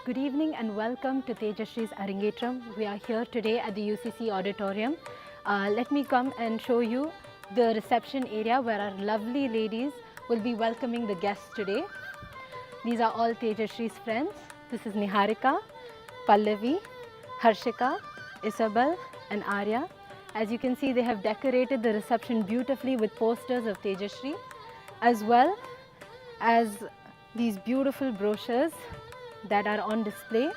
Good evening and welcome to Tejashree's Arangetram. We are here today at the UCC auditorium. Let me come and show you the reception area where our lovely ladies will be welcoming the guests today. These are all Tejashree's friends. This is Niharika, Pallavi, Harshika, Isabel and Arya. As you can see, they have decorated the reception beautifully with posters of Tejashree, as well as these beautiful brochures that are on display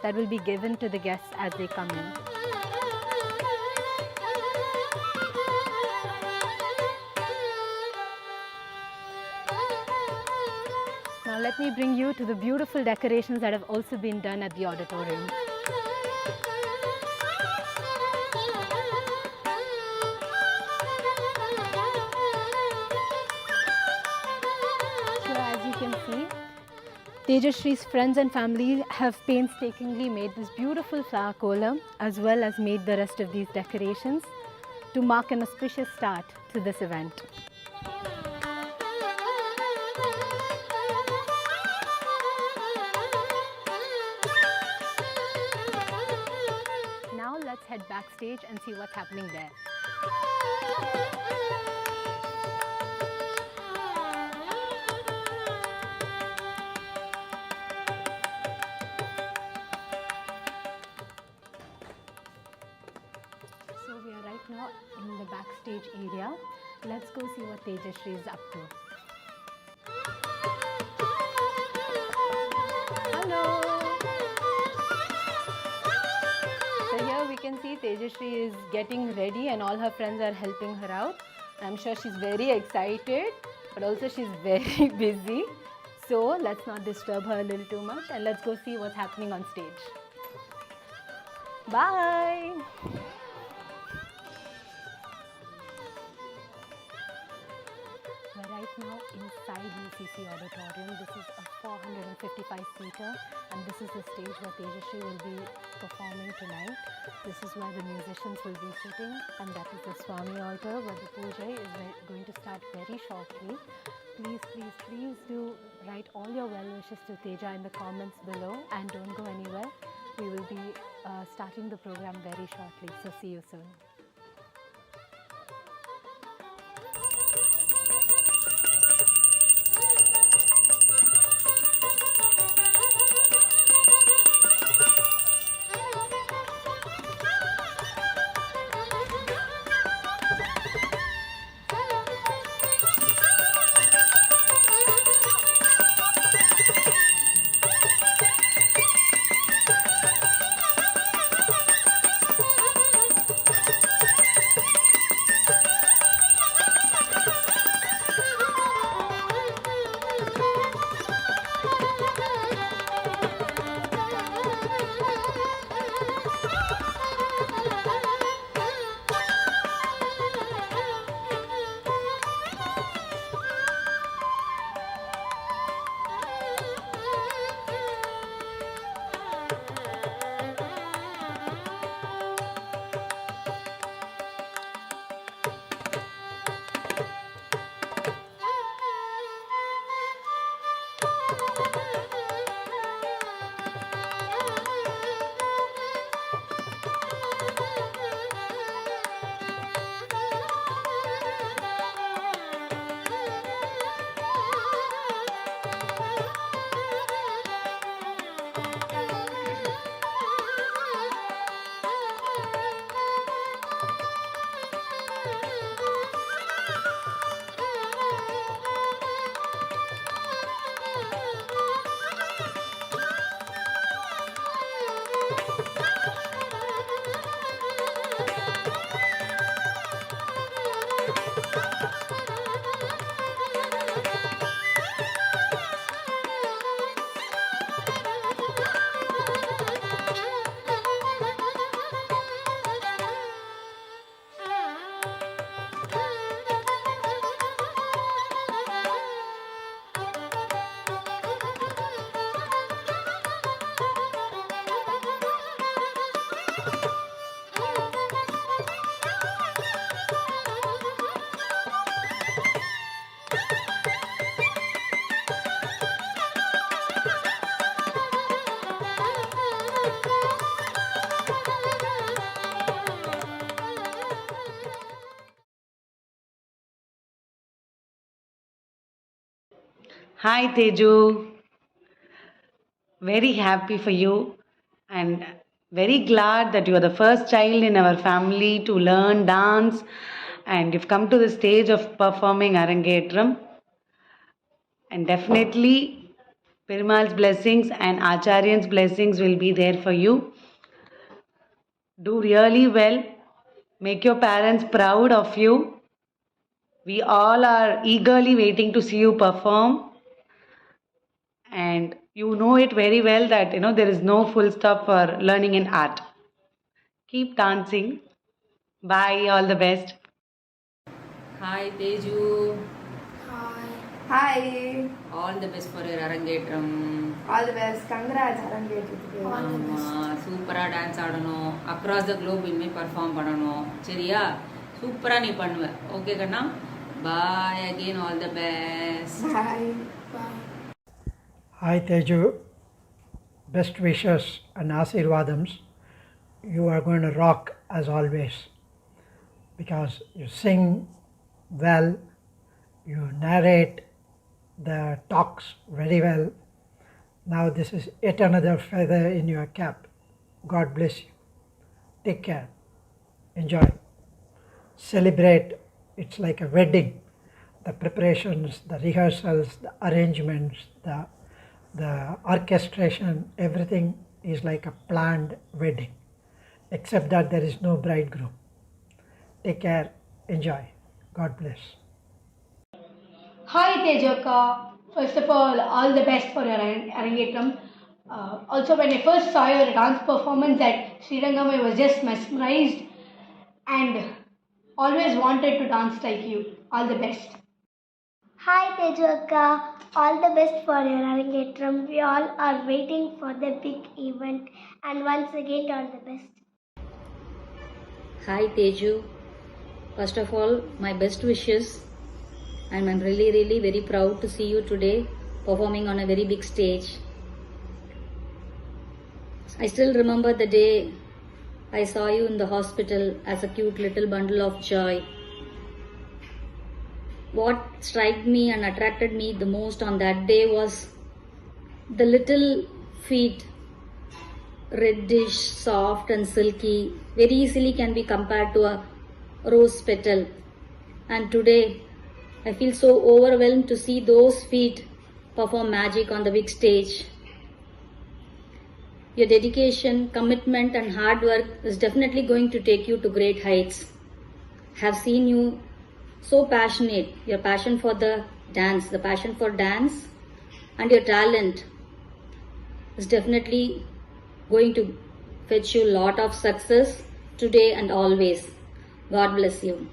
that will be given to the guests as they come in. Now let me bring you to the beautiful decorations that have also been done at the auditorium. So as you can see, Tejashree's friends and family have painstakingly made this beautiful flower column as well as made the rest of these decorations to mark an auspicious start to this event. Now let's head backstage and see what's happening there. So we are right now in the backstage area. Let's go see what Tejashree is up to. Hello! So here we can see Tejashree is getting ready and all her friends are helping her out. I'm sure she's very excited, but also she's very busy. So let's not disturb her a little too much and let's go see what's happening on stage. Bye! We're right now inside UCC auditorium. This is a 455-seater and this is the stage where Tejashree will be performing tonight. This is where the musicians will be sitting and that is the Swami altar where the puja is going to start very shortly. Please do write all your well wishes to Teja in the comments below and don't go anywhere. We will be starting the program very shortly, so see you soon. Hi Teju, very happy for you and very glad that you are the first child in our family to learn dance and you've come to the stage of performing Arangetram. And definitely Perumal's blessings and Acharyan's blessings will be there for you. Do really well. Make your parents proud of you. We all are eagerly waiting to see you perform. And you know it very well that there is no full stop for learning in art. Keep dancing. Bye. All the best. Hi Teju, Hi. Hi. all the best for your Arangetram. All the best. Congrats, Arangetram. All the best. சூப்பராக dance ஆடணும், across the globe இனிமேல் perform பண்ணணும், சரியா? சூப்பராக நீ பண்ணுவ, okay கண்ணா? Bye again, all the best. Bye. Bye. Hi Teju, best wishes and Asirvadams. You are going to rock as always because you sing well, you narrate the talks very well. Now this is yet another feather in your cap. God bless you. Take care. Enjoy. Celebrate. It's like a wedding. The preparations, the rehearsals, the arrangements, the orchestration, everything is like a planned wedding, except that there is no bridegroom. Take care, enjoy. God bless. Hi Tejoka. First of all the best for your Arangetram. Also, when I first saw your dance performance at Srirangam, I was just mesmerized and always wanted to dance like you. All the best. Hi Tejaka, all the best for your Arangetram. We all are waiting for the big event and once again all the best. Hi Teju, first of all my best wishes and I'm really very proud to see you today performing on a very big stage. I still remember the day I saw you in the hospital as a cute little bundle of joy. What struck me and attracted me the most on that day was the little feet, reddish, soft and silky, very easily can be compared to a rose petal. And today I feel so overwhelmed to see those feet perform magic on the big stage. Your dedication, commitment and hard work is definitely going to take you to great heights. I have seen you so passionate, your passion for the passion for dance and your talent is definitely going to fetch you a lot of success today and always. God bless you.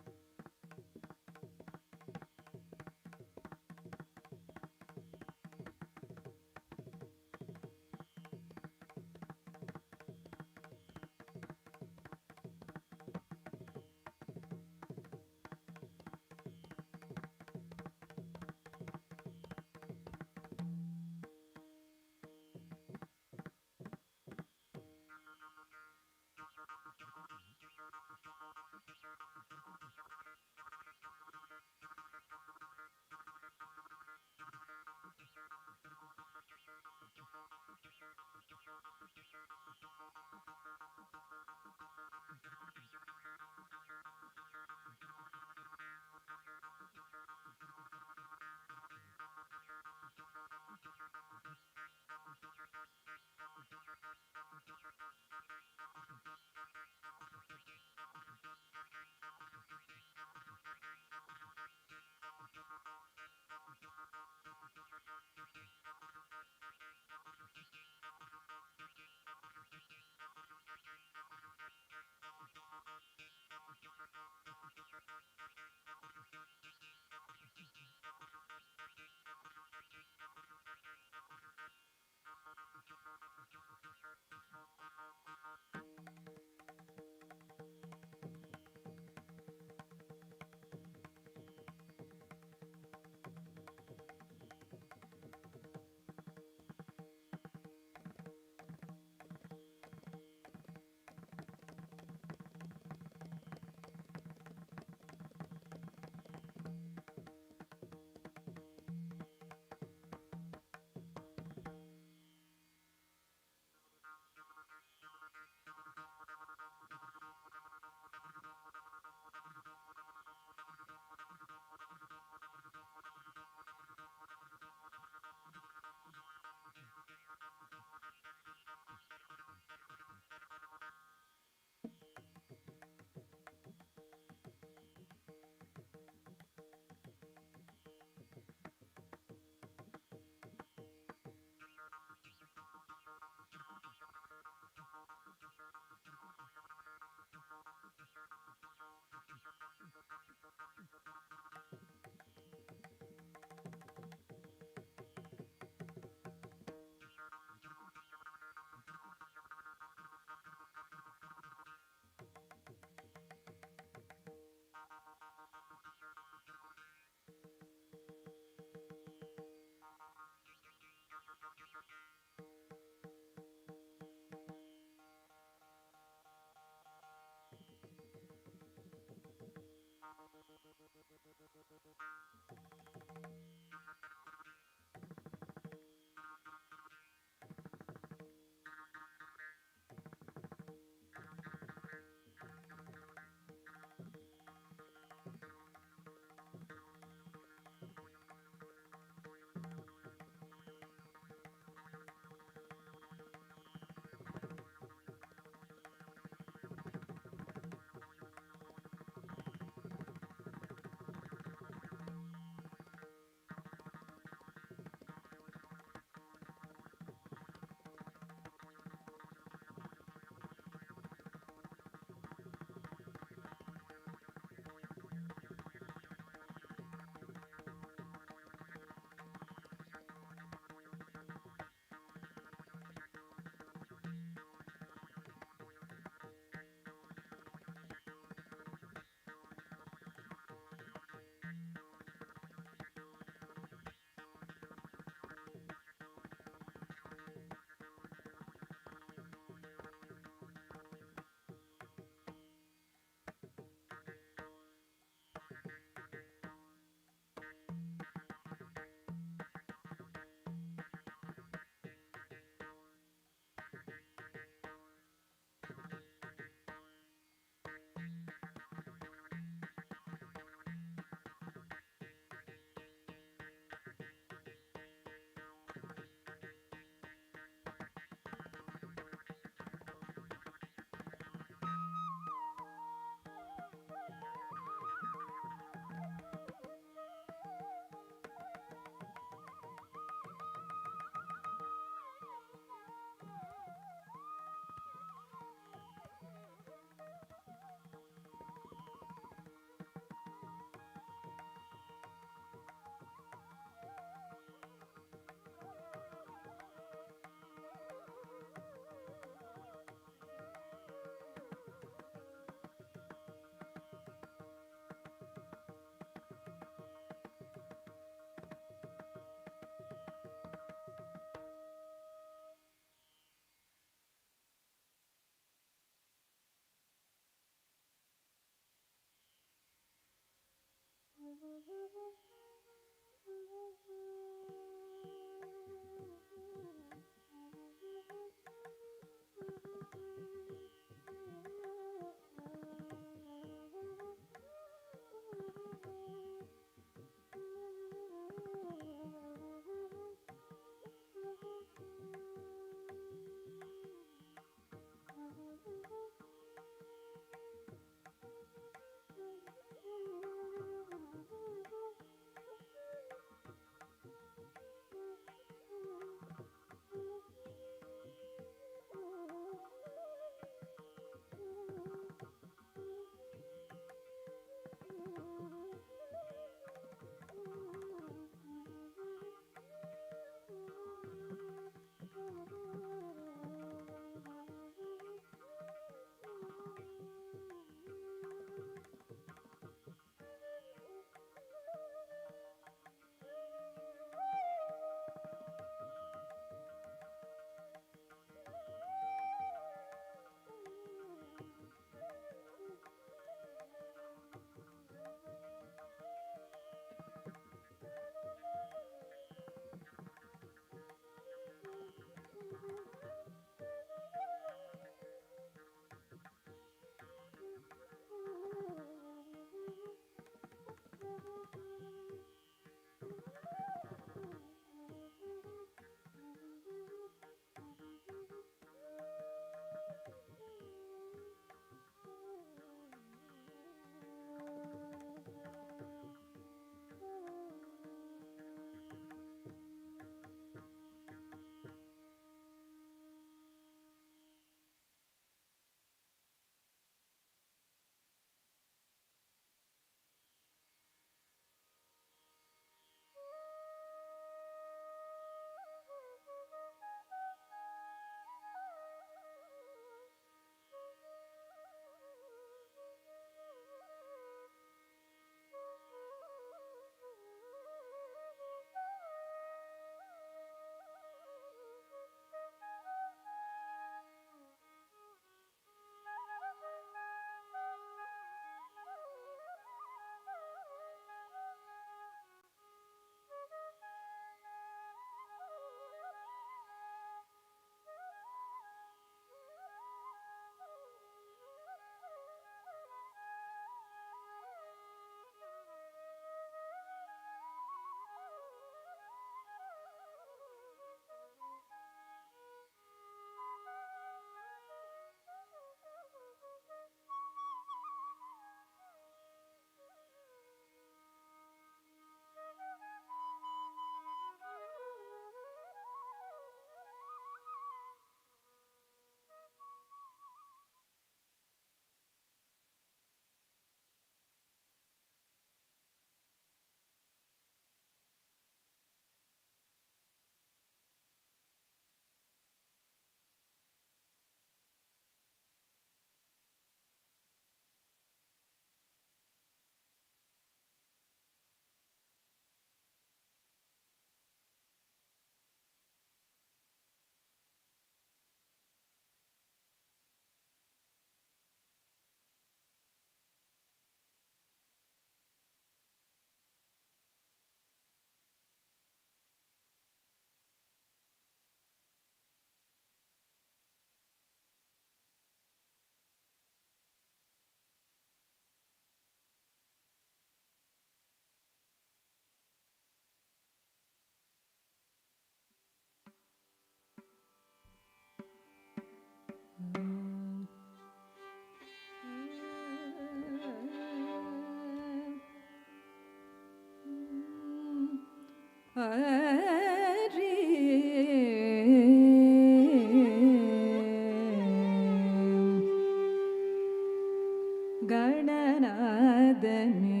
ಗಣನಾದನೆ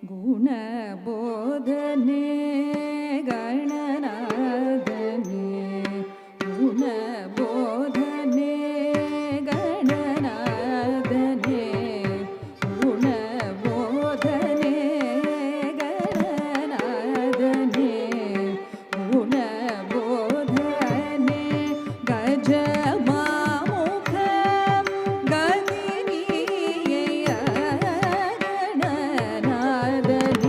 ಗುಣಬೋಧನೆ ಗಣನಾದನೆ ಗುಣಬೋಧನೆ ಗಣನಾದನೆ ಗುಣಬೋಧನೆ ಗಣನಾದನೆ ಗುಣಬೋಧನೆ ಗಜಮಾಮುಖ ಗದಿನಿಯ ಗಣನಾದನೆ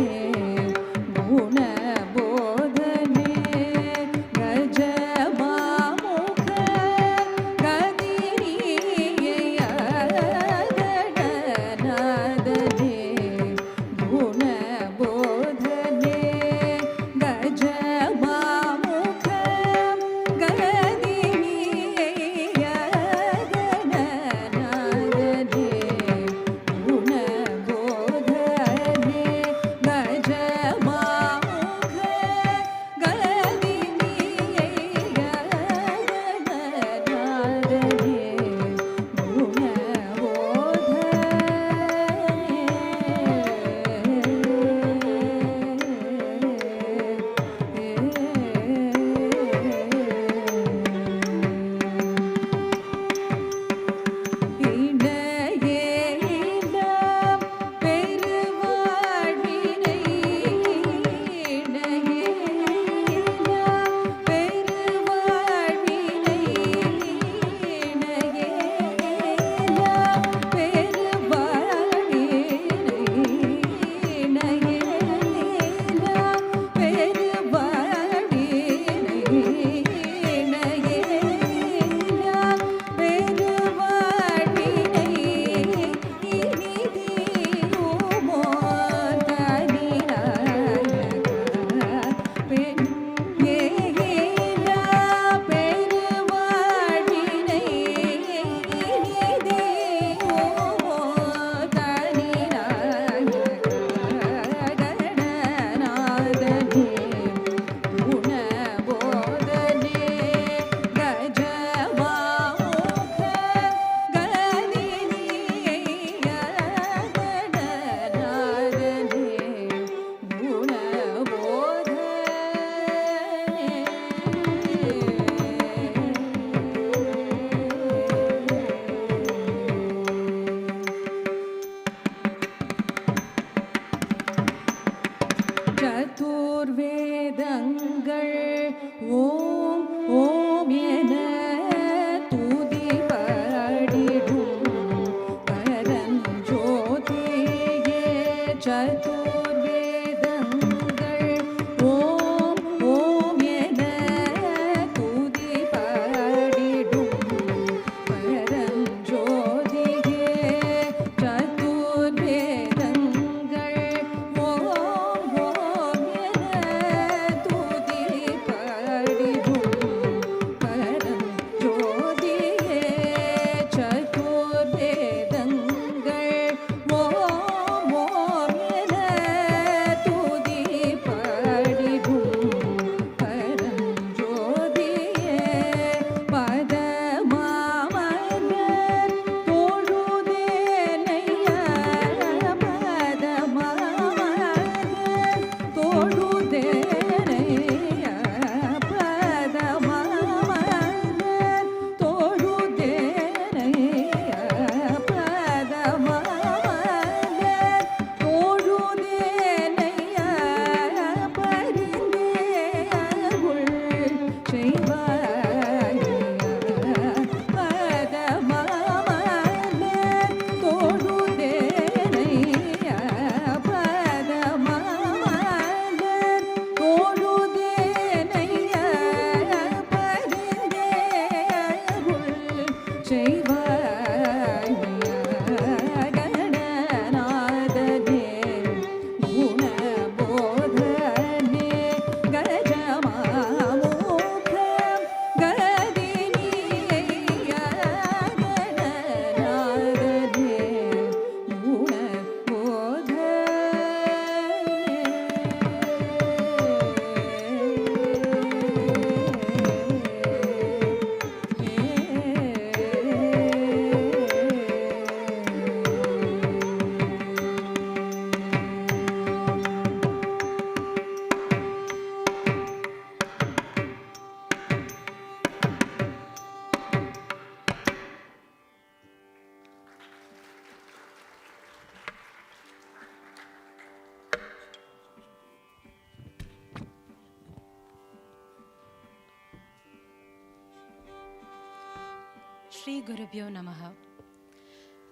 Shri Gurubhyo Namaha.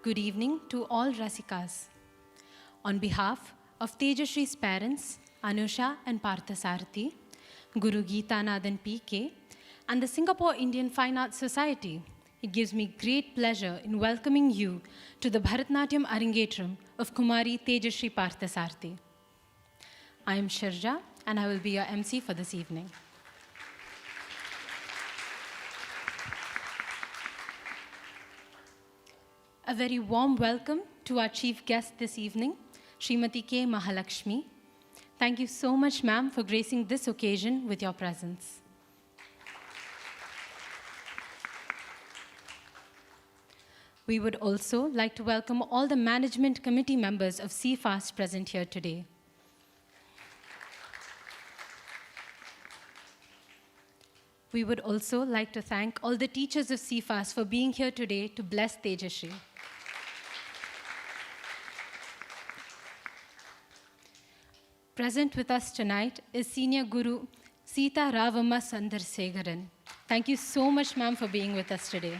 Good evening to all Rasikas. On behalf of Tejashree's parents, Anusha and Parthasarathy, Guru Geetanadan PK, and the Singapore Indian Fine Arts Society, it gives me great pleasure in welcoming you to the Bharathanatyam Arangetram of Kumari Tejashree Parthasarathy. I am Sharja, and I will be your MC for this evening. A very warm welcome to our chief guest this evening, Srimati K. Mahalakshmi. Thank you so much, ma'am, for gracing this occasion with your presence. We would also like to welcome all the management committee members of CFAST present here today. We would also like to thank all the teachers of CFAST for being here today to bless Tejashree. Present with us tonight is Senior Guru Sita Ravamma Sandarsegaran. Thank you so much, ma'am, for being with us today.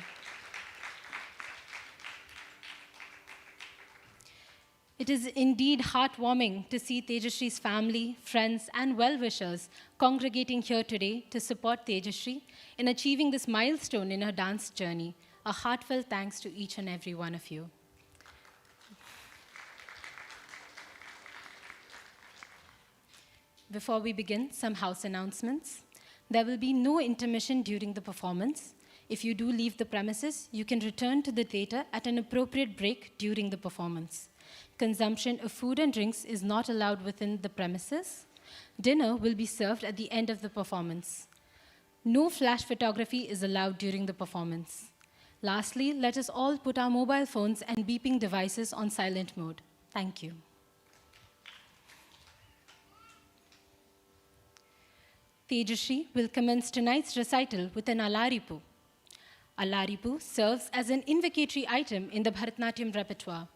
It is indeed heartwarming to see Tejashree's family, friends, and well-wishers congregating here today to support Tejashree in achieving this milestone in her dance journey. A heartfelt thanks to each and every one of you. Before we begin, some house announcements. There will be no intermission during the performance. If you do leave the premises, you can return to the theatre at an appropriate break during the performance. Consumption of food and drinks is not allowed within the premises. Dinner will be served at the end of the performance. No flash photography is allowed during the performance. Lastly, let us all put our mobile phones and beeping devices on silent mode. Thank you. Tejashree will commence tonight's recital with an alaripu. Alaripu serves as an invocatory item in the Bharatanatyam repertoire,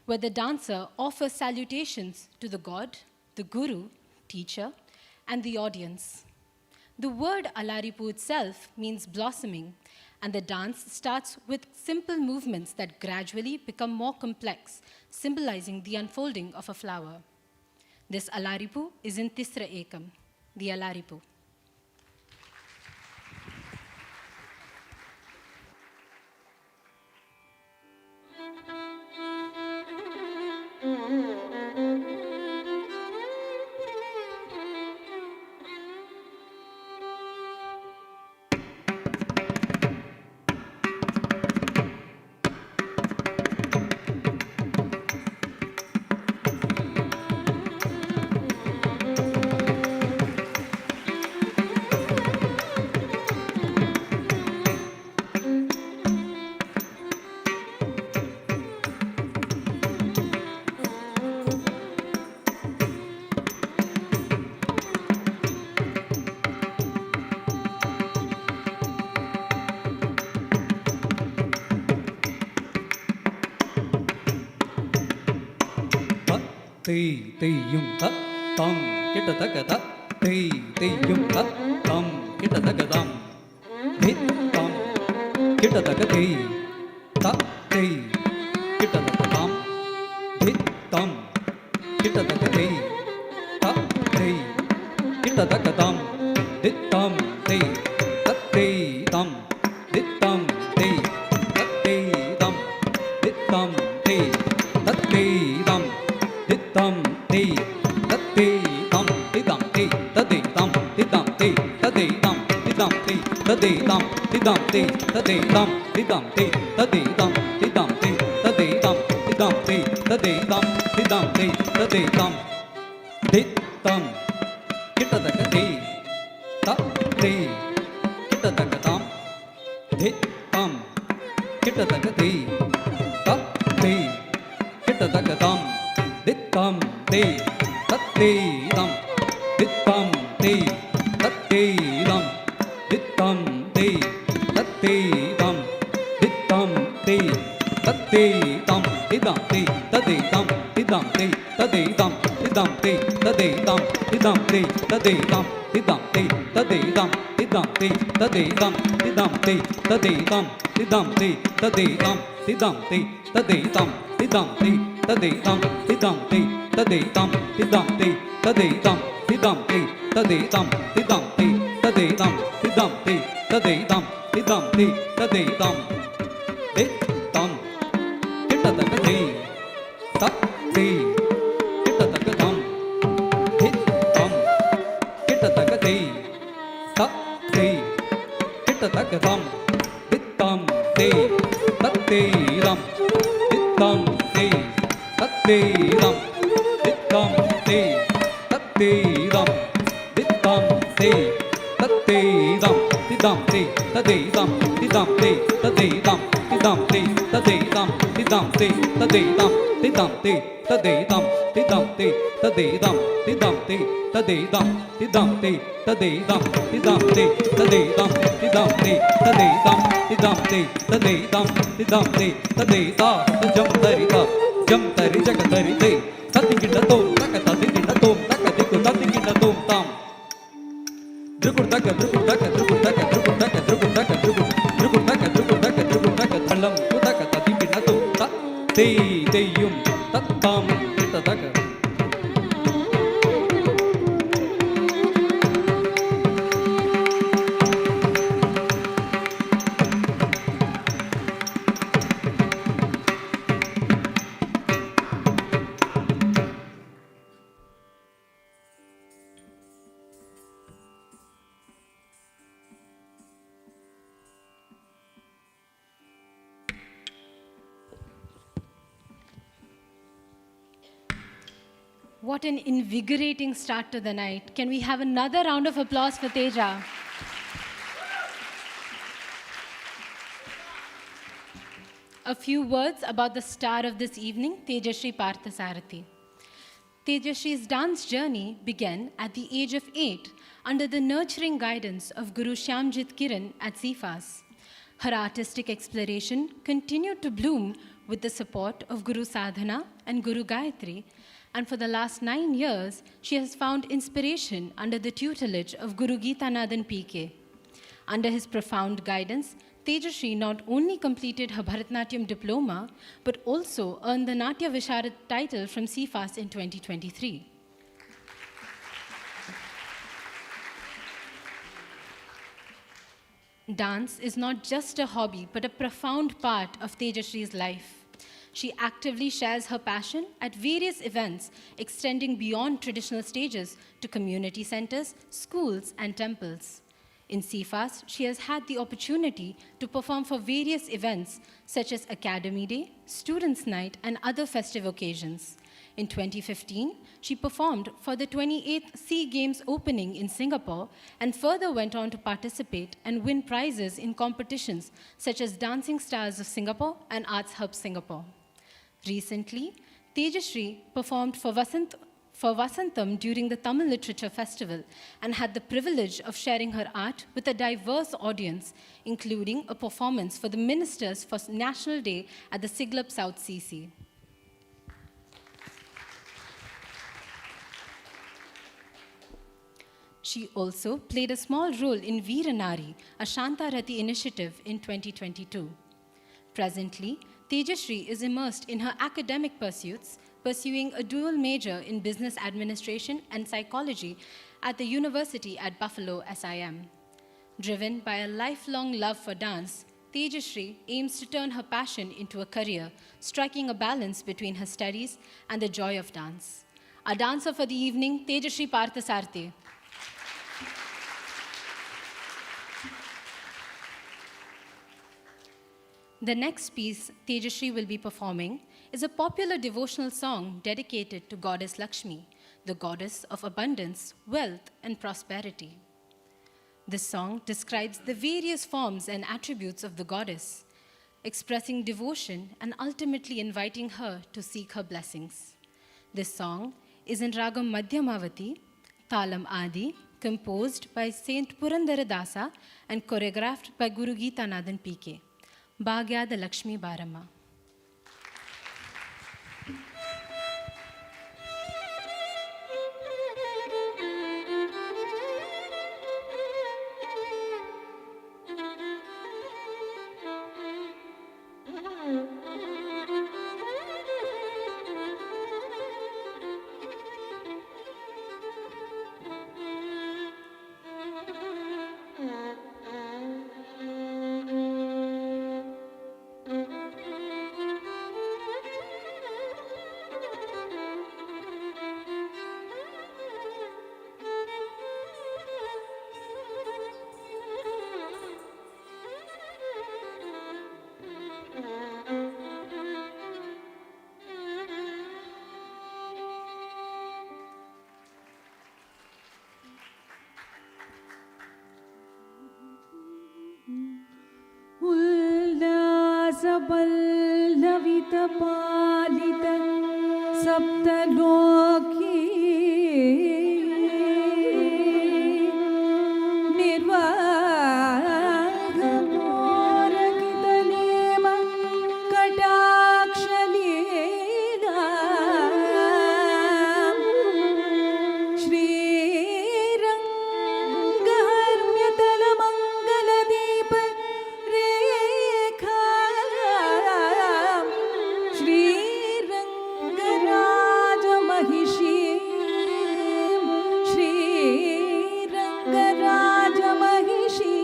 where the dancer offers salutations to the god, the guru, teacher, and the audience. The word alaripu itself means blossoming, and the dance starts with simple movements that gradually become more complex, symbolizing the unfolding of a flower. This alaripu is in Tisra Ekam, the alaripu. Tì tì yung thất tâm cái ta tất cả thất tì tì yung thất tâm cái ta tất cả tâm hít tâm cái ta tất cả tì thất tì cái ta tất cả tâm hít tâm cái ta tất cả tì thất tì cái ta tất cả tâm hít tâm tì thất tì tâm hít tâm tì thất tì tâm hít tâm tì thất tì tâm Tam ti tat ti tam ti tam ti tat ti tam ti tam ti tat ti tam ti tam ti tat ti tam ti tam ti tat ti tam ti tam ti tat ti tam ti tam ti tat ti tam ti tam ti tat ti tam ti tam ti tat ti tam ti tam kita tak ti tat ti kita tak tam ti tam kita tak ti tat ti kita tak tam Tam ti tat ti tam dit tam ti tat ti tam dit tam ti tat ti tam dit tam ti tat ti tam ti tam ti tat ti tam ti tam ti tat ti tam ti tam ti tat ti tam ti tam ti tat ti tam ti tam ti tat ti tam ti tidam te tadedam tidam te tadedam tidam te tadedam tidam te tadedam tidam te tadedam tidam te tadedam tidam te tadedam tidam te tadedam tidam te tadedam tidam te tadedam tidam te tadedam de tam kitadakate ta te kitadakatam hit tam kitadakate ta te kitadakatam dittam te tatte ram dittam te tatte ram dittam te tatte ram dittam te tatte ram tidam te tadedam tidam te tadedam tidam te tadedam tidam te tadedam tidam te tadedam tidam te tadedam tidam te tadedam tidam te tadedam tidam te tadedam tidam te tadedam tidam te tadedam tidam te tadeda jam tarita jam tari jagatari te tadikinda tom takatadikinda tom takadiku tadikinda tom tam drugurdaka drugurdaka drugurdaka drugurdaka drugurdaka drugurdaka drugurdaka drugurdaka thalam kudaka tadikinda tom ta te teyum tattam kitadaka. What an invigorating start to the night. Can we have another round of applause for Teja? A few words about the star of this evening, Tejashree Parthasarathy. Tejashree's dance journey began at the age of 8 under the nurturing guidance of Guru Shyamjit Kiran at CFAS. Her artistic exploration continued to bloom with the support of Guru Sadhana and Guru Gayatri, and for the last 9 years, she has found inspiration under the tutelage of Guru Geethanathan PK. Under his profound guidance, Tejashree not only completed her Bharathanatyam diploma, but also earned the Natya Visharad title from CFAS in 2023. Dance is not just a hobby, but a profound part of Tejashree's life. She actively shares her passion at various events, extending beyond traditional stages to community centers, schools, and temples. In CFAS, she has had the opportunity to perform for various events such as Academy Day, Students' Night, and other festive occasions. In 2015, she performed for the 28th SEA Games opening in Singapore and further went on to participate and win prizes in competitions such as Dancing Stars of Singapore and Arts Hub Singapore. Recently, Tejashree performed for Vasantham during the Tamil Literature Festival and had the privilege of sharing her art with a diverse audience, including a performance for the Ministers for National Day at the Siglap South CC. She also played a small role in Veeranari, a Shantarati initiative in 2022. Presently, Tejashree is immersed in her academic pursuits, pursuing a dual major in business administration and psychology at the University at Buffalo SIM. Driven by a lifelong love for dance, Tejashree aims to turn her passion into a career, striking a balance between her studies and the joy of dance. Our dancer for the evening, Tejashree Parthasarathy. The next piece Tejashree will be performing is a popular devotional song dedicated to Goddess Lakshmi, the goddess of abundance, wealth, and prosperity. This song describes the various forms and attributes of the goddess, expressing devotion and ultimately inviting her to seek her blessings. This song is in Ragam Madhyamavati, Talam Adi, composed by Saint Purandara Dasa and choreographed by Guru Geethanathan PK. Bhagyada Lakshmi Barama. पल्लवितपालित सप्तलोकी निर्वाहमोरकितनेम कटाक्षलीला श्रीरङ्गहर्म्यतलमङ्गलदीप रेखा श्रीरङ्गराजमहिषी श्रीरङ्गराजमहिषी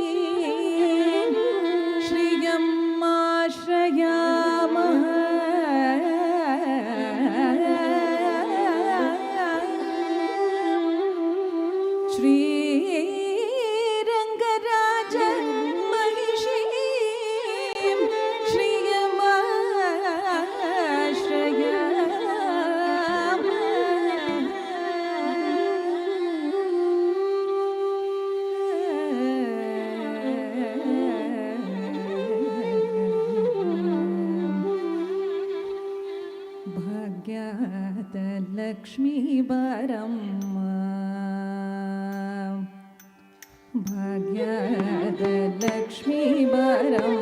श्रियमाश्रयामः श्रीरङ्गराजमहिषीं भाग्यलक्ष्मीवरम् भाग्यलक्ष्मीवरम्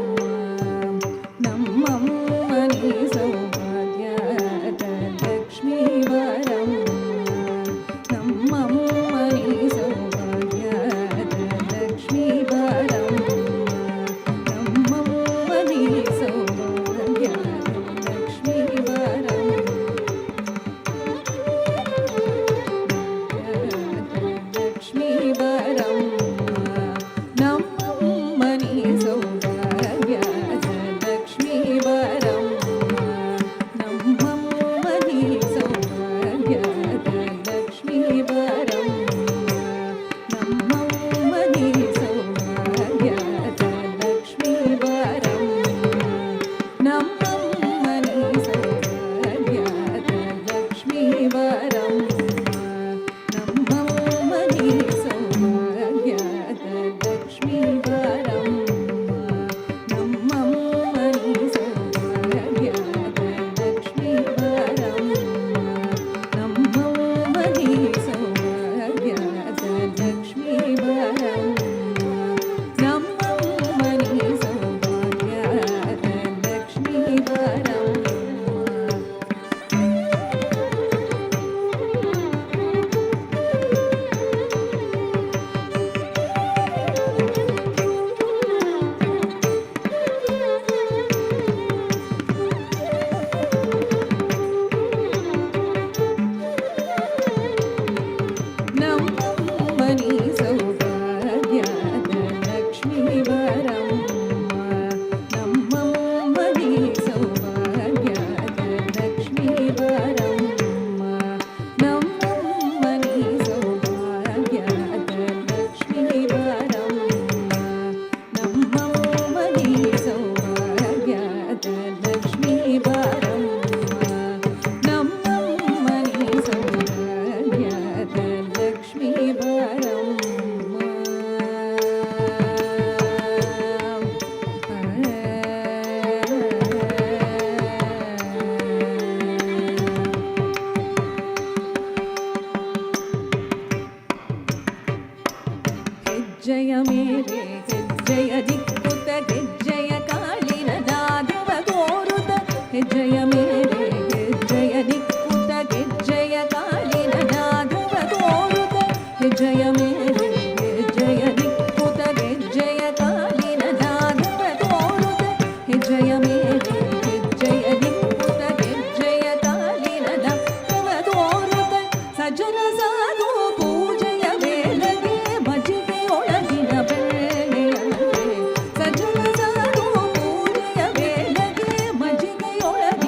नम्मम्मनि सौभाग्यलक्ष्मीवरम् नम्मम्मनि सौभाग्यलक्ष्मीवरम् नम्मम्मनि सौभाग्यलक्ष्मीवरम् लक्ष्मीवरम् नम्मम्मनि सौभाग्यलक्ष्मीवरम् नम्मम्मनि सौभाग्यलक्ष्मीवरम् नम्मम्मनि सौभाग्यलक्ष्मीवरम् नम्मम्मनि सौभाग्यलक्ष्मीवरम् नम्मम्मनि सौभाग्यलक्ष्मीवरम् नम्मम्मनि सौभाग्यलक्ष्मीवरम् नम्मम्मनि सौभाग्यलक्ष्मीवरम् नम्मम्मनि सौभाग्यलक्ष्मीवरम् नम्मम्मनि सौभाग्यलक्ष्मीवरम् नम्मम्मनि सौभाग्यलक्ष्मीवरम् नम्मम्मनि सौभाग्यलक्ष्मीवरम् नम्मम्मनि सौभाग्यलक्ष्मीवरम् नम्मम्मनि ಹೆಜ್ಜೆಯ ಮೇಲೆ ಹೆಜ್ಜೆಯ ದಿಕ್ಕುತ ಗೆಜ್ಜೆಯ ಕಾಲಿನ ನಾದವ ತೋರುತ ಹೆಜ್ಜೆಯ ಮೇಲೆ ಹೆಜ್ಜೆಯ ದಿಕ್ಕುತ ಗೆಜ್ಜೆಯ ಕಾಲಿನ ನಾದವ ತೋರುತ ಹೆಜ್ಜೆಯ ಮೇಲೆ ಹೆಜ್ಜೆಯ ದಿಕ್ಕುತ ಗೆಜ್ಜೆಯ ಕಾಲಿನ ನಾದವ ತೋರುತ ಹೆಜ್ಜೆಯ ಮೇಲೆ ಹೆಜ್ಜೆಯ ದಿಕ್ಕುತ ಗೆಜ್ಜೆಯ ಕಾಲಿನ ನಾದವ ತೋರುತ ಸಜ್ಜನ ಸಾಧು ಪೂಜೆಯ ವೇಳೆಗೆ ಮಜ್ಜಿಗೆಯೊಳಗಿನ ಬೆಣ್ಣೆಯಂತೆ ಸಜ್ಜನ ಸಾಧು ಪೂಜೆಯ ವೇಳೆಗೆ ಮಜ್ಜಿಗೆಯೊಳಗಿನ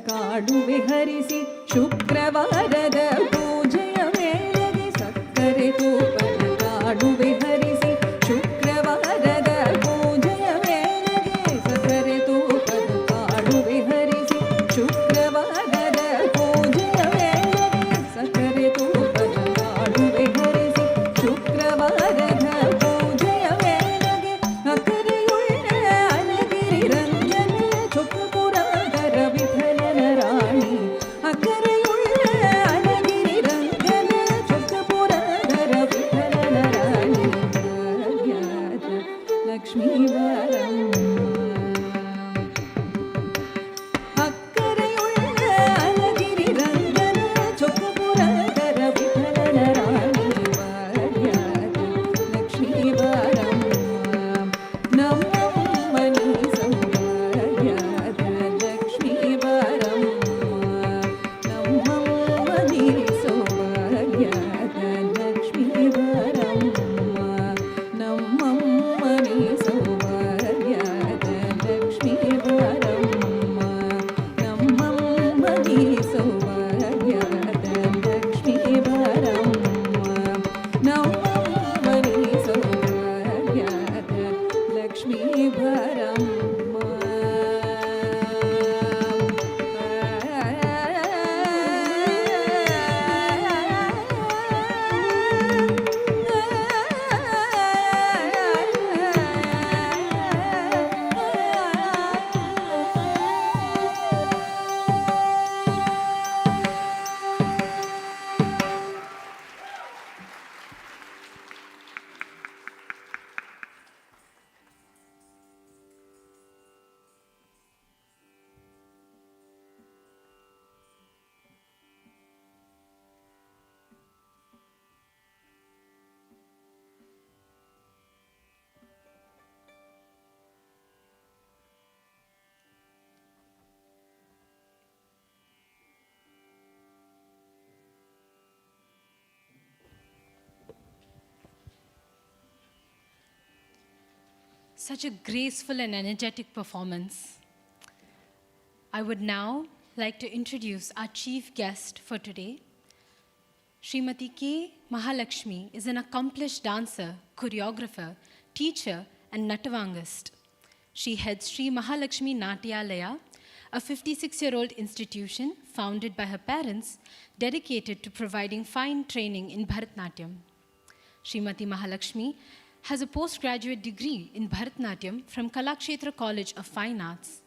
ಕಾಡು ವಿಹರಿಸಿ ಶುಕ್ರವಾರದ ಪೂಜೆಯ ವೇಳೆಗೆ ಸಕ್ಕರೆ ತೂಪದ ಕಾಡು ವಿಹರಿಸಿ ಶುಕ್ರವಾರದ ಪೂಜೆಯ ವೇಳೆಗೆ ಸಕ್ಕರೆ ತೂಪದ ಕಾಡು ವಿಹರಿಸಿ ಶುಕ್ರವಾರದ ಪೂಜೆಯ ವೇಳೆಗೆ ಸಕ್ಕರೆ ತೂಪದ ಕಾಡು ವಿಹರಿಸಿ ಶುಕ್ರವಾರದ ಪೂಜೆಯ ವೇಳೆಗೆ ಅಕರೆಯುಳ್ಳ ಅನಗಿರಿ ರಂಗನೆ ಚೊಕ್ಕಪುರಾದರ ವಿಠಲನ ರಾಣಿ ಅಕರೆಯುಳ್ಳ ಅನಗಿರಿ ರಂಗನೆ ಚೊಕ್ಕಪುರಾದರ ವಿಠಲನ ರಾಣಿ ಭಾಗ್ಯದ ಲಕ್ಷ್ಮೀವರಂ ಅಕ್ಕರೆಯುಳ್ಳ ಅನಗಿರಿ ರಂಗನ ಚೊಕ್ಕಪುರಾದರ ವಿಠಲನ ರಾಣಿ ಭಾಗ್ಯದ ಲಕ್ಷ್ಮೀವರಂ ನಮ್ಮಮ್ಮನಿ ಸೌಭಾಗ್ಯದ ಲಕ್ಷ್ಮೀವರಂ ನಮ್ಮಮ್ಮನಿ ಸೌಭಾಗ್ಯದ ಲಕ್ಷ್ಮೀವರಂ ನಮ್ಮಮ್ಮನಿ ಸೌಭಾಗ್ಯದ ಲಕ್ಷ್ಮೀವರಂ ನಮ್ಮಮ್ಮನಿ ಸೌಭಾಗ್ಯದ ಲಕ್ಷ್ಮೀವರಂ ನಮ್ಮಮ್ಮನಿ ಸೌಭಾಗ್ಯದ ಲಕ್ಷ್ಮೀವರಂ Such a graceful and energetic performance. I would now like to introduce our chief guest for today. Srimati K. Mahalakshmi is an accomplished dancer, choreographer, teacher, and Natavangist. She heads Sri Mahalakshmi Natyalaya, a 56-year-old institution founded by her parents dedicated to providing fine training in Bharathanatyam. Srimati Mahalakshmi has a postgraduate degree in Bharathanatyam from Kalakshetra College of Fine Arts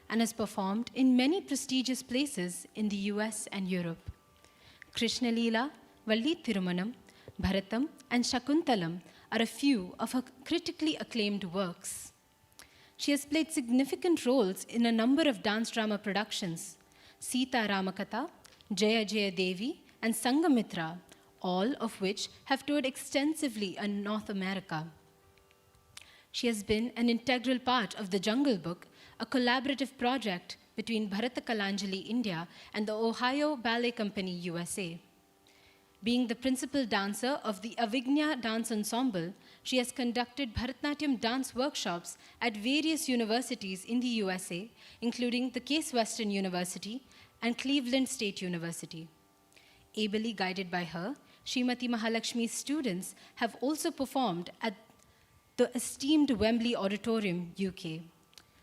and has performed in many prestigious places in the US and Europe. Krishna Leela, Valli Thirumanam, Bharatam, and Shakuntalam are a few of her critically acclaimed works. She has played significant roles in a number of dance drama productions, Sita Ramakatha, Jaya Jaya Devi, and Sangamitra, all of which have toured extensively in North America. She has been an integral part of the Jungle Book, a collaborative project between Bharata Kalanjali India and the Ohio Ballet Company USA. Being the principal dancer of the Avigna Dance Ensemble, she has conducted Bharatanatyam dance workshops at various universities in the USA, including the Case Western University and Cleveland State University. Ably guided by her, Srimati Mahalakshmi's students have also performed at the esteemed Wembley Auditorium, UK.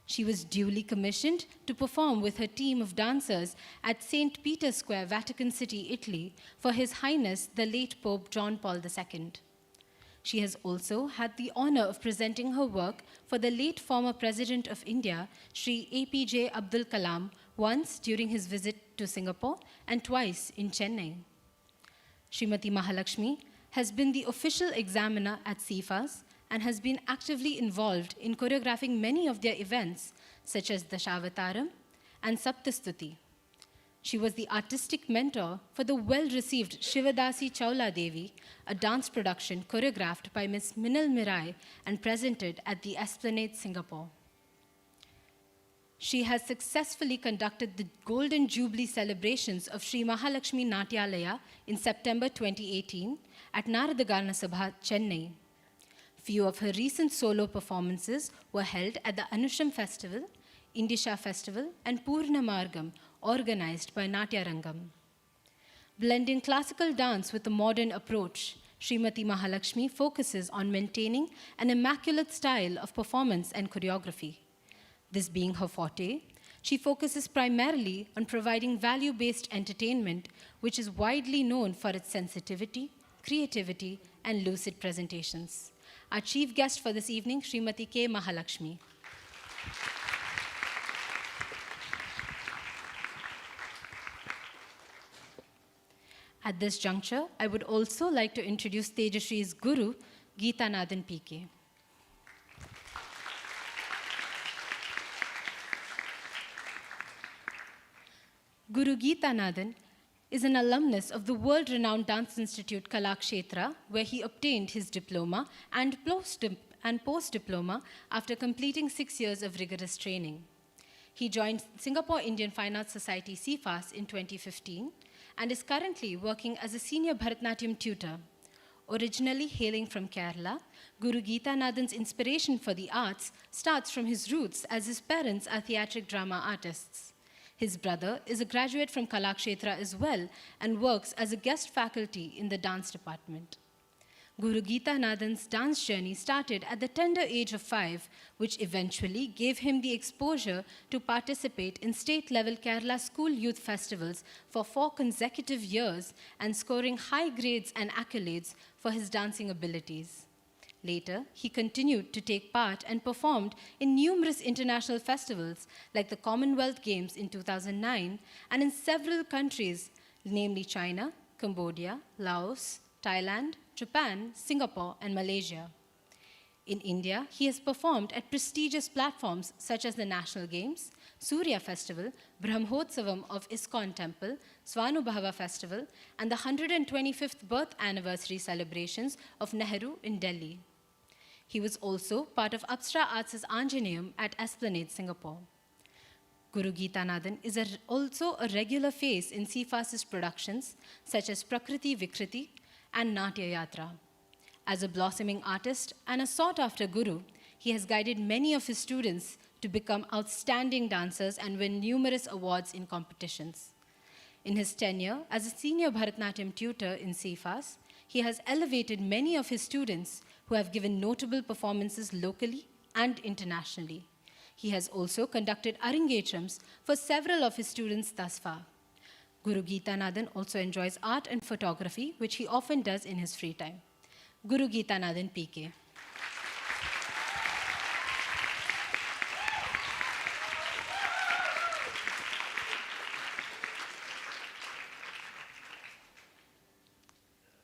She was duly commissioned to perform with her team of dancers at St. Peter's Square, Vatican City, Italy, for His Highness the late Pope John Paul II. She has also had the honor of presenting her work for the late former President of India, Sri APJ Abdul Kalam, once during his visit to Singapore and twice in Chennai. Srimati Mahalakshmi has been the official examiner at CIFAS and has been actively involved in choreographing many of their events, such as Dashavataram and Saptastuti. She was the artistic mentor for the well-received Shivadasi Chawla Devi, a dance production choreographed by Ms. Minal Mirai and presented at the Esplanade, Singapore. She has successfully conducted the Golden Jubilee celebrations of Sri Mahalakshmi Natyalaya in September 2018 at Naradagarna Sabha, Chennai. Few of her recent solo performances were held at the Anusham Festival, Indisha Festival, and Purna Margam, organized by Natya Rangam. Blending classical dance with a modern approach, Srimati Mahalakshmi focuses on maintaining an immaculate style of performance and choreography. This being her forte, she focuses primarily on providing value-based entertainment, which is widely known for its sensitivity, creativity, and lucid presentations. Our chief guest for this evening, Srimati K. Mahalakshmi. At this juncture, I would also like to introduce Tejashree's guru, Geethanathan PK. Guru Geethanathan is an alumnus of the world-renowned Dance Institute Kalakshetra, where he obtained his diploma and post-diploma after completing 6 years of rigorous training. He joined Singapore Indian Fine Arts Society CFAS in 2015 and is currently working as a senior Bharathanatyam tutor. Originally hailing from Kerala, Guru Geethanathan's inspiration for the arts starts from his roots, as his parents are theatric drama artists. His brother is a graduate from Kalakshetra as well and works as a guest faculty in the dance department. Guru Geethanathan's dance journey started at the tender age of 5, which eventually gave him the exposure to participate in state-level Kerala school youth festivals for 4 consecutive years and scoring high grades and accolades for his dancing abilities. Later, he continued to take part and performed in numerous international festivals like the Commonwealth Games in 2009 and in several countries, namely China, Cambodia, Laos, Thailand, Japan, Singapore, and Malaysia. In India, he has performed at prestigious platforms such as the National Games, Surya Festival, Brahmotsavam of ISKCON Temple, Swanubhava Festival, and the 125th birth anniversary celebrations of Nehru in Delhi. He was also part of Apsara Arts' Anjaneyam at Esplanade, Singapore. Guru Geethanathan is also a regular face in CFAS's productions such as Prakriti Vikriti and Natya Yatra. As a blossoming artist and a sought-after guru, he has guided many of his students to become outstanding dancers and win numerous awards in competitions. In his tenure as a senior Bharatanatyam tutor in CFAS, he has elevated many of his students who have given notable performances locally and internationally. He has also conducted Arangetrams for several of his students thus far. Guru Geethanathan also enjoys art and photography, which he often does in his free time. Guru Geethanathan PK.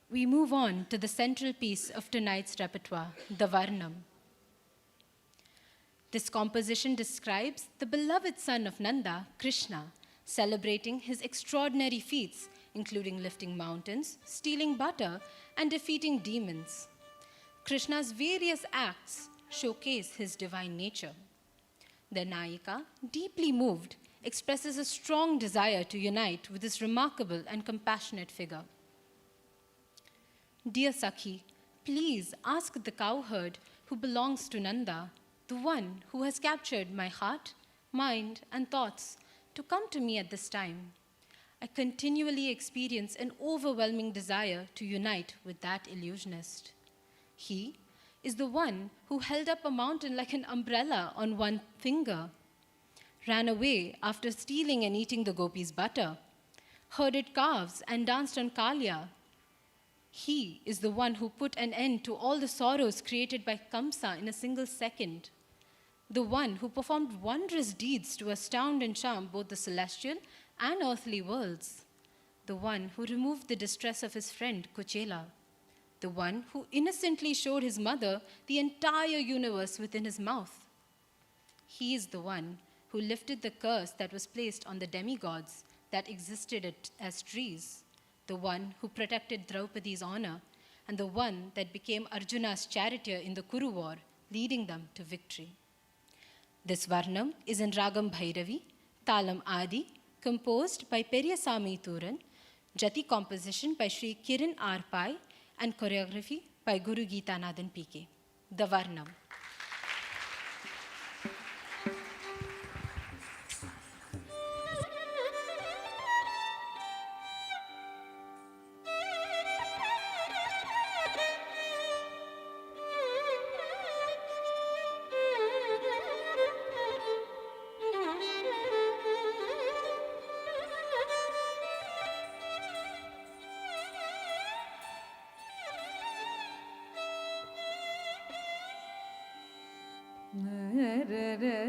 We move on to the central piece of tonight's repertoire, the Varnam. This composition describes the beloved son of Nanda, Krishna, celebrating his extraordinary feats, including lifting mountains, stealing butter, and defeating demons. Krishna's various acts showcase his divine nature. The Nayika, deeply moved, expresses a strong desire to unite with this remarkable and compassionate figure. Dear Sakhi, please ask the cowherd who belongs to Nanda, the one who has captured my heart, mind, and thoughts, to come to me at this time. I continually experience an overwhelming desire to unite with that illusionist. He is the one who held up a mountain like an umbrella on one finger, ran away after stealing and eating the gopis' butter, herded calves and danced on Kalia. He is the one who put an end to all the sorrows created by Kamsa in a single second, the one who performed wondrous deeds to astound and charm both the celestial and earthly worlds, the one who removed the distress of his friend Kuchela, the one who innocently showed his mother the entire universe within his mouth. He is the one who lifted the curse that was placed on the demigods that existed as trees, the one who protected Draupadi's honor, and the one that became Arjuna's charioteer in the Kuru war, leading them to victory. This Varnam is in Ragam Bhairavi, Talam Adi, composed by Periyasamy Thuran, Jati composition by Sri Kiran R. Pai, and choreography by Guru Geethanathan PK. The Varnam. சகியே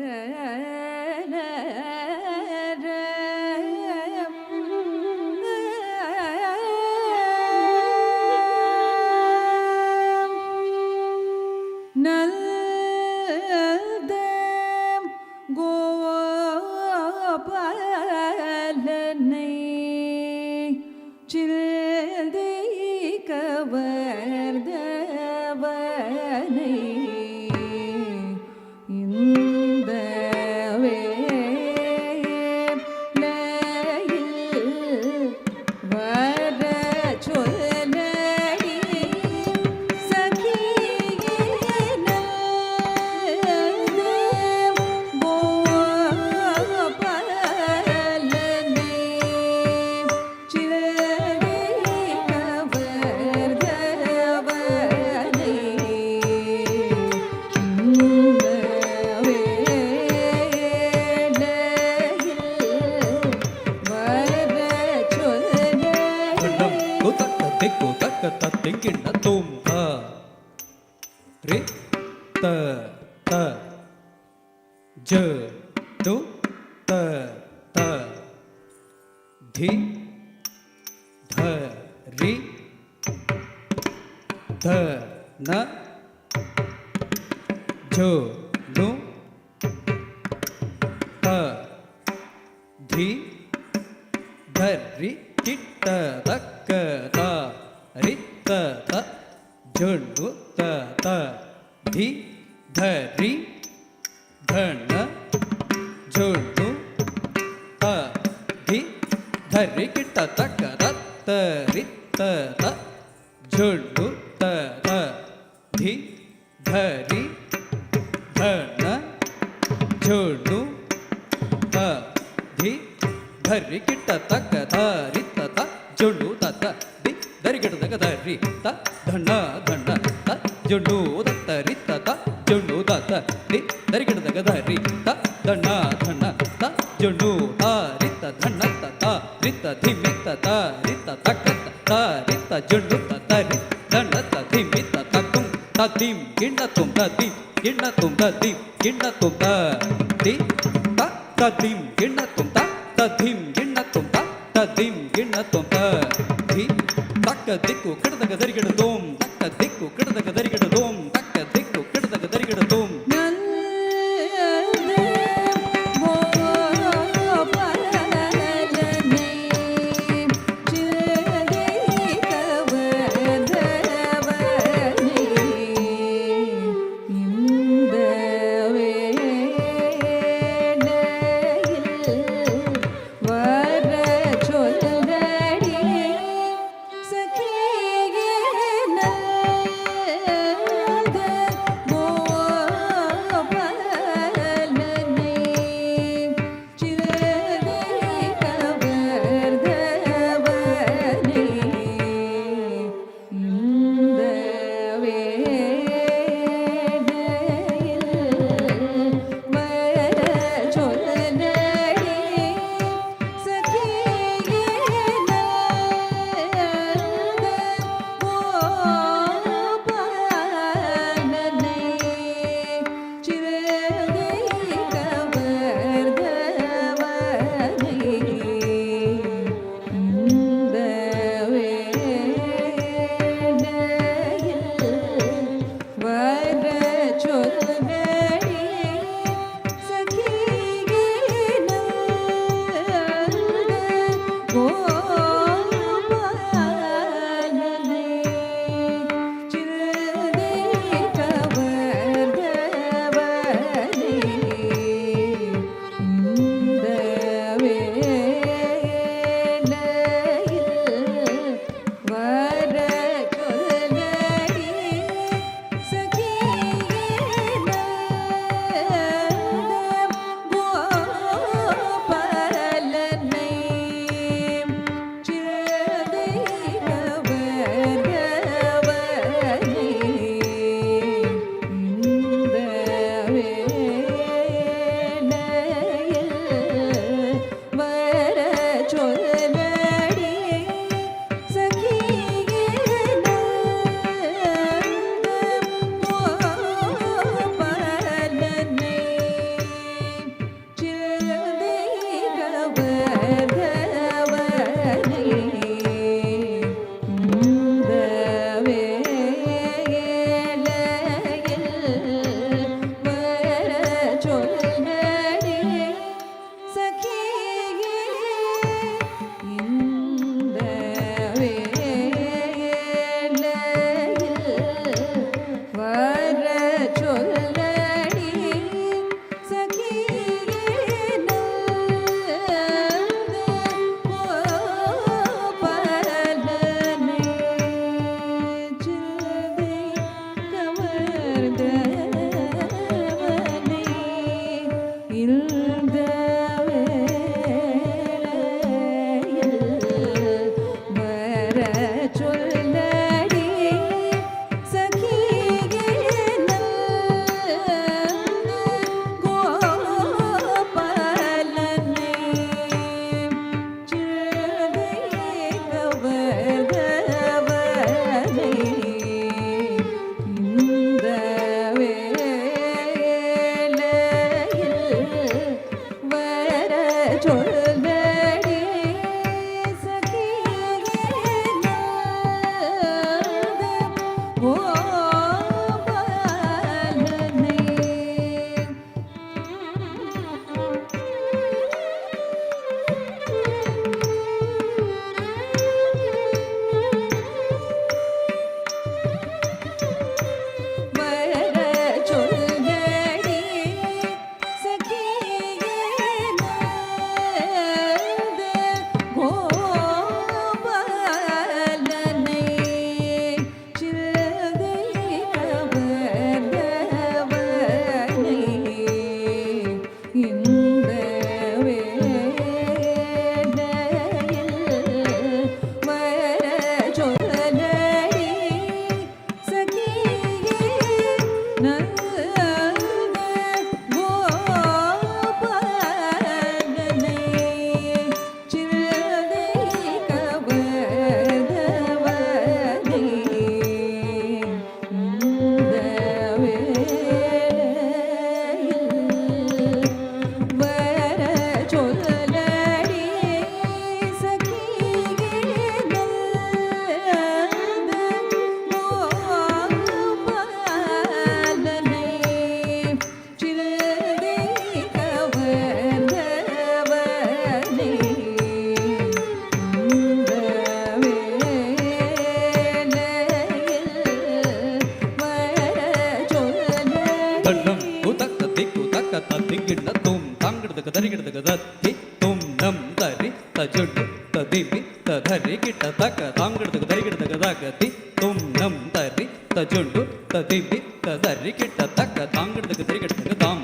தத்தி தும் நம் தரி தஜுண்டு ததிமி ததரி கிட்ட தக்க தாங்கிடத்துக்கு தரிக்கிடத்துக்கு தகதி தும் நம் தரி தஜுண்டு ததிமி ததரி கிட்ட தக்க தாங்கிடத்துக்கு தரிக்கிடத்துக்கு தாம்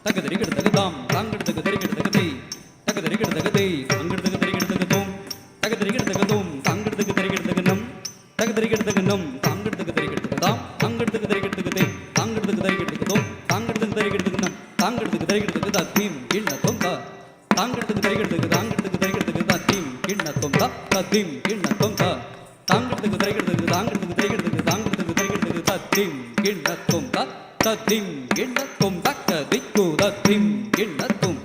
தக்க தரிக்கிடத்துக்கு தாம் தாங்கிடத்துக்கு தரிக்கிடத்துக்கு தை தக்க தரிக்கிடத்துக்கு தை தாங்கிடத்துக்கு தரிக்கிடத்துக்கு தூம் தக்க தரிக்கிடத்துக்கு தூம் தாங்கிடத்துக்கு தரிக்கிடத்துக்கு நம் தக்க தரிக்கிடத்துக்கு நம் தாங்கிடத்துக்கு தரிக்கிடத்துக்கு தாம் தாங்கிடத்துக்கு தரிக்கிடத்துக்கு தை தாங்கிடத்துக்கு தரிக்கிடத்துக்கு தூம் தாங்கிடத்துக்கு தரிக்கிடத்துக்கு நம் தாங்கிடத்துக்கு தரிக்கிடத்துக்கு தா தீம் கிண்ணத்தும் தா தாங்கிடத்துக்கு தரிக்கிடத்துக்கு தாங்கிடத்துக்கு தரிக்கிடத்துக்கு தா தீம் கிண்ணத்தும் தா தீம் கிண்ணத்தும் தா தாங்கிடத்துக்கு தரிக்கிடத்துக்கு தாங்கிடத்துக்கு தரிக்கிடத்துக்கு தாங்கிடத்துக்கு தரிக்கிடத்துக்கு தா தீம் கிண்ணத்தும் தா தீம் கிண்ணத்தும் தக்க திக்கு தா theme கிண்ணத்தும்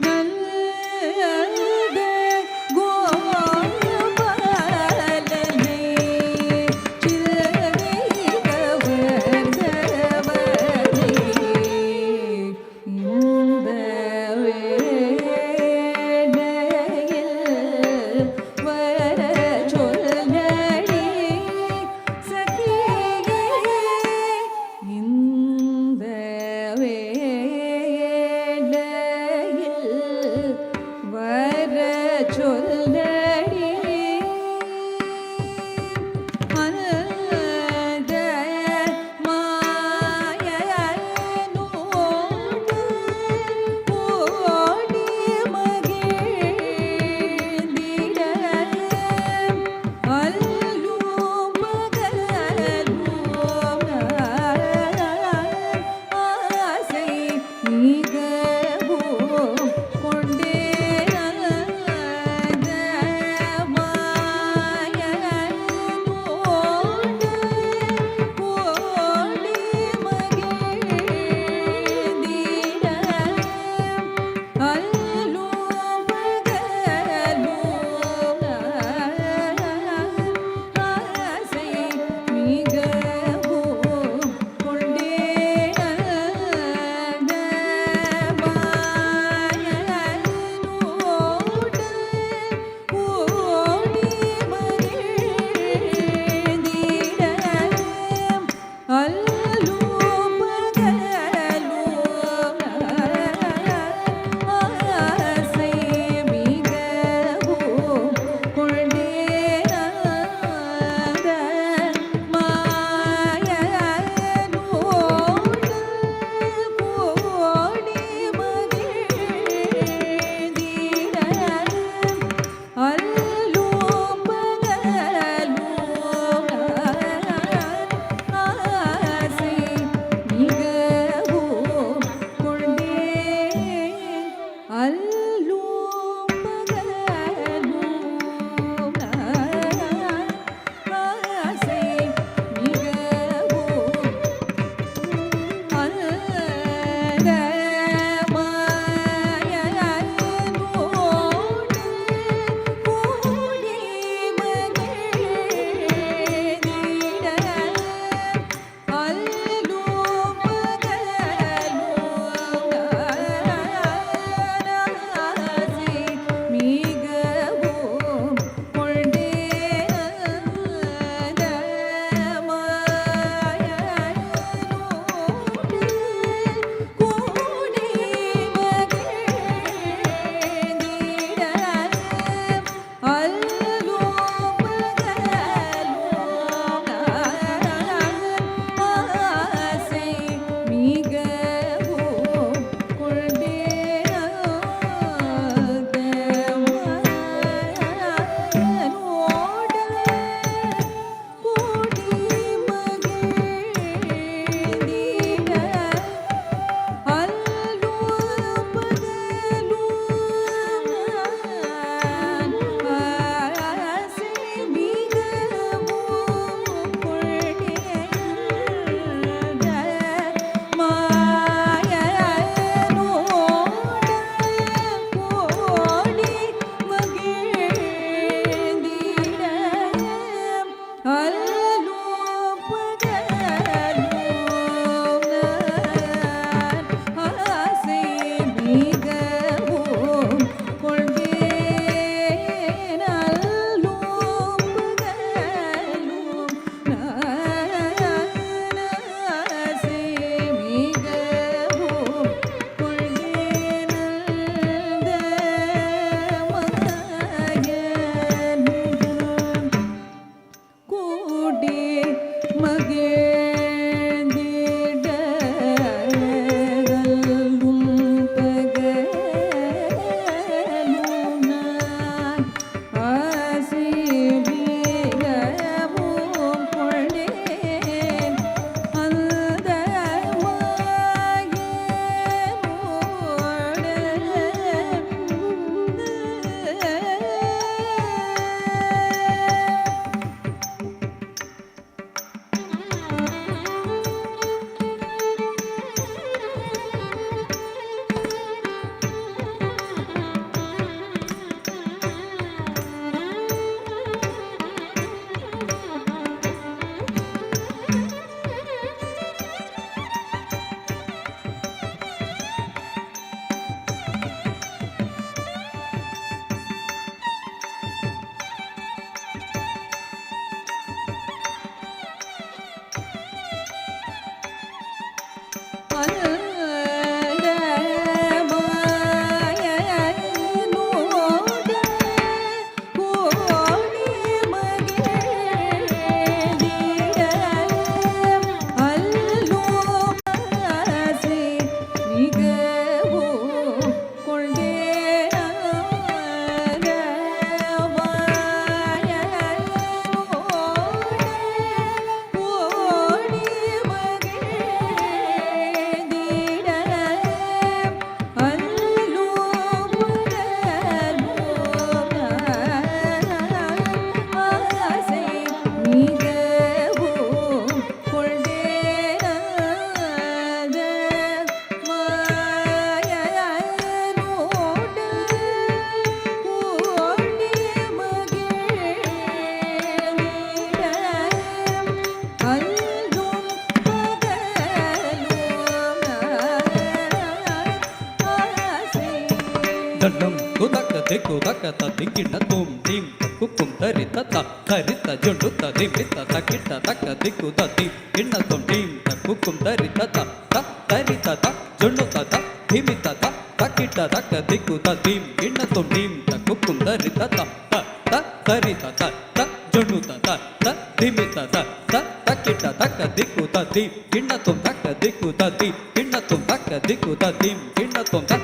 Danam kudaka dekudaka ta dikina tum dim kukum tarita ta tarita junduta dimita takita taka dikuda dim inna tum dim kukum tarita ta ta tarita ta junduta ta dimita ta takita taka dikuda dim inna tum dim kukum tarita ta ta ta tarita ta ta junduta ta ta dimita ta ta takita taka dikuda dim inna tum taka dikuda dim inna tum taka dikuda dim inna tum tang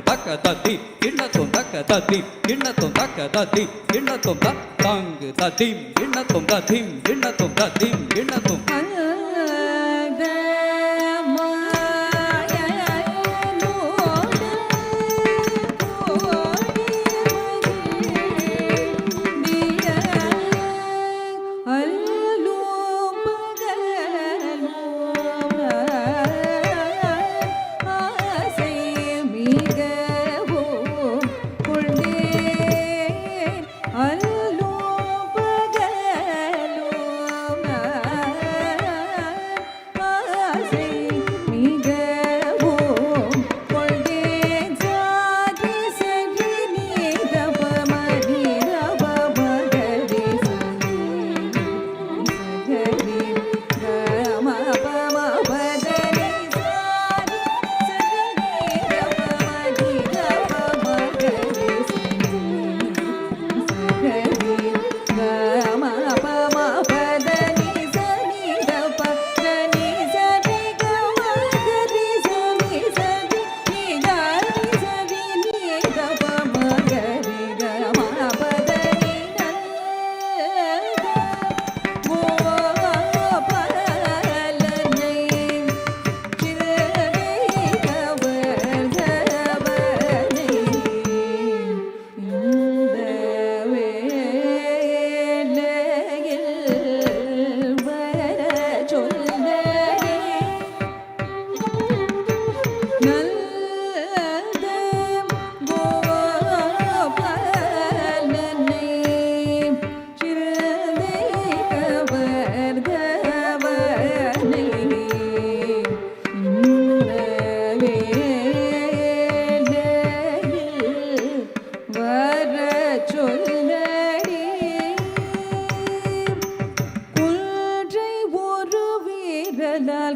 taka tati inna tum taka tati inna tum taka tati inna tum tang tati inna tum tati inna tum tati inna tum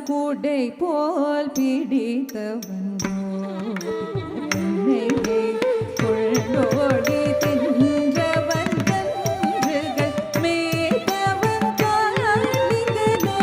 கூடை போல் பிடித்தவன் கொள்ளோடி தின்றவன் கன்றுகள் மேய்த்தவன் காலிங்கனோ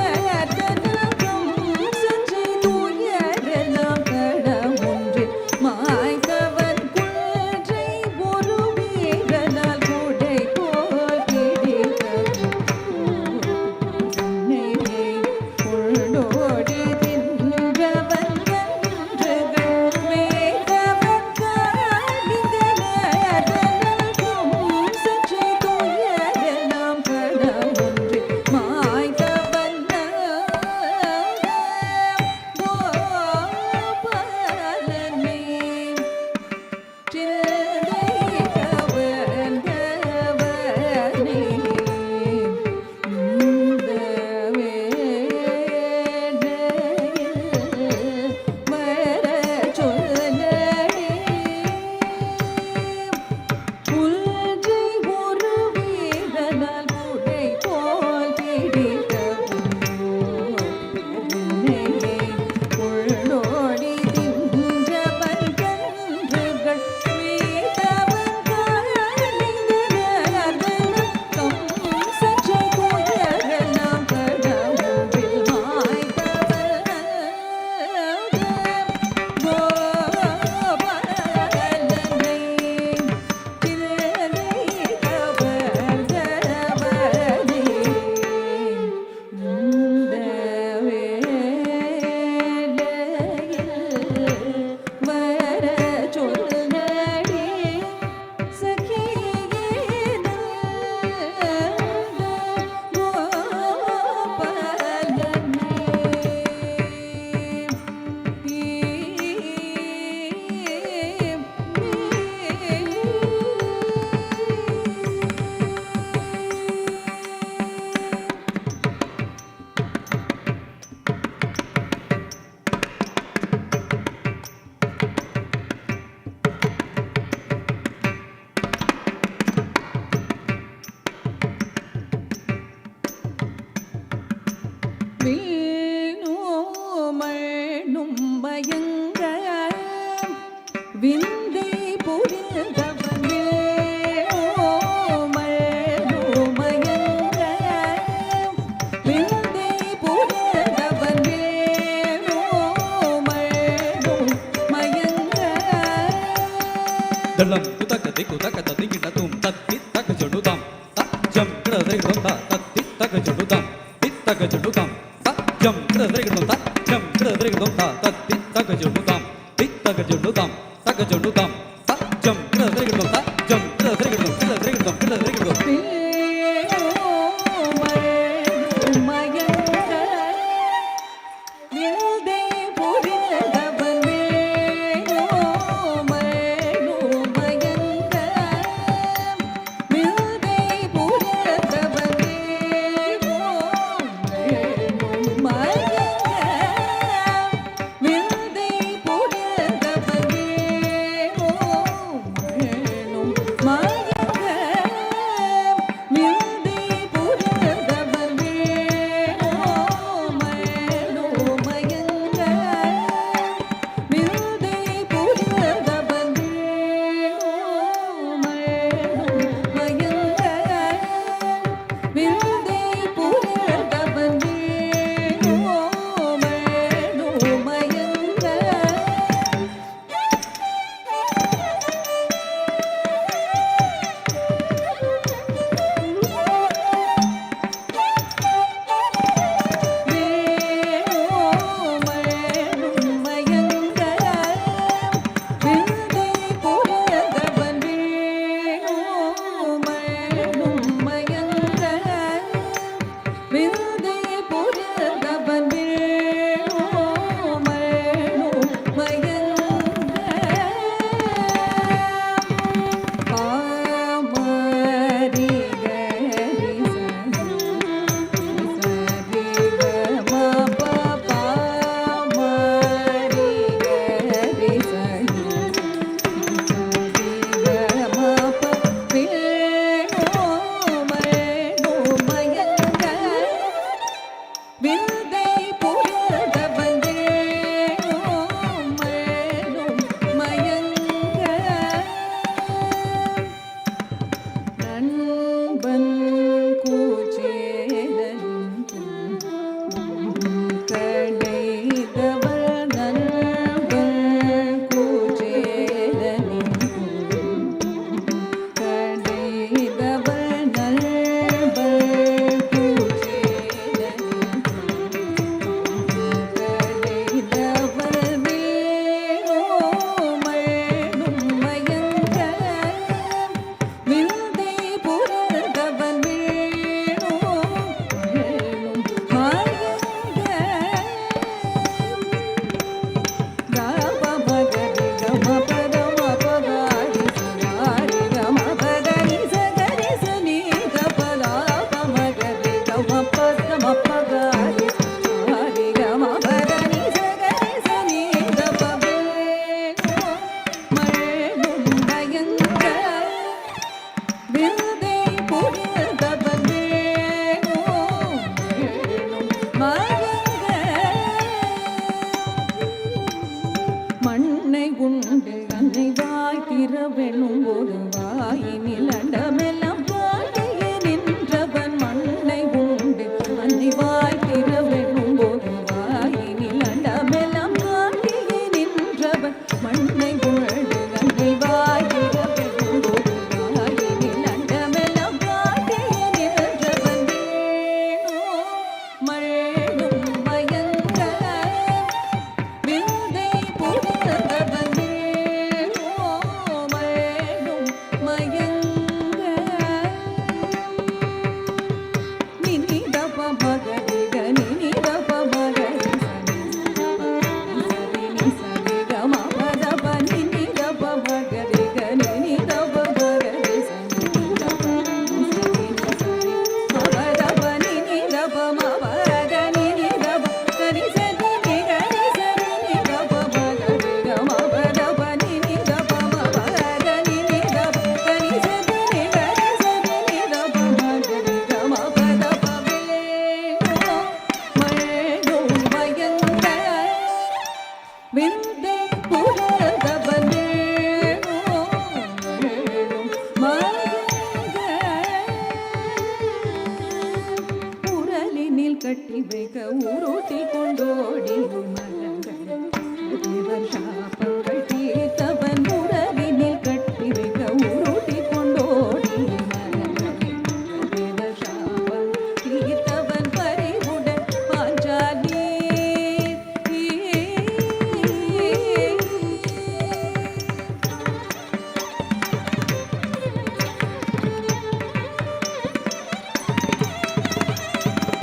வீணுமழும் மயங்க விந்தை புரிந்தவன் வீணுமழும் மயங்க விந்தை புரிந்தவன் வீணுமழும் மயங்க தளம் குதகதி குதகதி கிடதும் தத்தி தக ஜடுதாம் தஜம் கிடதிரிகம் தத்தி தக ஜடுதாம் தித்தக ஜடுதாம் தஜம் கிடதிரிகம் தஜம் கிடதிரிகம் தத்தி தக ஜடுதாம் தித்தக ஜடுதாம் தக ஜடுதாம் தஜம் கிடதிரிகம் தஜம் கிடதிரிகம் கிடதிரிகம் கிடதிரிகம் வீணுமழும் மயங்க விந்தை புரிந்தவன் வீணுமழும் மயங்க விந்தை புரிந்தவன் வீணுமழும் மயங்க விந்தை புரிந்தவன் வீணுமழும் மயங்க விந்தை புரிந்தவன் வீணுமழும் மயங்க விந்தை புரிந்தவன் வீணுமழும் மயங்க விந்தை புரிந்தவன் வீணுமழும் மயங்க வீணுமழும் மயங்க விந்தை புரிந்தவன் வீணுமழும் மயங்க விந்தை புரிந்தவன் வீணுமழும் மயங்க பாமரி கரி சரி கம பாமரி கரி சரி கம வீணுமழும் மயங்க விந்தை புரிந்தவன் வீணுமழும் மயங்க நண்பன் கூச்சேரன் கடைதவள் நண்பன் கூச்சேரன் கடைதவள் நண்பன் கூச்சேரன் கடைதவள் வீணுமழும் மயங்க விந்தை புரிந்தவன் வீணுமழும் மயங்க கம பகரி கம பரம பகாரி சகாரி கம பகரி சகரி சனி கபலா கமகரி கம பரம பகாரி சகாரி கம பகரி சகரி சனி கபலா மயங்க விந்தை புரிந்தவன் வீணுமழும் மயங்க மண்ணை உண்டு அன்னை வாய் திறவெனும் ஒரு வாயினில் அண்டமெல்லாம் பாட்டியே நின்றவன் மண்ணை உண்டு அன்னை வாய் திறவெனும் ஒரு வாயினில் அண்டமெல்லாம் பாட்டியே நின்றவன் மண்ணை உண்டு அன்னை வாய் திறவெனும் ஒரு வாயினில் அண்டமெல்லாம் பாட்டியே நின்றவன் வீணுமழும் மயங்க விந்தை புரிந்தவன் வீணுமழும் மயங்க நினிதப மகரி கனினிதப மகரி சரி சரி கம பதப நினிதப மகரி கனினிதப மகரி சரி மபதப நினிதப மபத நினிதப கரி சரி கரி சரி நிதப மகரி கம பதப நினிதப மபத நினிதப கரி சரி கரி சரி நிதப மகரி கம பதப வீணுமழும் கட்டி வைக்க உருட்டி கொண்டோடி மரங்கள் தேவர் சாபங்கள் தீர்த்தவன் உறவினில் கட்டி வைக்க உருட்டி கொண்டோடி மரங்கள் தேவர் சாபம் தீர்த்தவன் பறிவுடன் பாஞ்சாலி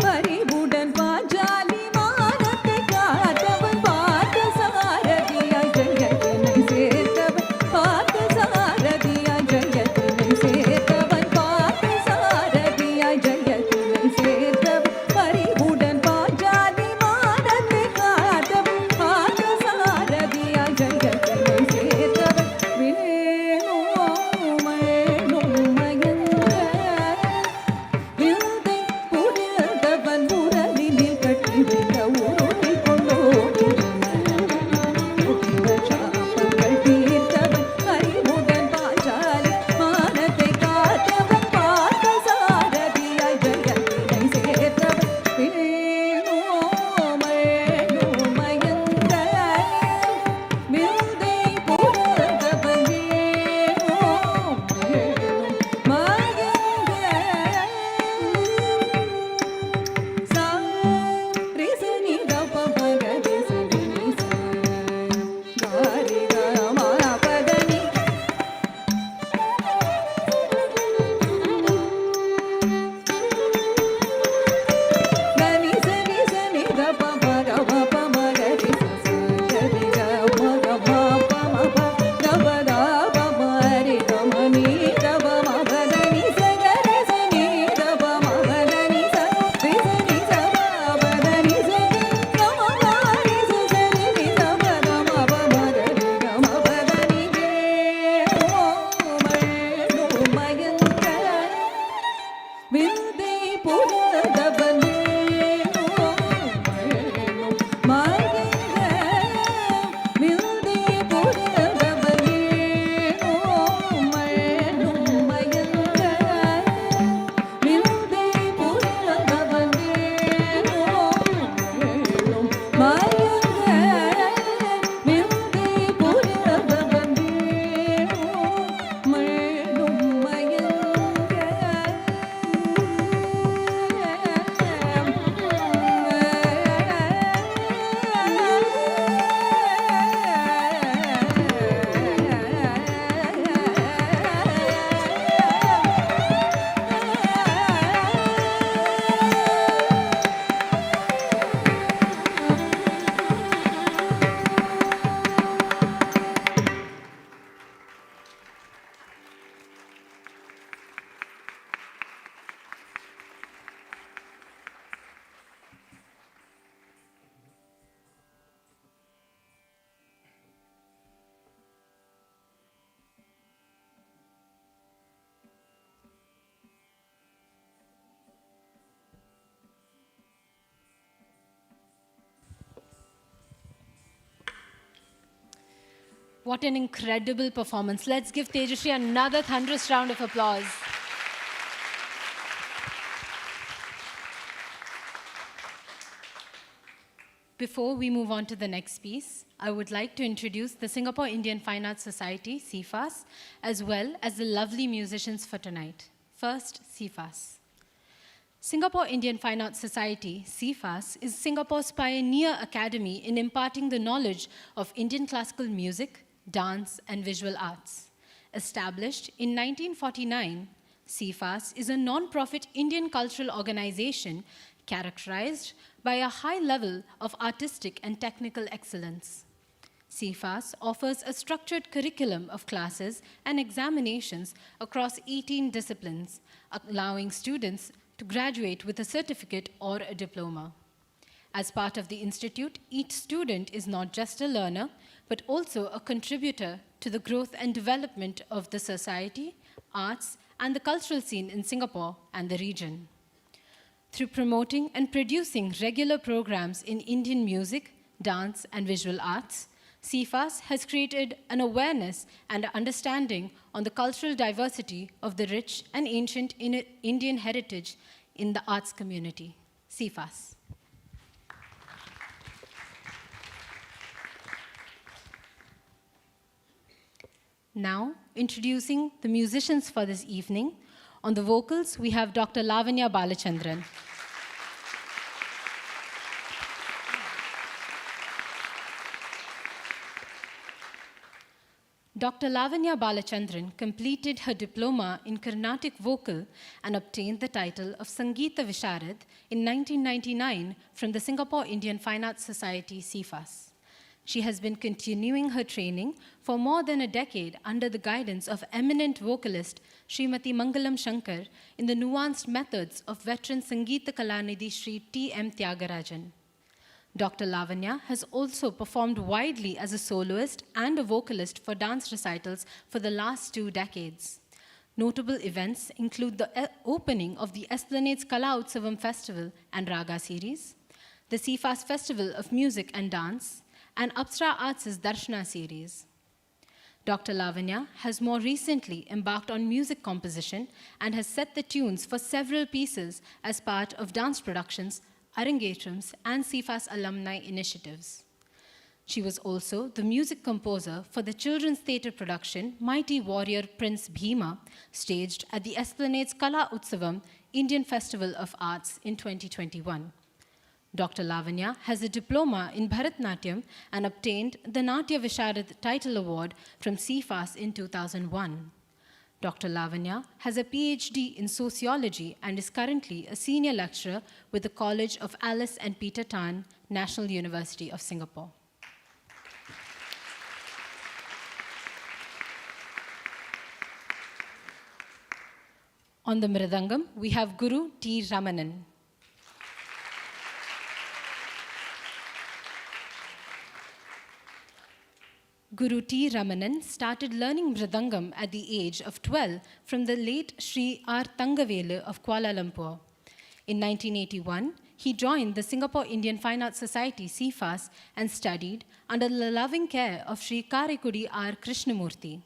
பறிவுடன் பாஞ்சாலி மானத்தை காத்தவன் பார்த்தசாரதியாய் ஜெயத்தினை சேர்த்தவன் பார்த்தசாரதியாய் ஜெயத்தினை சேர்த்தவன் பார்த்தசாரதியாய் ஜெயத்தினை சேர்த்தவன் பறிவுடன் பாஞ்சாலி மானத்தை காத்தவன் பார்த்தசாரதியாய் ஜெயத்தினை சேர்த்தவன் வேணும் மயங்க விருதை புரிந்தவன் உறவினில் கட்டி வைக்க உருட்டி கொண்டோடி சாபங்கள் தீர்த்தவன் அறிவுடன் பாஞ்சாலி மானத்தை காத்தவன் பார்த்த சாரதியாய் ஜெயத்தினை சேர்த்தவன் வேணும் மயங்க விருதை புரிந்தவன் வேணும் மயங்க ரிசனி கப பக ரிசனி காரி கமா பதனி கனி சனி சனி கப பக பப மக ரிச சரி கம கம பம ப கப கப மரி கமனி கப மபதனி சகரி சனி கப மபதனி ச ரிசனி சபதனி சனி கம மாரி சரி நி கப கம பமரி கம பதனி மயங்க விருதை புரதவன் மயங்க விருதை புரதவன் மயங்க விருதை புரதவன் மயங்க விருதை What an incredible performance. Let's give Tejashree another thunderous round of applause. Before we move on to the next piece, I would like to introduce the Singapore Indian Fine Arts Society, SIFAS, as well as the lovely musicians for tonight. First, SIFAS. Singapore Indian Fine Arts Society, SIFAS, is Singapore's pioneer academy in imparting the knowledge of Indian classical music, dance, and visual arts. Established in 1949, SIFAS is a non-profit Indian cultural organization characterized by a high level of artistic and technical excellence. SIFAS offers a structured curriculum of classes and examinations across 18 disciplines, allowing students to graduate with a certificate or a diploma. As part of the institute, each student is not just a learner, but also a contributor to the growth and development of the society, arts, and the cultural scene in Singapore and the region. Through promoting and producing regular programs in Indian music, dance, and visual arts, SIFAS has created an awareness and understanding on the cultural diversity of the rich and ancient Indian heritage in the arts community. CFAS. Now, introducing the musicians for this evening. On the vocals, we have Dr. Lavanya Balachandran. Dr. Lavanya Balachandran completed her diploma in Carnatic vocal and obtained the title of Sangeeta Visharad in 1999 from the Singapore Indian Fine Arts Society, CFAS. She has been continuing her training for more than a decade under the guidance of eminent vocalist Srimati Mangalam Shankar in the nuanced methods of veteran Sangeeta Kalanidhi Sri T.M. Tyagarajan. Dr. Lavanya has also performed widely as a soloist and a vocalist for dance recitals for the last 2 decades. Notable events include the opening of the Esplanade's Kala Utsavam Festival and Raga series, the CFAS Festival of Music and Dance, and Apsara Arts' Darshana series. Dr. Lavanya has more recently embarked on music composition and has set the tunes for several pieces as part of dance productions, Arangetrams, and CFAS alumni initiatives. She was also the music composer for the children's theatre production Mighty Warrior Prince Bhima, staged at the Esplanade's Kala Utsavam Indian Festival of Arts in 2021. Dr. Lavanya has a diploma in Bharathanatyam and obtained the Natya Visharad Title Award from CFAS in 2001. Dr. Lavanya has a PhD in sociology and is currently a senior lecturer with the College of Alice and Peter Tan, National University of Singapore. On the mridangam, we have Guru T. Ramanan. Guru T. Ramanan started learning mridangam at the age of 12 from the late Sri R. Thangavelu of Kuala Lumpur. In 1981, he joined the Singapore Indian Fine Arts Society, CFAS, and studied under the loving care of Sri Karekudi R. Krishnamurthy.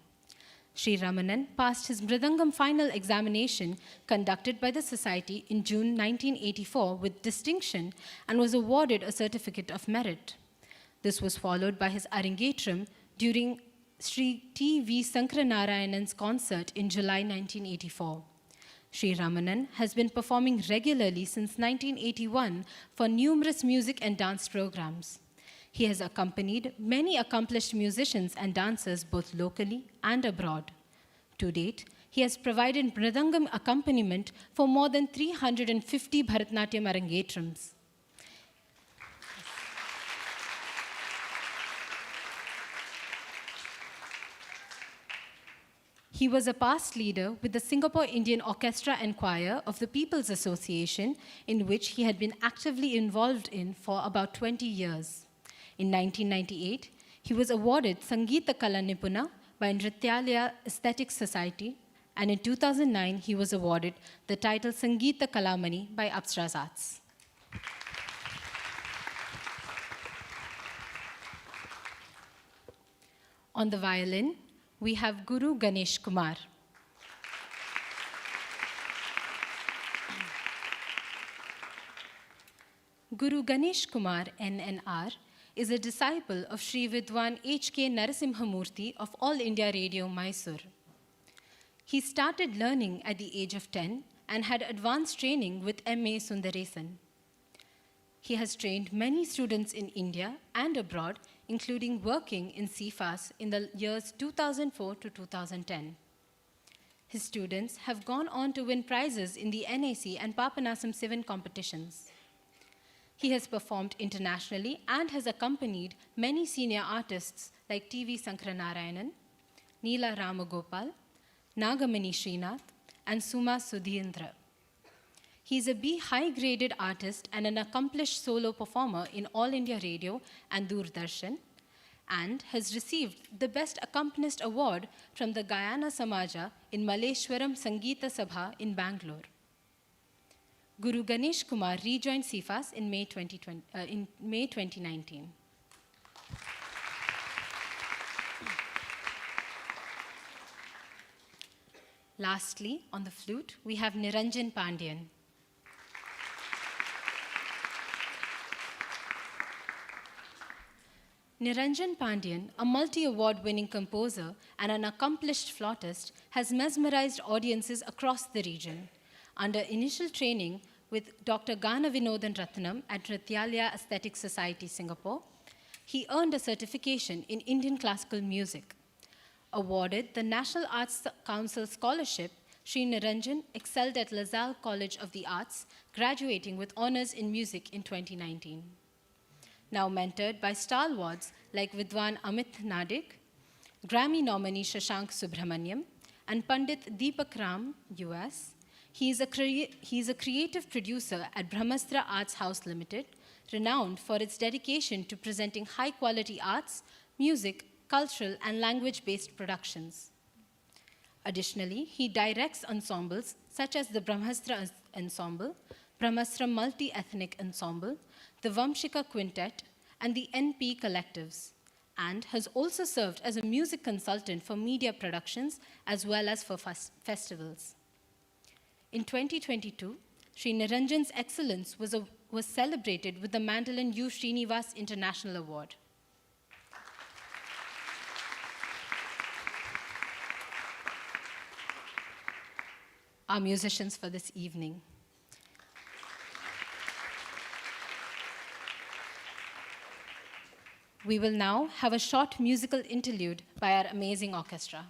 Sri Ramanan passed his mridangam final examination conducted by the Society in June 1984 with distinction and was awarded a certificate of merit. This was followed by his Arangetram during Sri T. V. Sankaranarayanan's concert in July 1984. Sri Ramanan has been performing regularly since 1981 for numerous music and dance programs. He has accompanied many accomplished musicians and dancers both locally and abroad. To date, he has provided mridangam accompaniment for more than 350 Bharathanatyam Arangetrams. He was a past leader with the Singapore Indian Orchestra and Choir of the People's Association, in which he had been actively involved in for about 20 years. In 1998, he was awarded Sangeeta Kala Nipuna by Nrityalaya Aesthetic Society, and in 2009, he was awarded the title Sangeeta Kalamani by Apsara Arts. On the violin, we have Guru Ganesh Kumar. Guru Ganesh Kumar, NNR, is a disciple of Sri Vidwan H.K. Narasimhamurthy of All India Radio, Mysore. He started learning at the age of 10 and had advanced training with M.A. Sundaresan. He has trained many students in India and abroad, including working in CFAS in the years 2004 to 2010. His students have gone on to win prizes in the NAC and Papanasam Sivan competitions. He has performed internationally and has accompanied many senior artists like T.V. Sankaranarayanan, Neela Ramagopal, Nagamani Srinath, and Suma Sudhindra. He is a B high-graded artist and an accomplished solo performer in All India Radio and Doordarshan, and has received the Best Accompanist Award from the Gayana Samaja in Malleshwaram Sangeeta Sabha in Bangalore. Guru Ganesh Kumar rejoined CFAS in May 2019. Lastly, on the flute, we have Niranjan Pandian. Niranjan Pandian, a multi-award winning composer and an accomplished flautist, has mesmerized audiences across the region. Under initial training with Dr. Gana Vinodan Ratnam at Nrityalaya Aesthetic Society, Singapore, he earned a certification in Indian classical music. Awarded the National Arts Council Scholarship, Sri Niranjan excelled at LaSalle College of the Arts, graduating with honors in music in 2019. Now mentored by stalwarts like Vidwan Amit Nadik, Grammy nominee Shashank Subramaniam, and Pandit Deepak Ram, US, he is a creative producer at Brahmastra Arts House Limited, renowned for its dedication to presenting high-quality arts, music, cultural, and language-based productions. Additionally, he directs ensembles such as the Brahmastra Ensemble, Brahmastra Multi-Ethnic Ensemble, the Vamshika Quintet, and the NP Collectives, and has also served as a music consultant for media productions as well as for festivals. In 2022, Sri Niranjan's excellence was celebrated with the Mandolin U. Srinivas International Award. Our musicians for this evening. We will now have a short musical interlude by our amazing orchestra.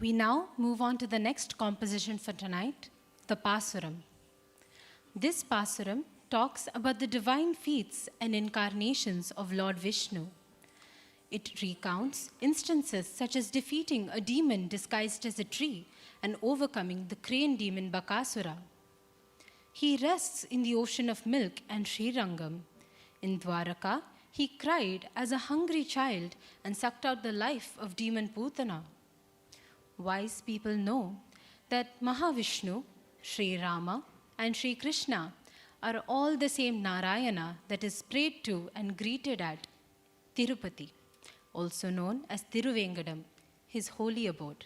We now move on to the next composition for tonight, the Pasuram. This Pasuram talks about the divine feats and incarnations of Lord Vishnu. It recounts instances such as defeating a demon disguised as a tree and overcoming the crane demon Bakasura. He rests in the ocean of milk and Srirangam. In Dwaraka, he cried as a hungry child and sucked out the life of demon Putana. Wise people know that Mahavishnu, Sri Rama, and Sri Krishna are all the same Narayana that is prayed to and greeted at Tirupati, also known as Tiruvengadam, his holy abode.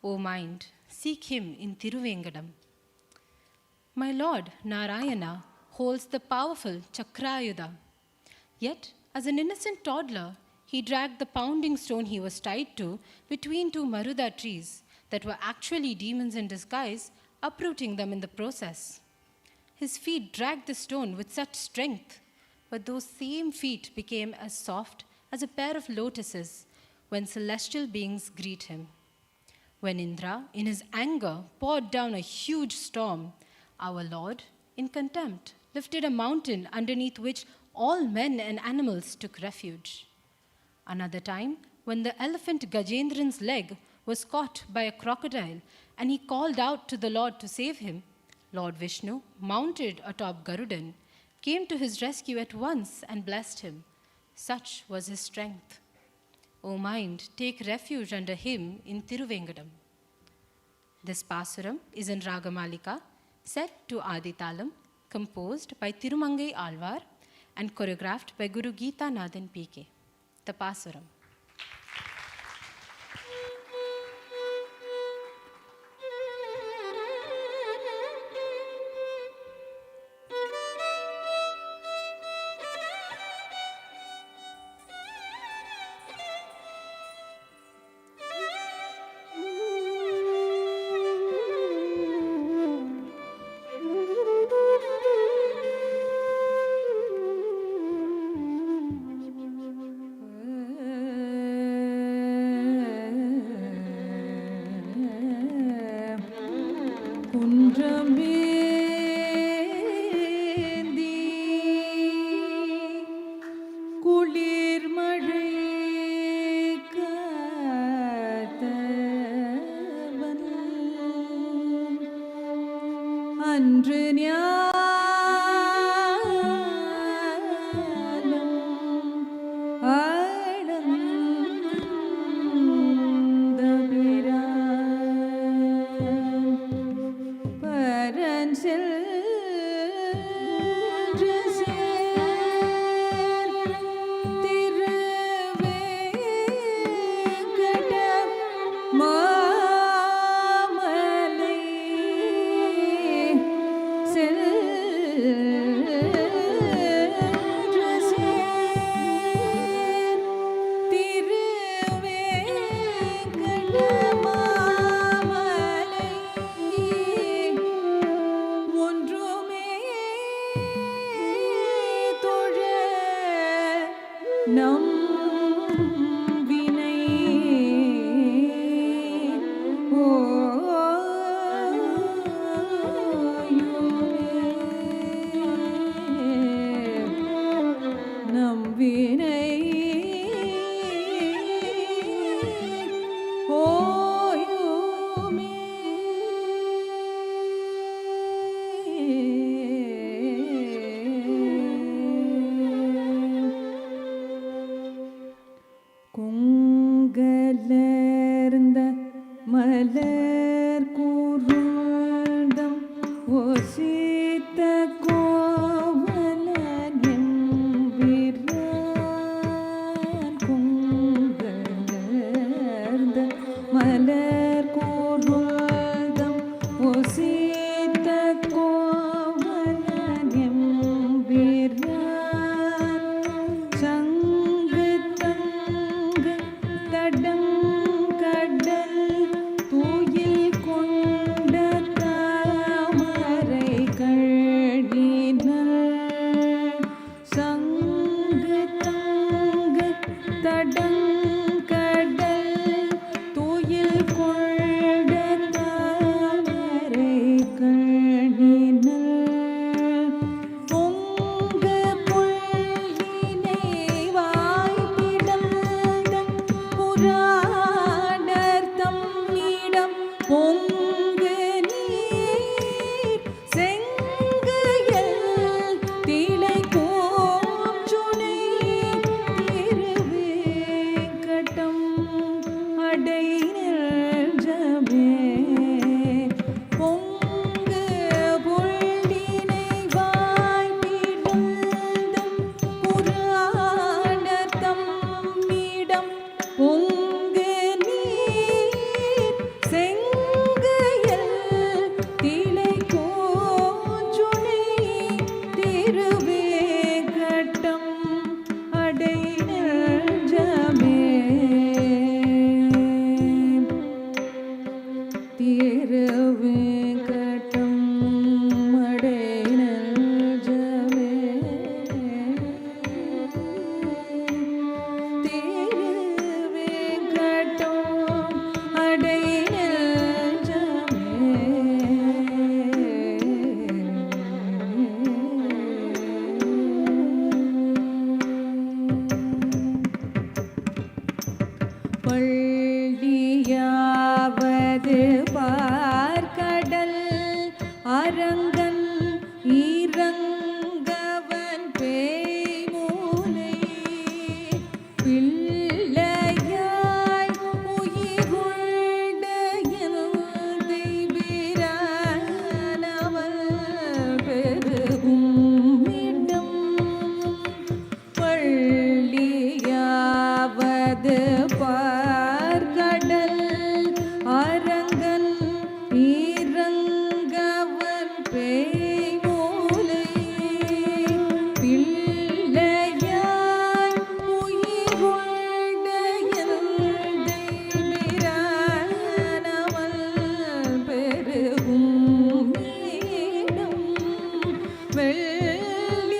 O mind, seek him in Tiruvengadam. My Lord Narayana holds the powerful Chakrayuda. Yet, as an innocent toddler, he dragged the pounding stone he was tied to between two Maruda trees that were actually demons in disguise, uprooting them in the process. His feet dragged the stone with such strength, but those same feet became as soft as a pair of lotuses when celestial beings greet him. When Indra, in his anger, poured down a huge storm, our Lord, in contempt, lifted a mountain underneath which all men and animals took refuge. Another time, when the elephant Gajendran's leg was caught by a crocodile and he called out to the Lord to save him, Lord Vishnu, mounted atop Garudan, came to his rescue at once and blessed him. Such was his strength. O mind, take refuge under him in Tiruvengadam. This Pasuram is in Ragamalika, set to Aditalam, composed by Tirumangai Alvar and choreographed by Guru Geeta Nathan PK. The Pasuram. தூய அடை நெஞ்சமே பொங்கு பொழினை வாய்ப்பிழந்தும் புராணத்தம் இடம் பொங்கு நீர் செங்கையல் திளை கோச்சுனை திருவேங்கடம் அடை நெஞ்சமே திருவேங்கடம் அடை நெஞ்சமே திருவேங்கடம் அடை பள்ளியாவது பார்க்கடல் அரங்கன் இறங்கவன் பேய்மூனை பிள்ளையாய் உயிருள்ள தெய்வீரானவள் பெருகும் இடம் பள்ளியாவது பார்க்கடல் அரங்கன் இறங்கவன் பேய்மூலை பிள்ளையாய் உயிருள்ள தெய்வீரானவள் பெருகும் இடம் வெள்ளியான்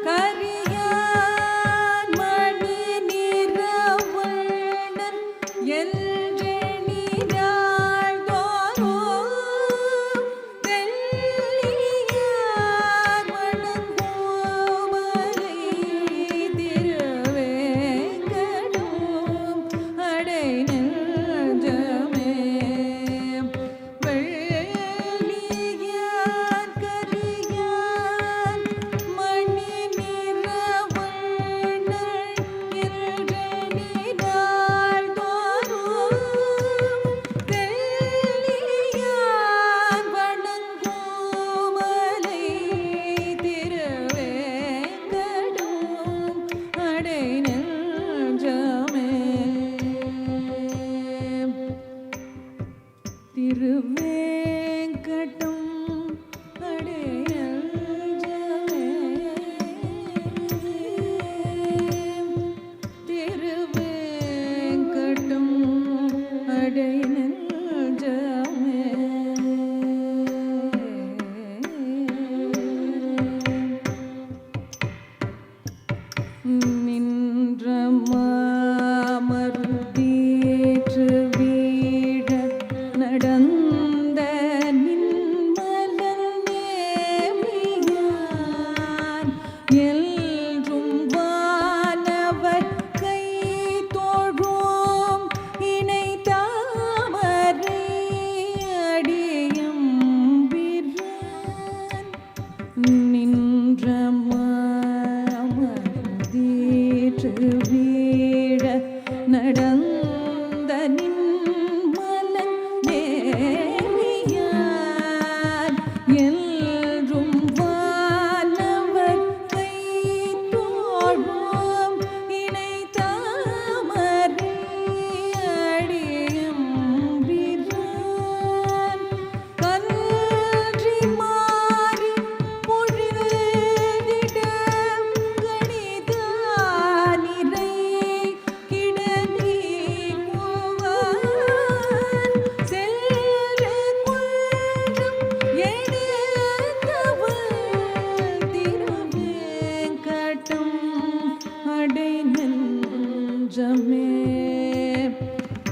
கரியான் மணி நிறவண்ணன் என்றெண்ணினாள் தோறும் தெள்ளியார் வணங்கோமலை திருவேங்கடம் அடை நெஞ்சமே வெள்ளியான் கரியான் மணி நிறவண்ணன் என்றெண்ணினாள் தோறும் தெள்ளியார் வணங்கோமலை திருவேங்கடம் அடை நெஞ்சமே திருவேங்கடம் அடை நெஞ்சமே திருவேங்கடம் அடை நெஞ்சமே நின்ற மாமருதீற்று வீழ நடந்த நின்மலன் நேமியான் எல்லும் வானவர் கை தோழும் இணை தாமரை அடியம் பிரான் நின்ற மாமருதீற்று வீழ நடந்த நின்மலன் நேமியான் எல்லும் வானவர் கை தோழும் இணை தாமரை அடியம் பிரான் கன்றி மாறி பொழுதிடம் கணிதானிரை கிடனி குவான் செல்ற குன்றம் எடுத்தவள் திருவேங்கடம் அடை நெஞ்சமே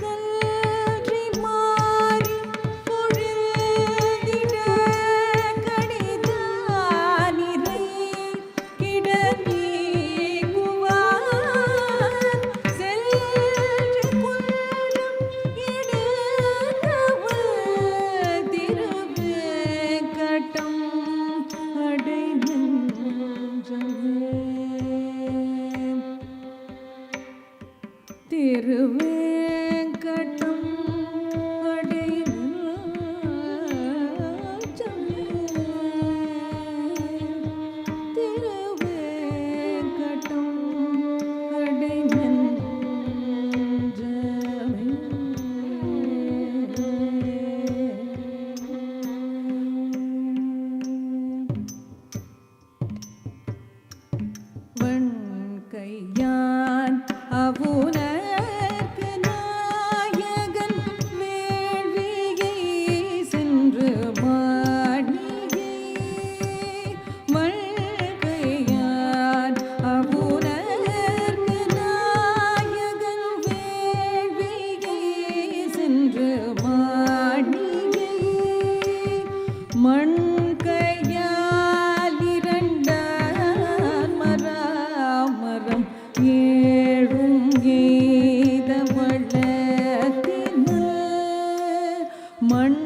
கன்றி மாறி பொழுதிட கணிதானிரை கிடனி குவான் செல்ற குன்றம் எடுத்தவள் திருவேங்கடம் அடை நெஞ்சமே கையான் அவுனர்க்கு நாயகன் வேள்வியை சென்று மாணியை மழ்கையான் அவுனர்க்கு நாயகன் வேள்வியை சென்று மாணியை மண் கையால் இரண்டான் மராமரம் ஏழும் எய்த வளத்தினால் மண்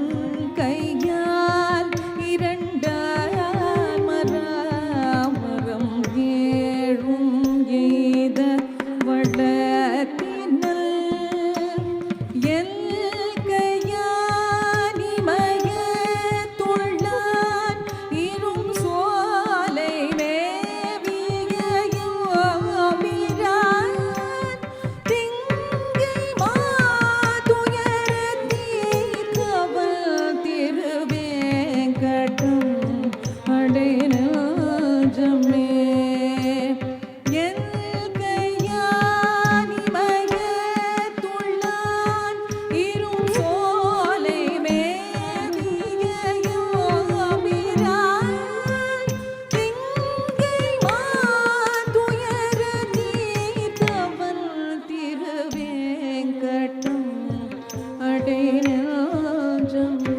கையால் இரண்டான் மராமரம் ஏழும் எய்த வளத்தினால் எல் கையானிமய துள்ளான் இரும் சோலை மேவியாமிரான் திங்கை மாதுயரத்தி கவல் திருவேங்கடம் அடைநெஞ்சமே என் கையானிமய துள்ளான் இரும் சோலை மேவியாமிரான் திங்கை மாதுயரத்தி கவல் Thiruvengadam அடைநெஞ்சமே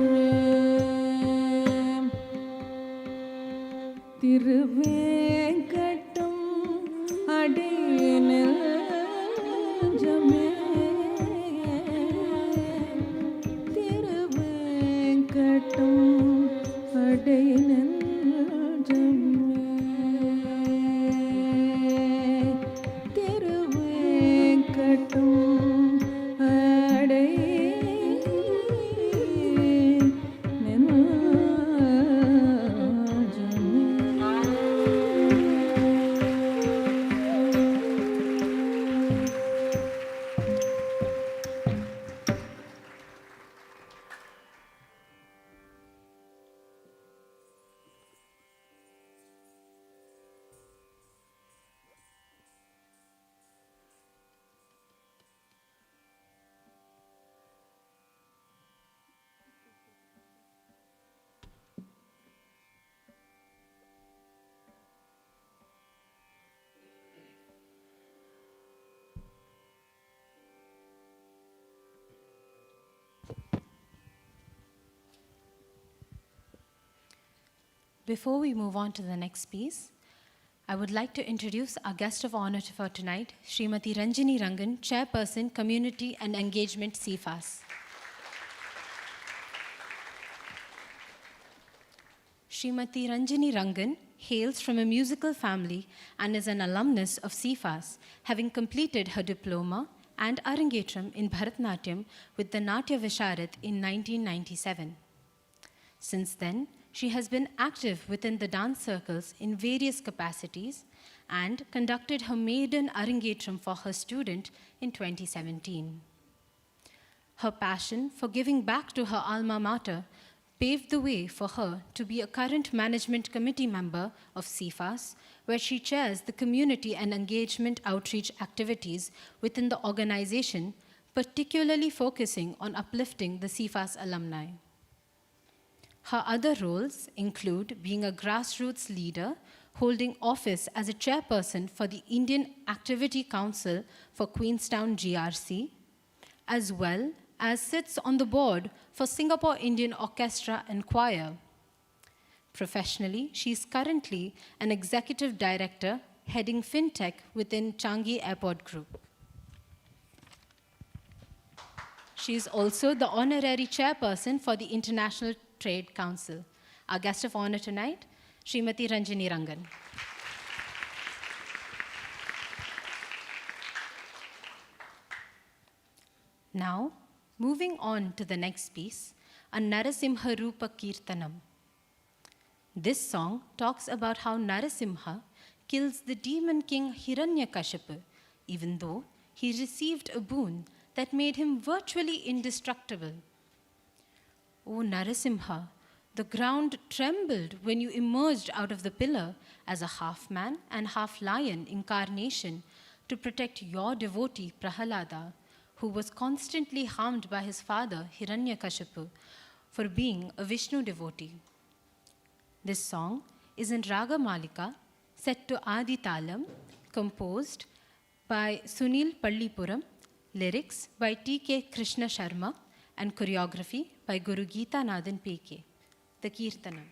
Thiruvengadam அடைநெஞ்சமே Thiruvengadam அடைநெஞ்சமே Thiruvengadam Before we move on to the next piece, I would like to introduce our guest of honor for tonight, Srimati Ranjini Rangan, Chairperson, Community and Engagement, CFAS. Srimati Ranjini Rangan hails from a musical family and is an alumnus of CFAS, having completed her diploma and Arangetram in Bharathanatyam with the Natya Visharat in 1997. Since then, she has been active within the dance circles in various capacities and conducted her maiden Arangetram for her student in 2017. Her passion for giving back to her alma mater paved the way for her to be a current management committee member of CFAS, where she chairs the community and engagement outreach activities within the organization, particularly focusing on uplifting the CFAS alumni. Her other roles include being a grassroots leader, holding office as a chairperson for the Indian Activity Council for Queenstown GRC, as well as sits on the board for Singapore Indian Orchestra and Choir. Professionally, she is currently an executive director heading FinTech within Changi Airport Group. She is also the honorary chairperson for the International Trade Council. Our guest of honor tonight, Srimati Ranjini Rangan. Now, moving on to the next piece, a Narasimha Rupa Kirtanam. This song talks about how Narasimha kills the demon king Hiranyakashipu, even though he received a boon that made him virtually indestructible. O Narasimha, the ground trembled when you emerged out of the pillar as a half-man and half-lion incarnation to protect your devotee Prahalada, who was constantly harmed by his father Hiranyakashipu for being a Vishnu devotee. This song is in Raga Malika, set to Adi Talam, composed by Sunil Pallipuram, lyrics by T.K. Krishna Sharma, and choreography by Guru Geeta Nathan P.K. The Kirtanam.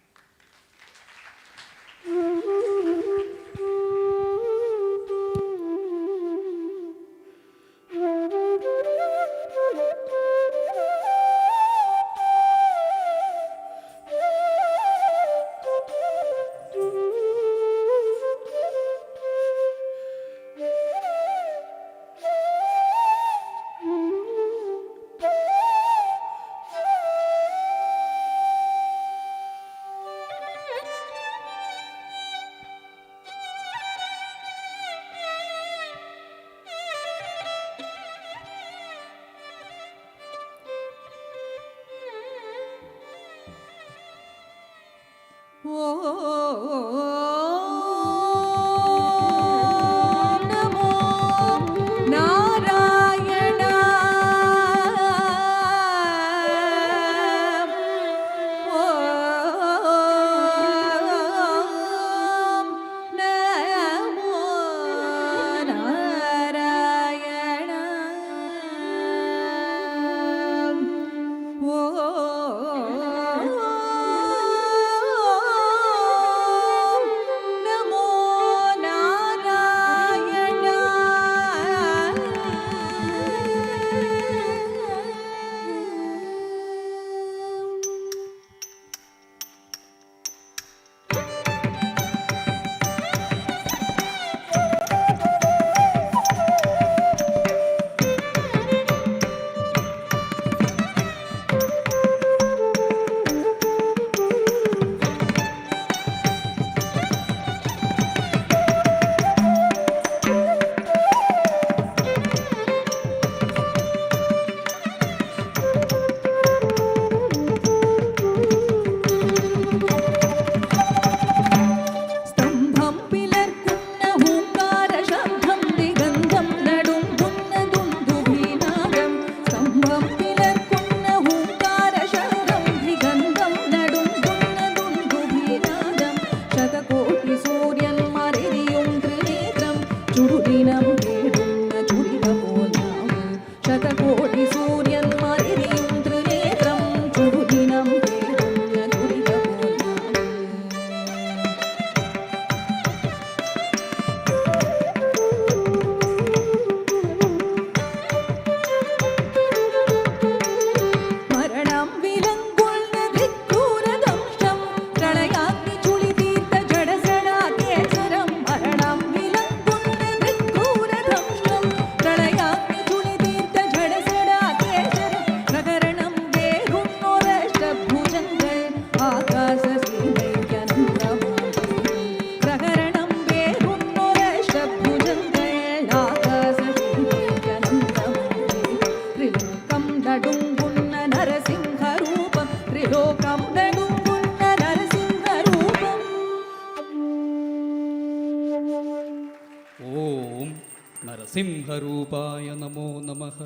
सिंहरूपाय नमो नमः।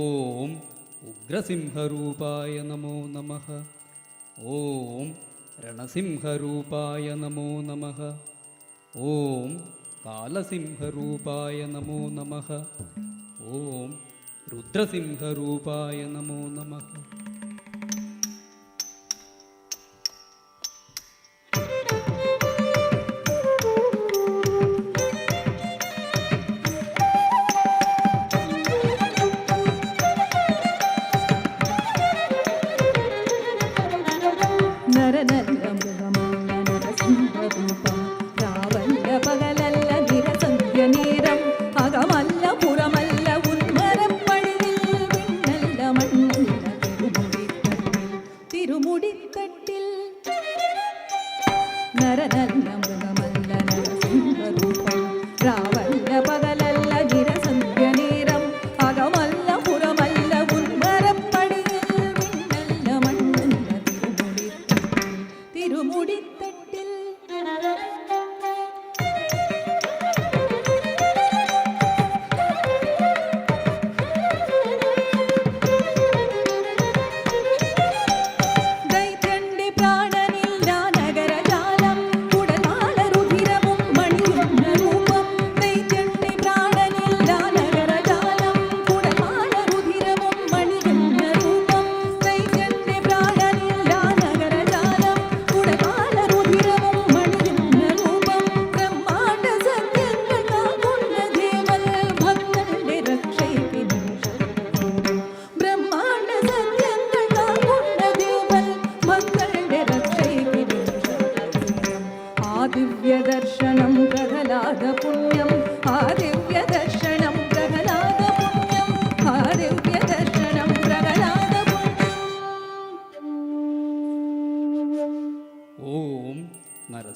ॐ उग्रसिंहरूपाय नमो नमः। ॐ रणसिंहरूपाय नमो नमः। ॐ कालसिंहरूपाय नमो नमः। ॐ रुद्रसिंहरूपाय नमो नमः। அகமல்ல புறமல்ல உன்மரப்பழிவில்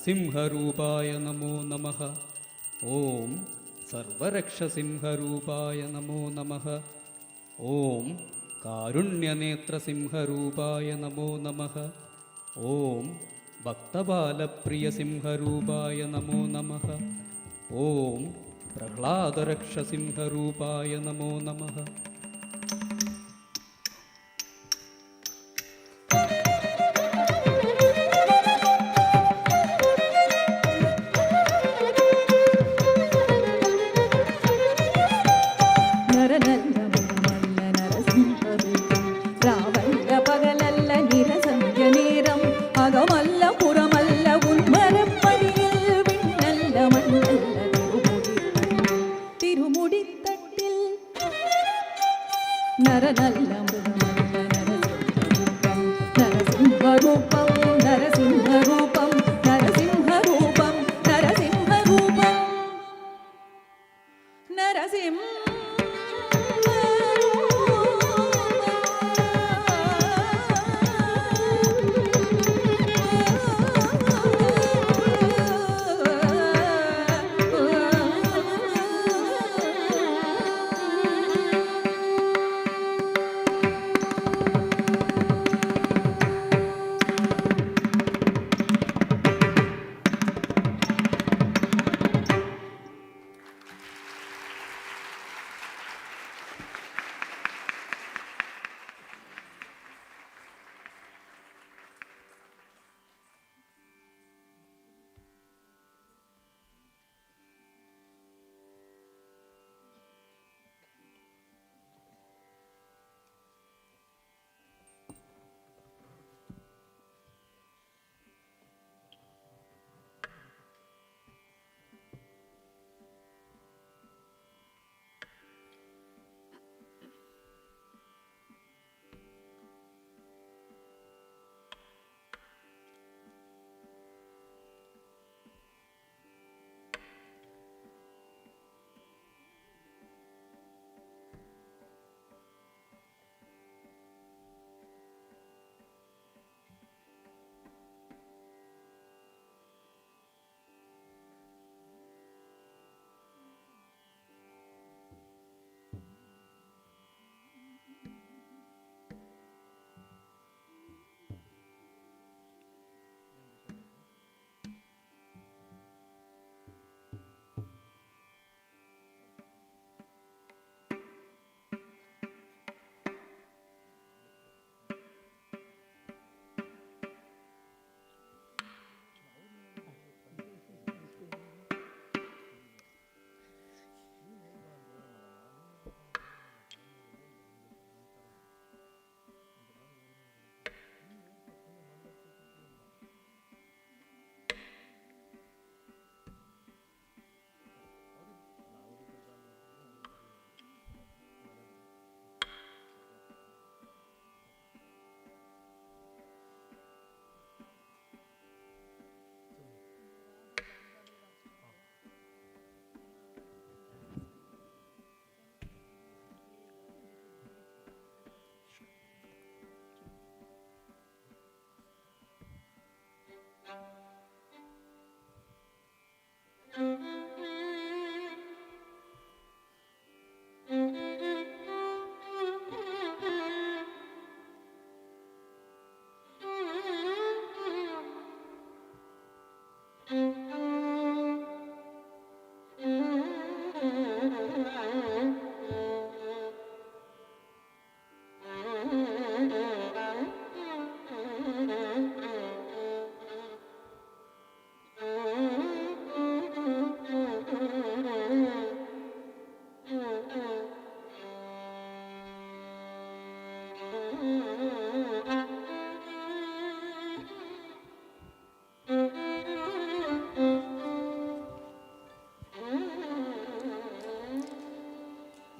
नरसिंहरूपाय नमो नमः. ॐ सर्वरक्षसिंहरूपाय नमो नमः. ॐ कारुण्यनेत्रसिंहरूपाय नमो नमः. ॐ भक्तबालप्रियसिंहरूपाय नमो नमः. ॐ प्रह्लादरक्षसिंहरूपाय नमो नमः. ನರನಲ್ಲ ಮುರಮಲ್ಲ ನರಸಿಂಹರೂಪಂ ರಾವಲ್ಲ ಪಗಲಲ್ಲ ನಿರಸಂಜ ನೇரம் அகமல்ல புறமல்ல உன்மரப்படியில் விண்ணல்ல மண்ணல்ல திருமுடித்தட்டில் நரநல்ல முரமல்ல நரசிம்ஹரூபம் நரசிம்ஹரூபம் நரசிம்ஹரூபம் நரசிம்ஹரூபம் Narasimha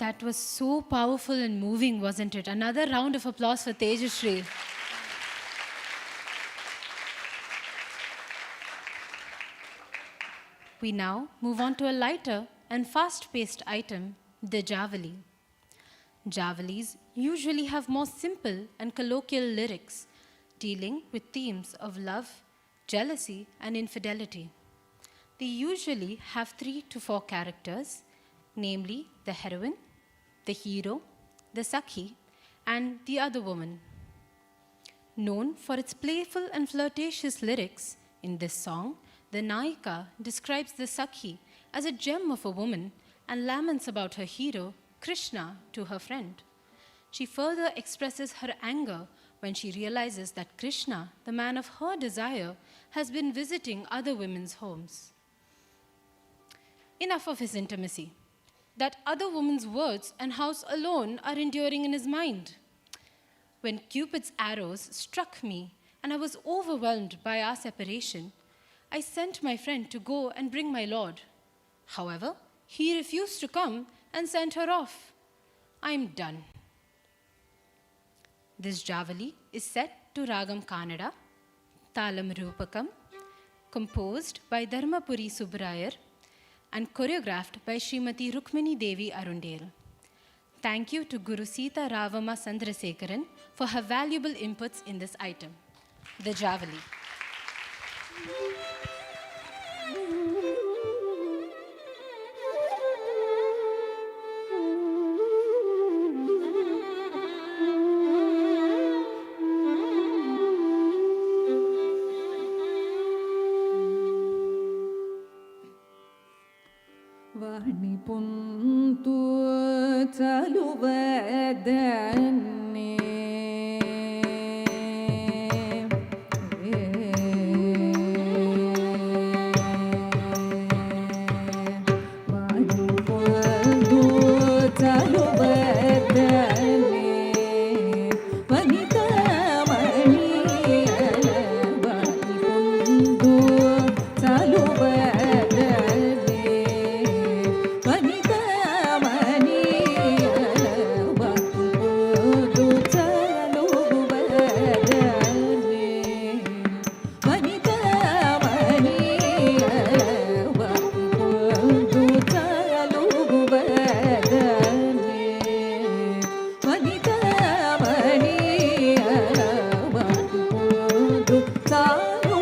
That was so powerful and moving, wasn't it? Another round of applause for Tejashree. We now move on to a lighter and fast-paced item, the Javali. Javalis usually have more simple and colloquial lyrics, dealing with themes of love, jealousy, and infidelity. They usually have 3 to 4 characters, namely the heroine, the hero, the Sakhi, and the other woman. Known for its playful and flirtatious lyrics, in this song, the Nayika describes the Sakhi as a gem of a woman and laments about her hero, Krishna, to her friend. She further expresses her anger when she realizes that Krishna, the man of her desire, has been visiting other women's homes. Enough of his intimacy. That other woman's words and house alone are enduring in his mind. When Cupid's arrows struck me and I was overwhelmed by our separation, I sent my friend to go and bring my lord. However, he refused to come and sent her off. I am done. This Javali is set to Ragam Kannada, Talam Rupakam, composed by Dharmapuri Subbarayar and choreographed by Srimati Rukmini Devi Arundel. Thank you to Guru Sita Ravama Sandrasekaran for her valuable inputs in this item, the Javali. Vani puntu chaluvadanne Vani puntu chaluvadanne Vanita mani Vani puntu chaluvadanne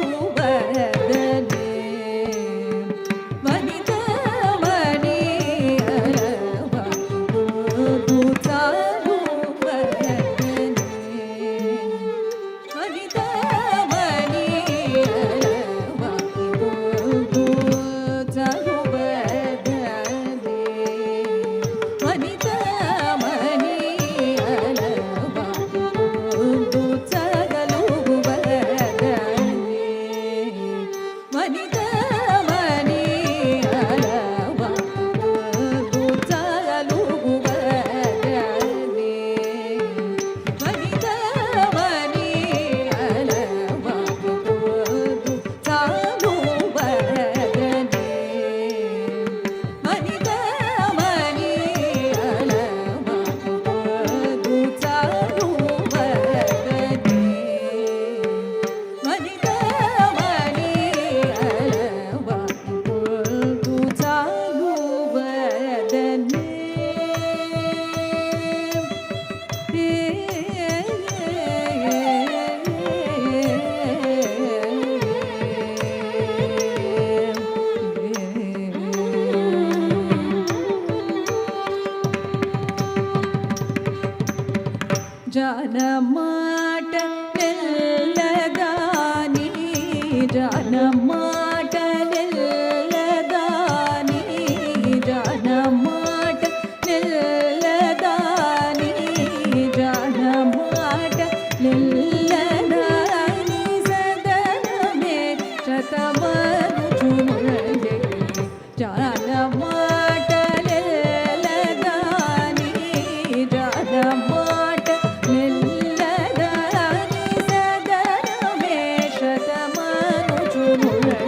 Janamata nilladani Janamata nilladani Janamata nilladani Janamata nilladani Sadaname Chatamanu chumule Janamata nilladani Janamata nilladani Sadaname Chatamanu chumule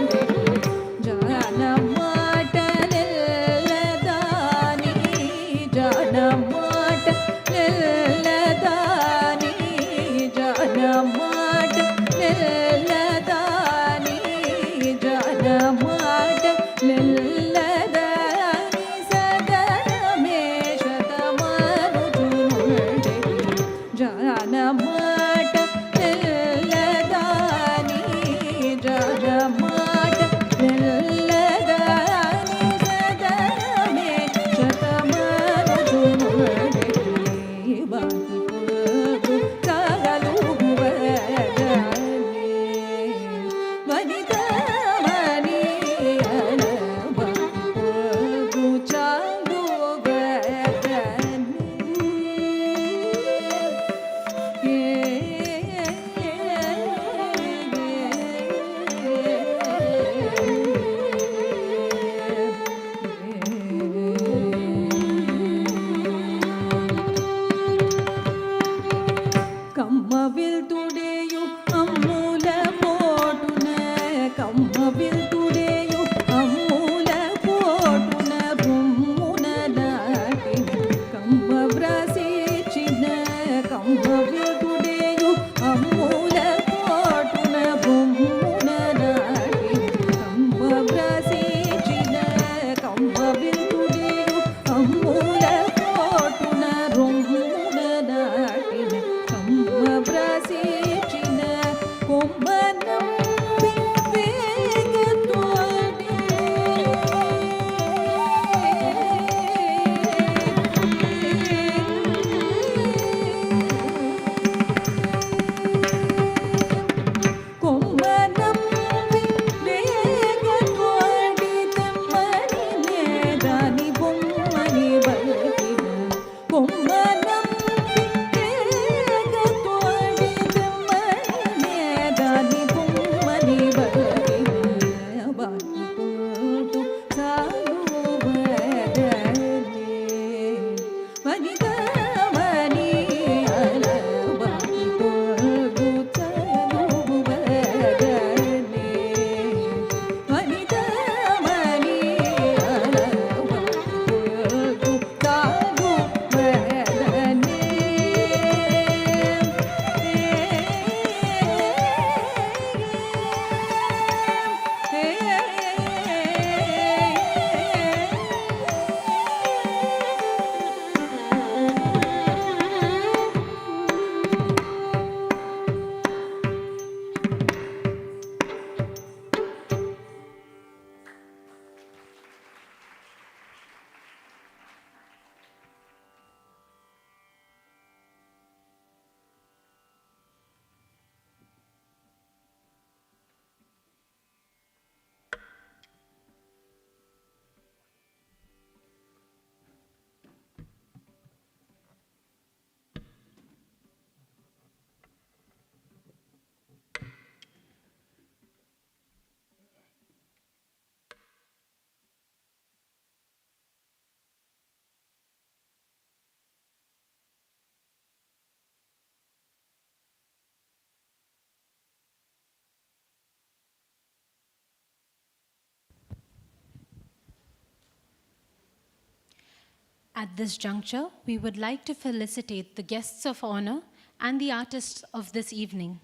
At this juncture, we would like to felicitate the guests of honor and the artists of this evening.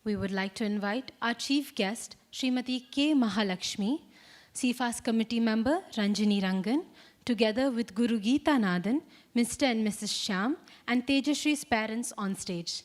We would like to invite our chief guest, Srimati K. Mahalakshmi, CFA's committee member Ranjini Rangan, together with Guru Geeta Nathan, Mr. and Mrs. Shyam, and Tejashree's parents on stage.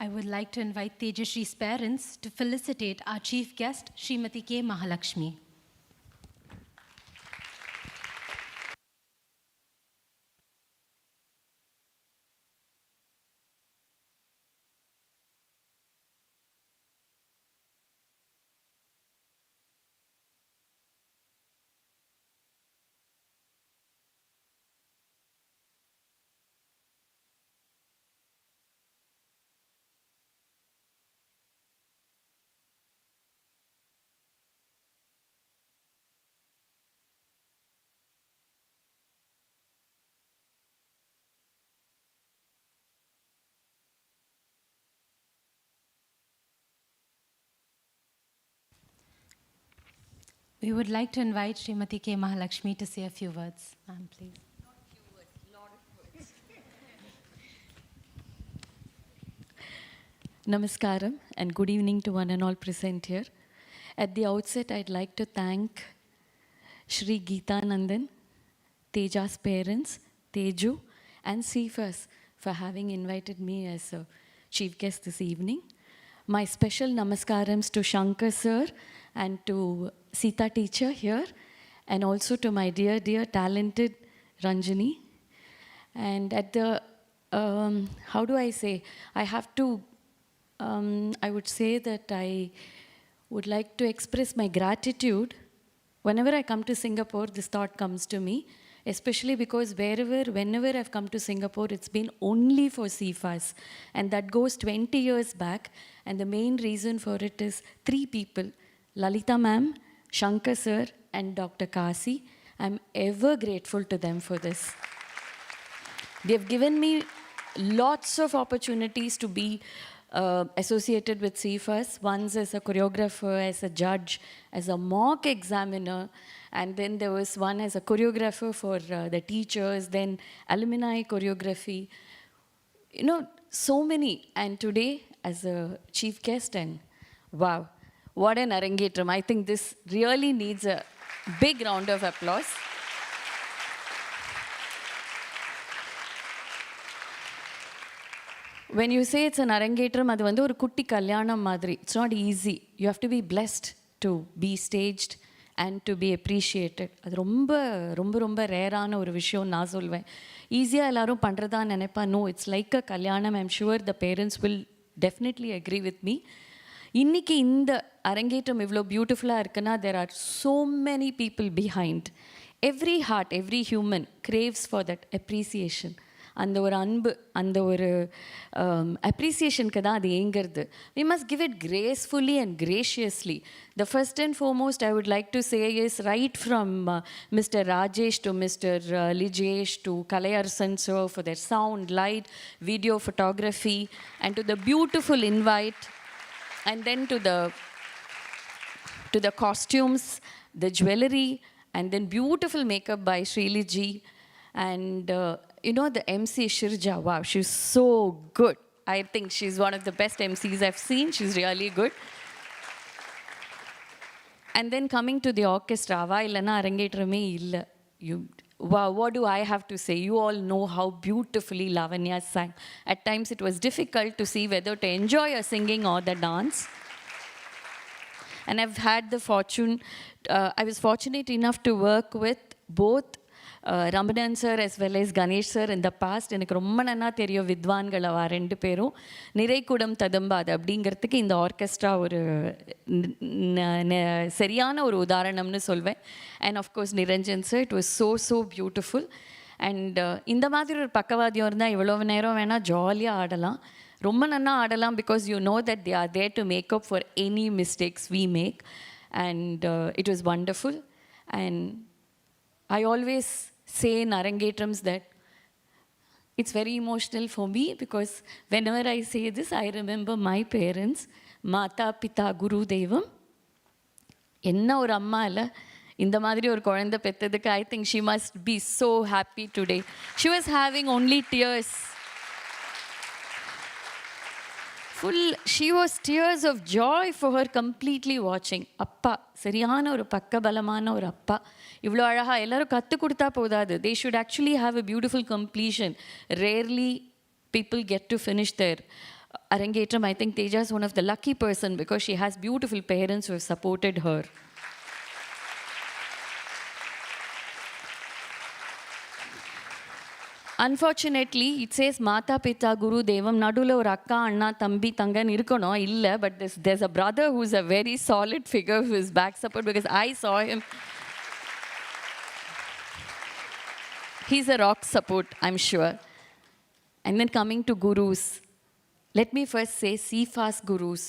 I would like to invite Tejashree's parents to felicitate our chief guest, Srimati K. Mahalakshmi. We would like to invite Srimati K. Mahalakshmi to say a few words. Ma'am, please. Namaskaram and good evening to one and all present here. At the outset, I'd like to thank Shri Geeta Nandan, Teja's parents, Teju, and Cephas for having invited me as a chief guest this evening. My special namaskarams to Shankar sir and to Sita teacher here, and also to my dear, dear, talented Ranjani. And at the, how do I say, I have to, I would say that I would like to express my gratitude. Whenever I come to Singapore, this thought comes to me, especially because whenever I've come to Singapore, it's been only for CFAS. And that goes 20 years back. And the main reason for it is 3 people, Lalita ma'am, Shankar sir, and Dr. Kasi. I'm ever grateful to them for this. They've given me lots of opportunities to be associated with CFAS, once as a choreographer, as a judge, as a mock examiner, and then there was one as a choreographer for the teachers, then alumni choreography. You know, so many. And today, as a chief guest, and wow, what an Arangetram. I think this really needs a big round of applause. When you say it's an Arangetram, அது வந்து ஒரு குட்டி கல்யாணம் மாதிரி. It's not easy. You have to be blessed to be staged and to be appreciated. அது ரொம்ப ரொம்ப ரொம்ப ரேரான ஒரு விஷயம் நான் சொல்வேன். ஈஸியாக எல்லாரும் பண்ணுறதா நினைப்பா. No, it's like a கல்யாணம். I'm sure the parents will definitely agree with me. இன்னைக்கு இந்த அரங்கேற்றம் இவ்வளோ பியூட்டிஃபுல்லாக இருக்குன்னா, there are so many people behind. Every heart, every human craves for that appreciation. அந்த ஒரு அன்பு, அந்த ஒரு அப்ரிசியேஷனுக்கு தான் அது ஏங்கிறது. We must give it gracefully and graciously. The first and foremost I would like to say is right from Mr. Rajesh to Mr. Lijesh to Kalayarsan sir for their sound, light, video, photography, and to the beautiful invite, and then to the costumes, the jewelry, and then beautiful makeup by Shrili ji. And you know, the MC Shirja, wow, she's so good. I think she's one of the best MCs I've seen. She's really good. And then coming to the orchestra, ava illana arangetrame illa. Wow, what do I have to say? You all know how beautifully Lavanya sang. At times it was difficult to see whether to enjoy her singing or the dance. And I've had the fortune, I was fortunate enough to work with both Ramanan sir as well as Ganesh sir in the past. எனக்கு ரொம்ப நன்னா தெரியும் வித்வான்கள் அவ 2 பேரும். நிறைகுடம் ததும்பாது அப்படிங்கிறதுக்கு இந்த orchestra ஒரு சரியான ஒரு உதாரணம்னு சொல்வேன். And of course Niranjan sir, it was so beautiful. And இந்த மாதிரி ஒரு பக்கவாதியம் இருந்தால் இவ்வளவு நேரம் வேணால் ஜாலியாக ஆடலாம், ரொம்ப நன்னா ஆடலாம், because you know that they are there to make up for any mistakes we make. And it was wonderful. And I always say in Arangetrams that it's very emotional for me, because whenever I say this, I remember my parents, Mata, Pita, Guru, Devam. Enna or amma alla, இந்த மாதிரி ஒரு குழந்தை பெற்றதுக்கு I think she must be so happy today. She was having only tears. She was tears of joy for her completely watching. அப்பா சரியான ஒரு பக்கபலமான ஒரு அப்பா. இவ்வளோ அழகா எல்லாரும் கற்றுக் கொடுத்தா போதாது. They should actually have a beautiful completion. Rarely people get to finish their Arangetram. I think Teja is one of the lucky person because she has beautiful parents who have supported her. Unfortunately, it says Mata, Pita, Guru, Devam. Nadula or akka, anna, tambi, tangan irkono illa, but there's a brother who's a very solid figure who is back support, because I saw him. He's a rock support, I'm sure. And then coming to gurus, let me first say CFAS gurus.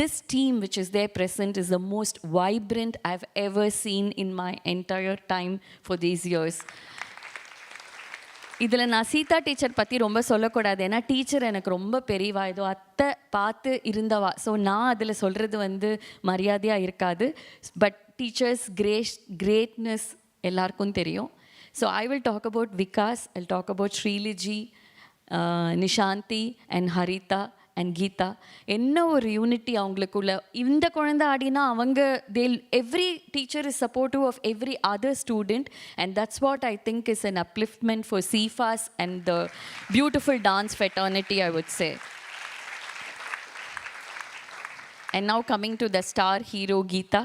This team which is there present is the most vibrant I've ever seen in my entire time for these years. இதில் நான் Sita teacher பற்றி ரொம்ப சொல்லக்கூடாது, ஏன்னா teacher எனக்கு ரொம்ப பெரியவா, ஏதோ அத்தை பார்த்து இருந்தவா. ஸோ நான் அதில் சொல்கிறது வந்து மரியாதையாக இருக்காது. பட் டீச்சர்ஸ் கிரேட்னஸ் எல்லாருக்கும் தெரியும். So I will talk about Vikas, I will talk about Srilija, Nishanthi and Haritha and Geetha. என்ன ஒரு யூனிட்டி அவங்களுக்குள்ள. இந்த குழந்தை ஆடினா அவங்க every teacher is supportive of every other student, and that's what I think is an upliftment for சிஃபாஸ் and the beautiful dance fraternity, I would say. And now coming to the star hero Geetha.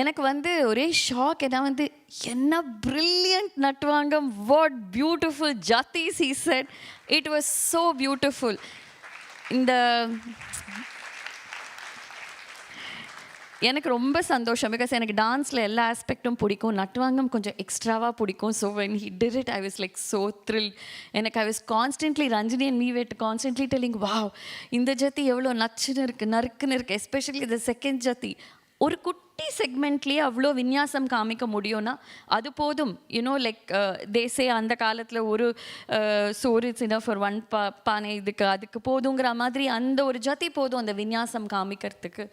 எனக்கு வந்து ஒரே shock. ஏன்னா வந்து என்ன brilliant நட்டுவாங்க, what beautiful jathis he said. It was so beautiful. இந்த எனக்கு ரொம்ப சந்தோஷம், பிகாஸ் எனக்கு டான்ஸில் எல்லா ஆஸ்பெக்டும் பிடிக்கும், நட்டுவாங்கம் கொஞ்சம் எக்ஸ்ட்ராவாக பிடிக்கும். So when he did it I was like so thrill. எனக்கு I was constantly, Ranjini and me we'd constantly telling, wow இந்த ஜாத்தி எவ்வளோ நச்சுன்னு இருக்குது, நறுக்குன்னு இருக்குது. எஸ்பெஷலி இந்த செகண்ட் ஜாத்தி ஒரு குட்டி செக்மெண்ட்லேயே அவ்வளோ விநியாசம் காமிக்க முடியும்னா அது போதும். யூனோ லைக் தேசே அந்த காலத்தில் ஒரு சோறு சின்ன ஃபார் ஒன் பானை, அதுக்கு போதுங்கிற மாதிரி அந்த ஒரு ஜாதி போதும் அந்த விநியாசம் காமிக்கிறதுக்கு.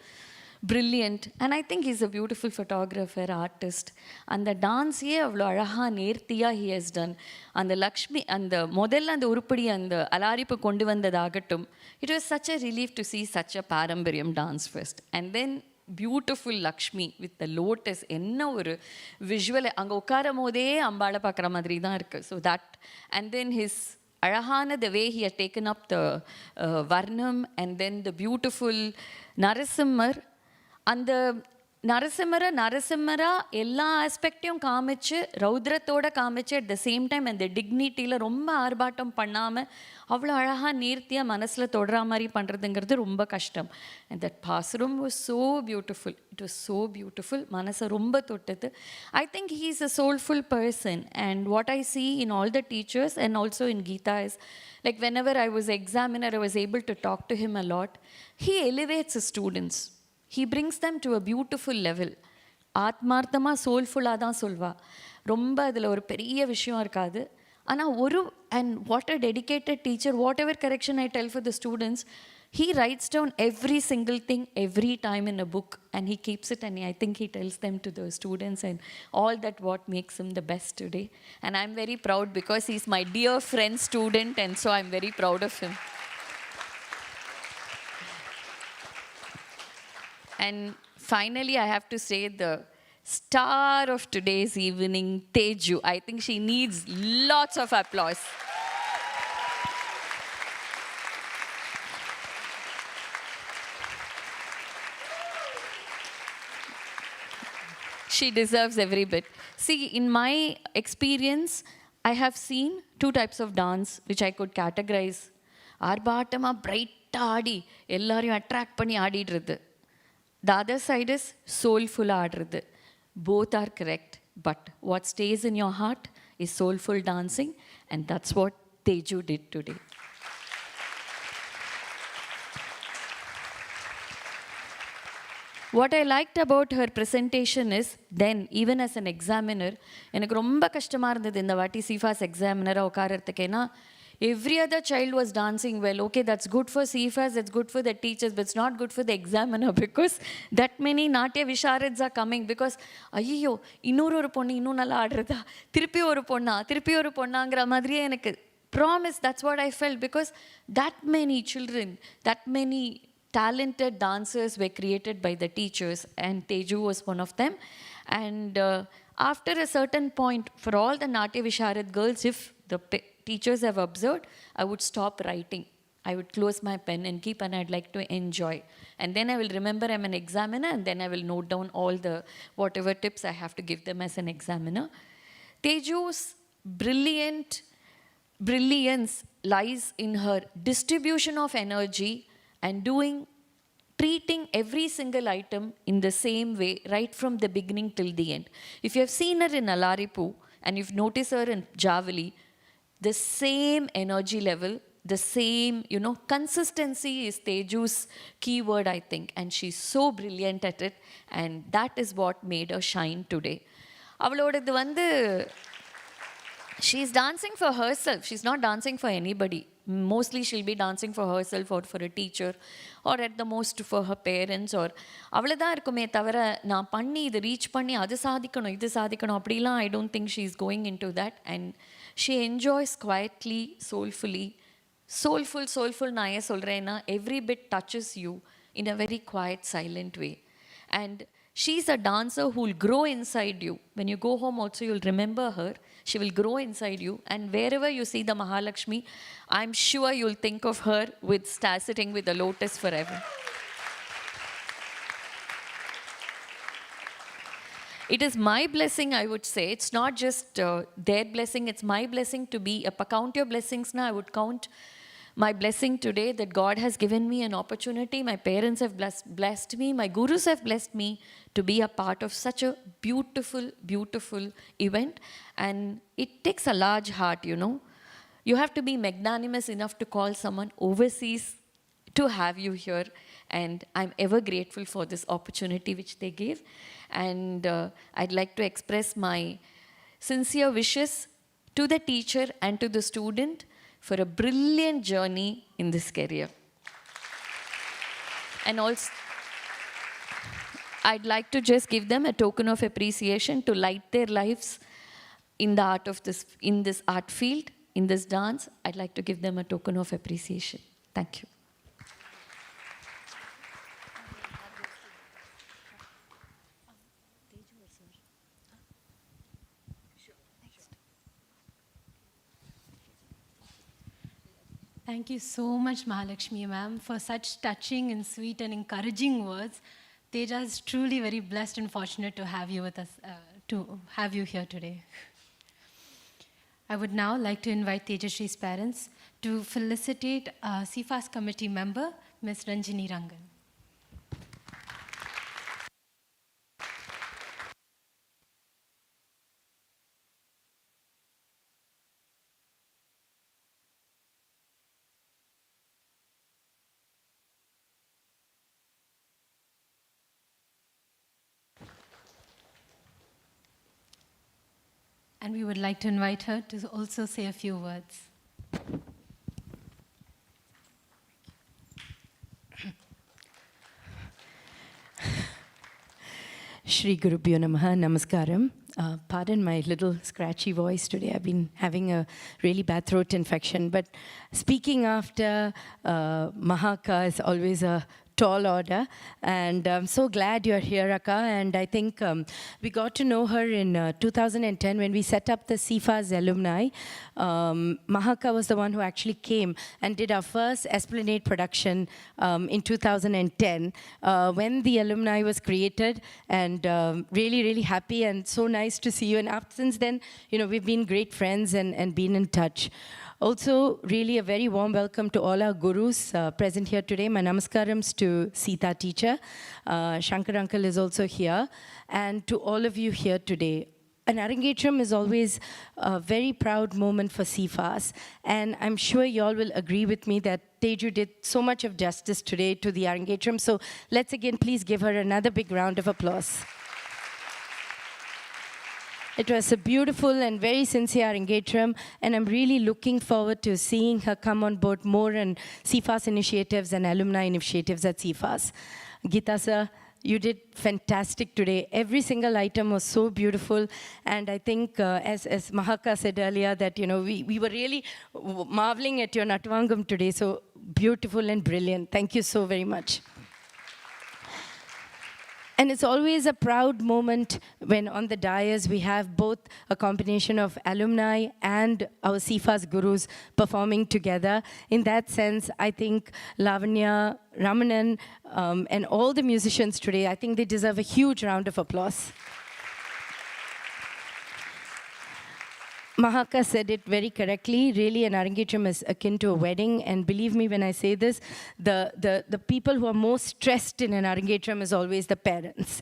Brilliant. And I think is a beautiful photographer, artist. அந்த டான்ஸையே அவ்வளோ அழகாக நேர்த்தியாக ஹி ஹஸ் டன். அந்த லக்ஷ்மி அந்த முதல்ல அந்த உருப்படி அந்த அலாரிப்பு கொண்டு வந்ததாகட்டும், it was such a relief to see such a paramparyam dance fest. And then beautiful Lakshmi with the lotus. என்ன ஒரு விஷுவல், அங்கே உட்காரும் போதே அம்பாளை பார்க்குற மாதிரி தான் இருக்குது. So that and then his அழகான the way he had taken up the varnam and then the beautiful Narasimhar. அந்த நரசிம்மரா எல்லா ஆஸ்பெக்டையும் காமிச்சு, ரௌத்ரத்தோடு காமிச்சு, அட் த சேம் டைம் அந்த டிக்னிட்டியில் ரொம்ப ஆர்ப்பாட்டம் பண்ணாமல் அவ்வளோ அழகாக நேர்த்தியாக மனசில் தொடுற மாதிரி பண்ணுறதுங்கிறது ரொம்ப கஷ்டம். அண்ட் தட் பாசுரம் was so beautiful. It was so beautiful. மனசை ரொம்ப தொட்டது. I think he is a soulful person. And what I see in all the teachers and also in Geeta is, like whenever I was examiner, I was able to talk to him a lot. He elevates his students. He brings them to a beautiful level. ஆத்மார்த்தமாக சோல்ஃபுல்லாக தான் சொல்வா. ரொம்ப அதில் ஒரு பெரிய விஷயம் இருக்காது. ஆனால் and what a dedicated teacher, whatever correction I tell for the students, he writes down every single thing every time in a book and he keeps it, and I think he tells them to the students, and all that what makes him the best today. And I'm very proud because he's my dear friend student, and so I'm very proud of him. And finally, I have to say the star of today's evening, Teju. I think she needs lots of applause. She deserves every bit. See, in my experience, I have seen two types of dance which I could categorize. ஆர்ப்பாட்டமா பிரைட்டாக ஆடி எல்லாரையும் attract பண்ணி ஆடிடுறது. The other side is soulful ஆடுறது. Both are correct, but what stays in your heart is soulful dancing, and that's what Teju did today. What I liked about her presentation is, then even as an examiner, எனக்கு ரொம்ப கஷ்டமாக இருந்தது இந்த வாட்டி சிஃபாஸ் எக்ஸாமினராக உட்காரத்துக்கு. ஏன்னா every other child was dancing well. Okay, that's good for CFAS, that's good for the teachers, but it's not good for the examiner because that many Natya Visharads are coming. Because ஐயோ இன்னொரு பொண்ணு இன்னும் நல்லா ஆடுறதா, திருப்பி ஒரு பொண்ணாங்கிற மாதிரியே எனக்கு promise. That's what I felt, because that many children, that many talented dancers were created by the teachers, and Teju was one of them. And after a certain point, for all the Natya Visharad girls, if the teachers have observed, I would stop writing. I would close my pen and keep, and I'd like to enjoy. And then I will remember I'm an examiner, and then I will note down all the whatever tips I have to give them as an examiner. Teju's brilliance lies in her distribution of energy and treating every single item in the same way right from the beginning till the end. If you have seen her in Alaripu and you've noticed her in Javali, the same energy level, the same, consistency is Teju's keyword, I think. And she's so brilliant at it. And that is what made her shine today. அவளோடது she's dancing for herself. She's not dancing for anybody. Mostly she'll be dancing for herself or for a teacher or at the most for her parents or அவ்வளோதான் இருக்குமே தவிர நான் பண்ணி இது reach பண்ணி அது சாதிக்கணும் இது சாதிக்கணும் அப்படிலாம் I don't think she's going into that. And she enjoys quietly, soulfully. Soulful நான் ஏன் சொல்கிறேன்னா every bit touches you in a very quiet, silent way. And she's a dancer who will grow inside you. When you go home also, you'll remember her. She will grow inside you. And wherever you see the Mahalakshmi, I'm sure you'll think of her with sitting with the lotus forever. It is my blessing, I would say. It's not just their blessing, it's my blessing to be. Count your blessings now. I would count my blessing today that God has given me an opportunity. My parents have blessed me. My gurus have blessed me to be a part of such a beautiful, beautiful event. And it takes a large heart, you know. You have to be magnanimous enough to call someone overseas to have you here. And I'm ever grateful for this opportunity which they gave. And I'd like to express my sincere wishes to the teacher and to the student for a brilliant journey in this career. And also, I'd like to just give them a token of appreciation to light their lives in the art of this, in this art field, in this dance. I'd like to give them a token of appreciation. Thank you. Thank you so much, Mahalakshmi ma'am, for such touching and sweet and encouraging words. Teja is truly very blessed and fortunate to have you with us, to have you here today. I would now like to invite Tejashree's parents to felicitate CFAS committee member, Ms. Ranjini Rangan. And we would like to invite her to also say a few words. Shri Gurubhyo Namaha, Namaskaram. Pardon my little scratchy voice today. I've been having a really bad throat infection. But speaking after Mahaka is always a tall order. And I'm so glad you're here, Akka. And I think we got to know her in 2010 when we set up the CFAS alumni. Mahaka was the one who actually came and did our first Esplanade production in 2010 when the alumni was created. And really, really happy and so nice to see you. And after, since then, you know, we've been great friends and been in touch. Also, really a very warm welcome to all our gurus present here today. My namaskarams to Sita teacher. Shankar uncle is also here. And to all of you here today. An Arangetram is always a very proud moment for CFAS. And I'm sure you all will agree with me that Teju did so much of justice today to the Arangetram. So let's again please give her another big round of applause. It was a beautiful and very sincere Arangetram, and I'm really looking forward to seeing her come on board more in CFAS initiatives and alumni initiatives at CFAS. Geeta sir, you did fantastic today. Every single item was so beautiful, and I think, as Mahaka said earlier, that you know we were really marveling at your Natvangam today. So beautiful and brilliant. Thank you so very much. And it's always a proud moment when on the dais we have both a combination of alumni and our CFAS gurus performing together. In that sense, I think Lavanya, Ramanan, and all the musicians today, I think they deserve a huge round of applause. Mahaka said it very correctly. Really, an Arangetram is akin to a wedding. And believe me when I say this, the people who are most stressed in an Arangetram is always the parents.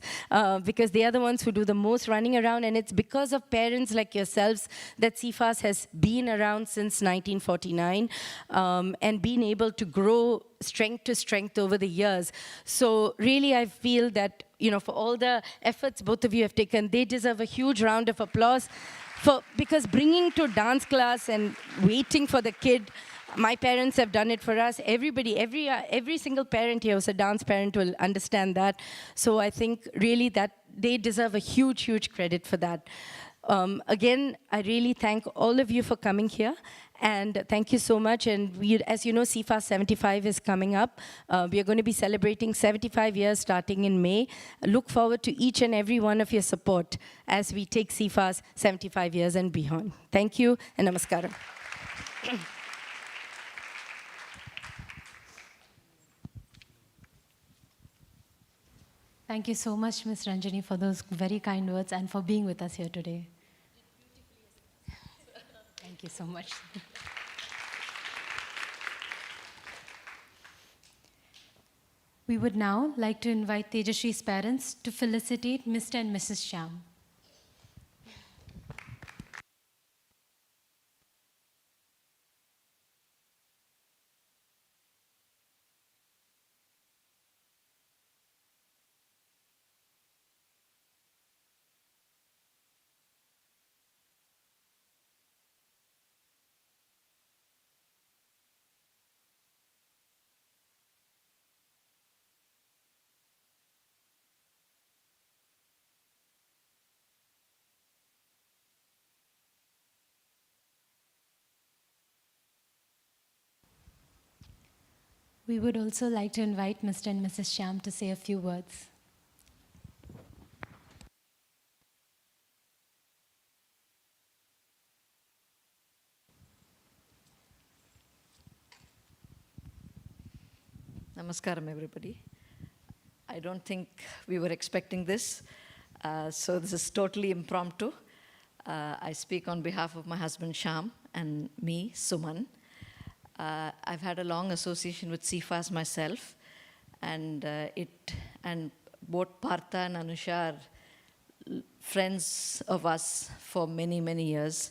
Because they are the ones who do the most running around. And it's because of parents like yourselves that CFAS has been around since 1949 and been able to grow strength to strength over the years. So really, I feel that, you know, for all the efforts both of you have taken, they deserve a huge round of applause. because bringing to dance class and waiting for the kid, my parents have done it for us. Everybody, every single parent here who's a dance parent will understand that. So I think really that they deserve a huge, huge credit for that. Again, I really thank all of you for coming here. And thank you so much. And as you know, CFA 75 is coming up. We are going to be celebrating 75 years starting in May. Look forward to each and every one of your support as we take CFA's 75 years and beyond. Thank you and namaskaram. Thank you so much, Ms. Ranjani, for those very kind words and for being with us here today. Thank you so much. We would now like to invite Tejashree's parents to felicitate Mr. and Mrs. Shyam. We would also like to invite Mr. and Mrs. Shyam to say a few words. Namaskaram, everybody. I don't think we were expecting this, so this is totally impromptu. I speak on behalf of my husband Shyam and me, Suman. I've had a long association with CFAS myself, and both Partha and Anusha are friends of us for many, many years.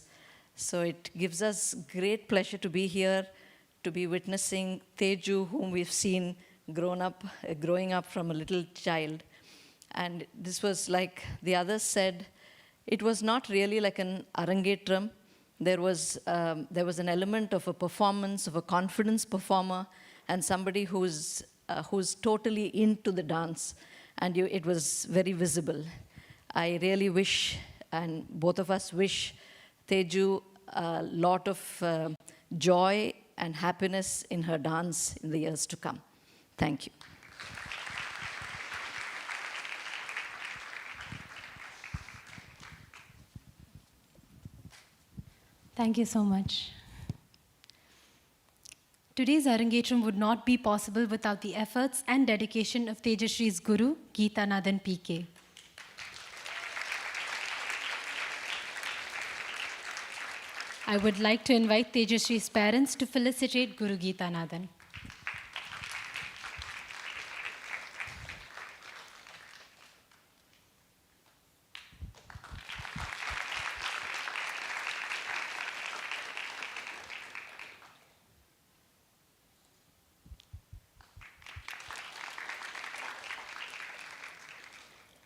So it gives us great pleasure to be here, to be witnessing Teju, whom we've seen growing up from a little child. And this was like the others said, it was not really like an Arangetram. There was an element of a performance, of a confidence performer, and somebody who's totally into the dance, and it was very visible. I really wish, and both of us wish, Teju a lot of joy and happiness in her dance in the years to come. Thank you. Thank you so much. Today's Arangetram would not be possible without the efforts and dedication of Tejashree's Guru, Geethanathan PK. I would like to invite Tejashree's parents to felicitate Guru Geethanathan.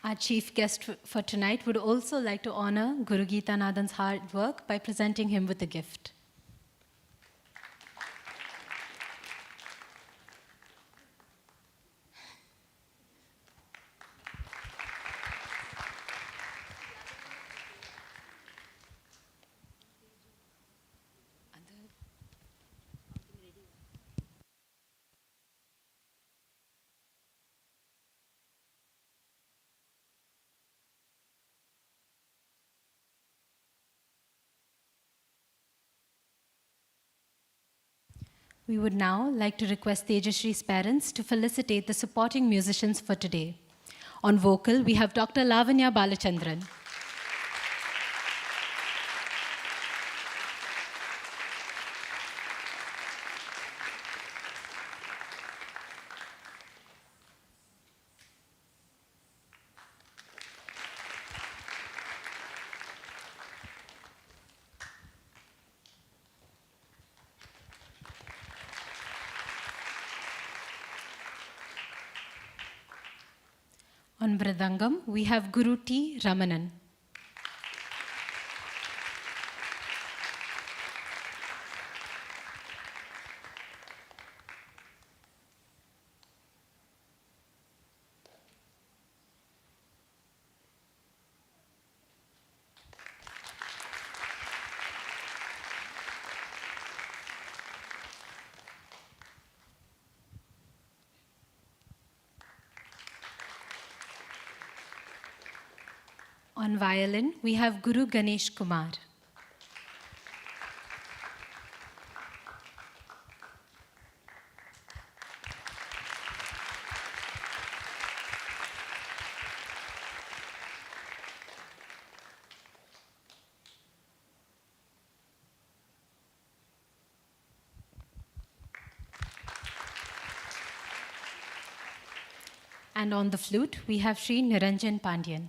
Our chief guest for tonight would also like to honor Guru Geethanathan's hard work by presenting him with a gift. We would now like to request Tejashree's parents to felicitate the supporting musicians for today. On vocal, we have Dr. Lavanya Balachandran. On Mridangam, we have Guru T. Ramanan. On violin, we have Guru Ganesh Kumar. And on the flute, we have Sri Niranjan Pandyan.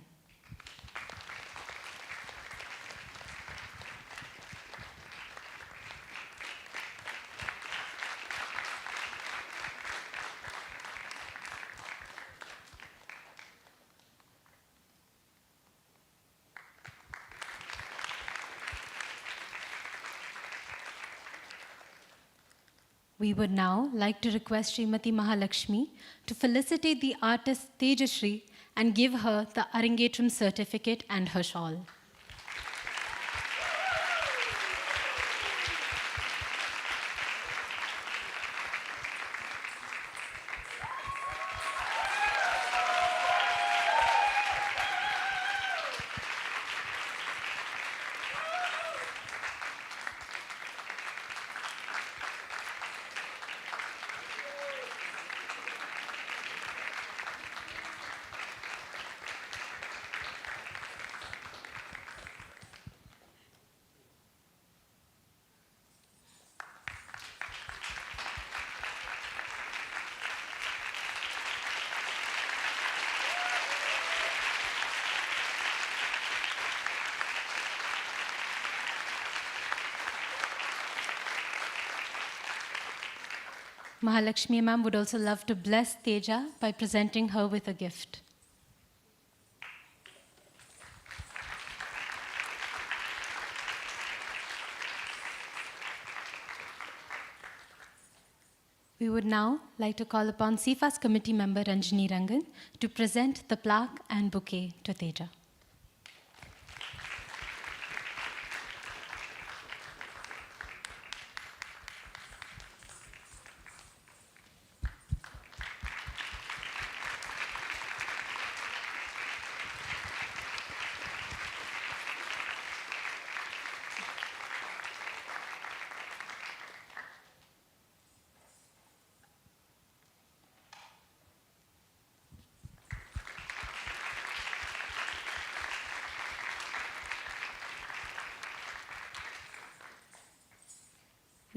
We would now like to request Srimati Mahalakshmi to felicitate the artist Tejashree and give her the Arangetram certificate and her shawl. Mahalakshmi ma'am would also love to bless Teja by presenting her with a gift. We would now like to call upon CFA's committee member Ranjini Rangan to present the plaque and bouquet to Teja.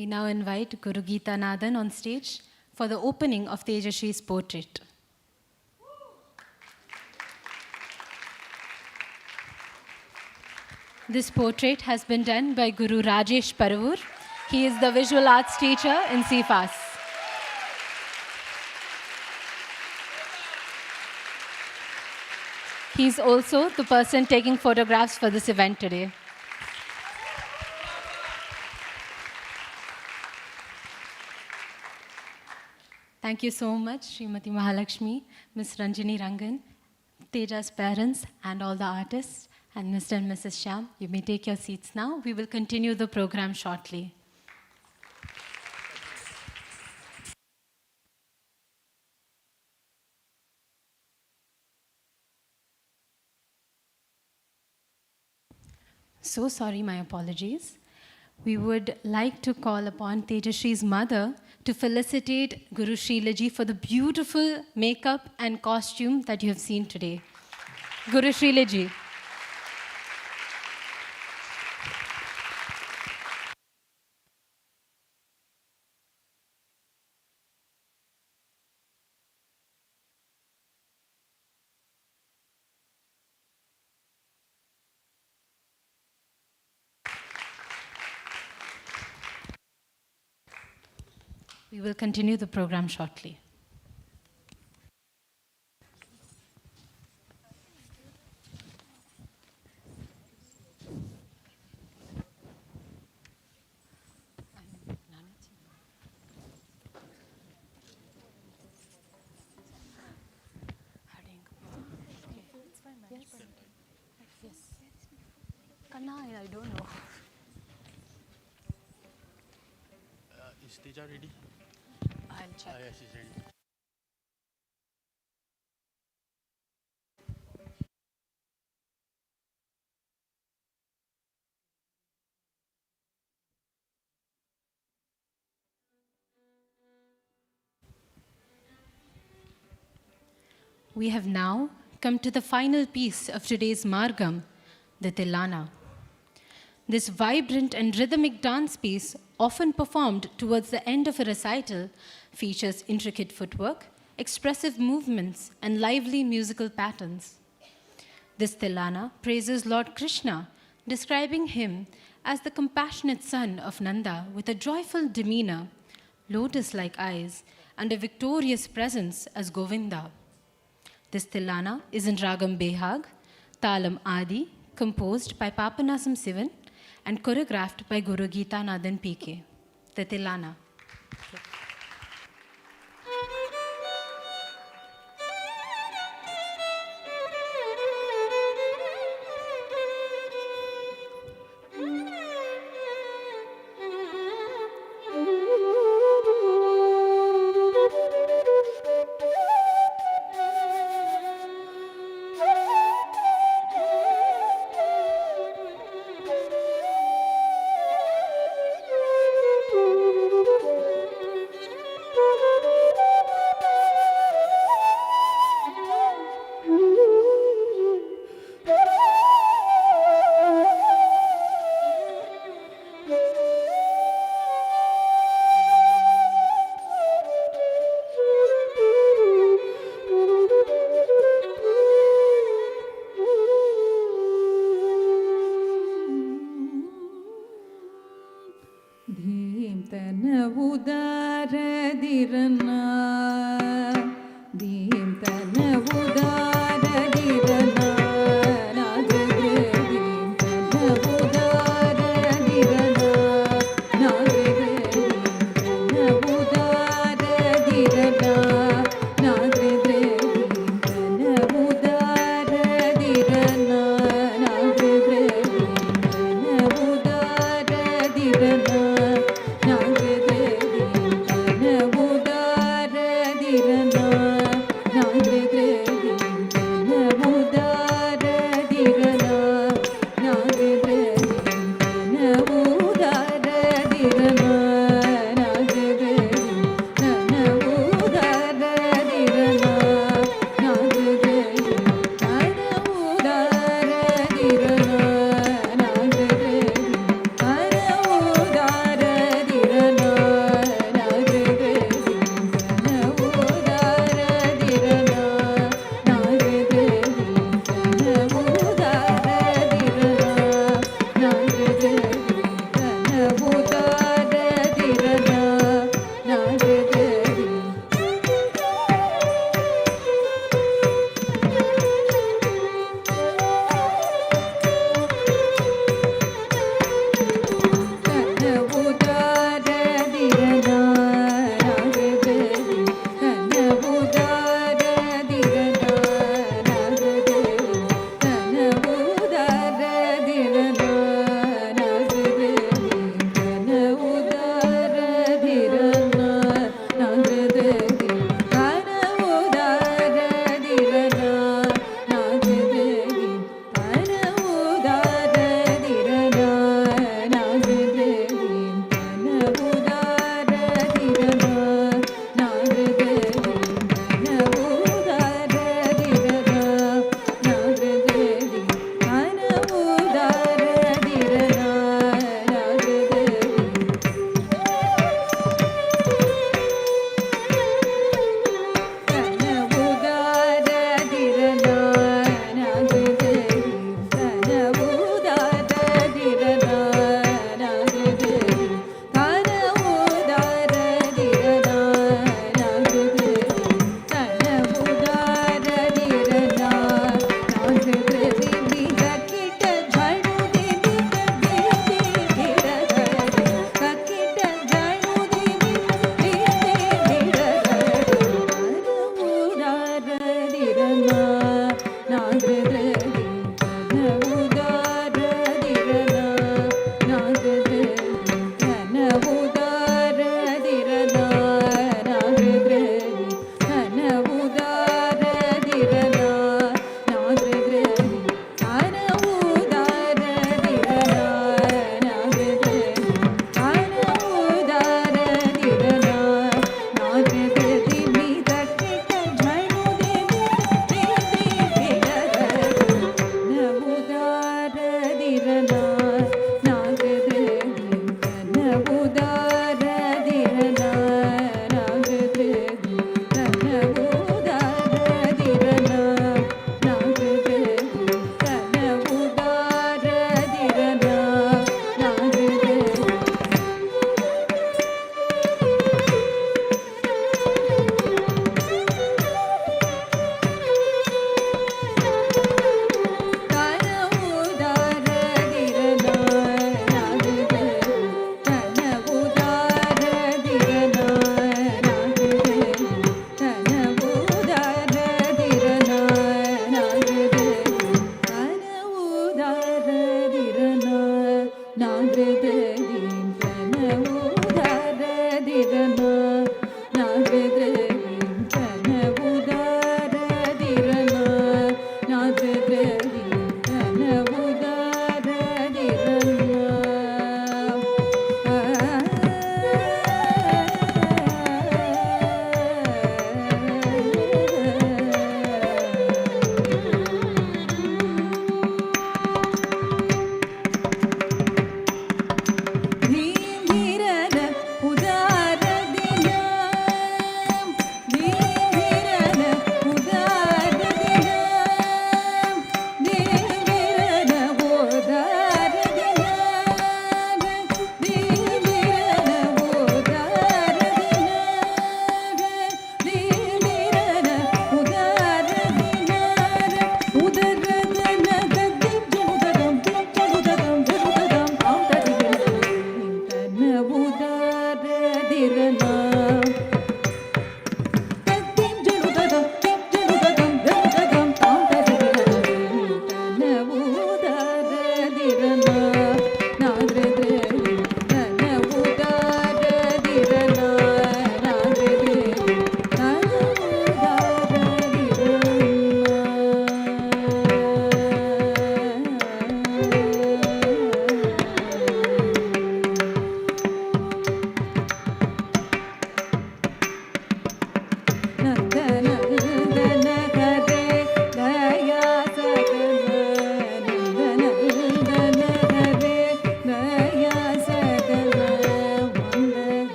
We now invite Guru Geeta Nathan on stage for the opening of Tejashree's portrait. This portrait has been done by Guru Rajesh Paravur. He is the visual arts teacher in CFAS. He is also the person taking photographs for this event today. Thank you so much, Srimati Mahalakshmi, Ms. Ranjini Rangan, Teja's parents, and all the artists, and Mr. and Mrs. Shyam. You may take your seats now. We will continue the program shortly. So sorry, my apologies. We would like to call upon Tejashree's mother to felicitate Guru Shrilaji for the beautiful makeup and costume that you have seen today. Guru Shrilaji. We will continue the program shortly. I don't know. Is Teja ready? I'll check. Yeah, she's ready. we have now come to the final piece of today's Margam, the Tilana. This vibrant and rhythmic dance piece, often performed towards the end of a recital, features intricate footwork, expressive movements, and lively musical patterns. This Tilana praises Lord Krishna, describing him as the compassionate son of Nanda with a joyful demeanor, lotus-like eyes, and a victorious presence as Govinda. This Tilana is in Ragam Behag, Talam Adi, composed by Papanasam Sivan and choreographed by Guru Geeta Nadan PK. The Tilana.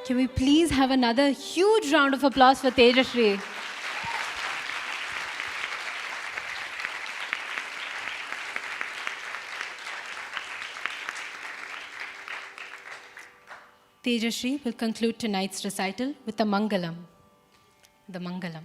Can we please have another huge round of applause for Tejashree? Tejashree will conclude tonight's recital with the Mangalam. The Mangalam.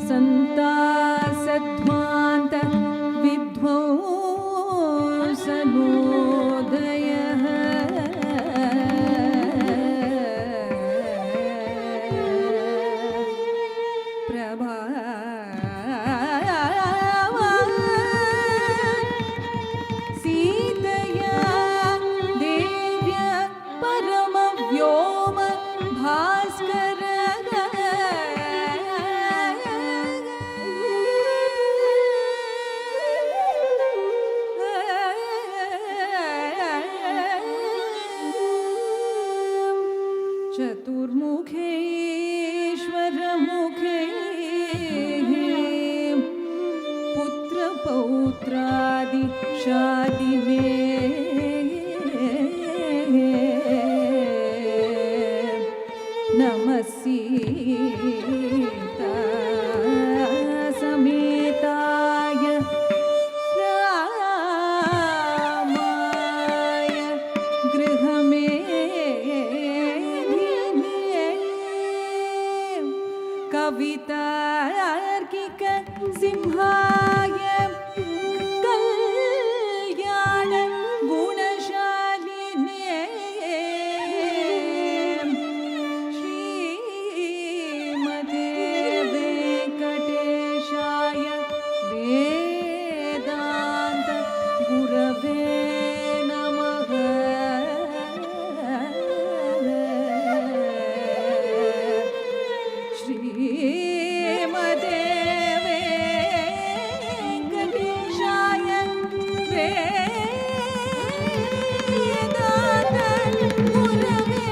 सन्तासध्वान्त विध्वंसनोदयः सीतया देव्य परमव्योम भास्करः चतुर्मुखेश्वरमुखे पुत्रपौत्रादि शादि मे नमः सीता समेताय रामाय गृहमेधिने कवितार्किक सिंहाय कल्याण गुणशालिने श्रीमते वेंकटेशाय वेदांत गुरवे नमः श्रीमते वेंकटेशाय वेदांत गुरवे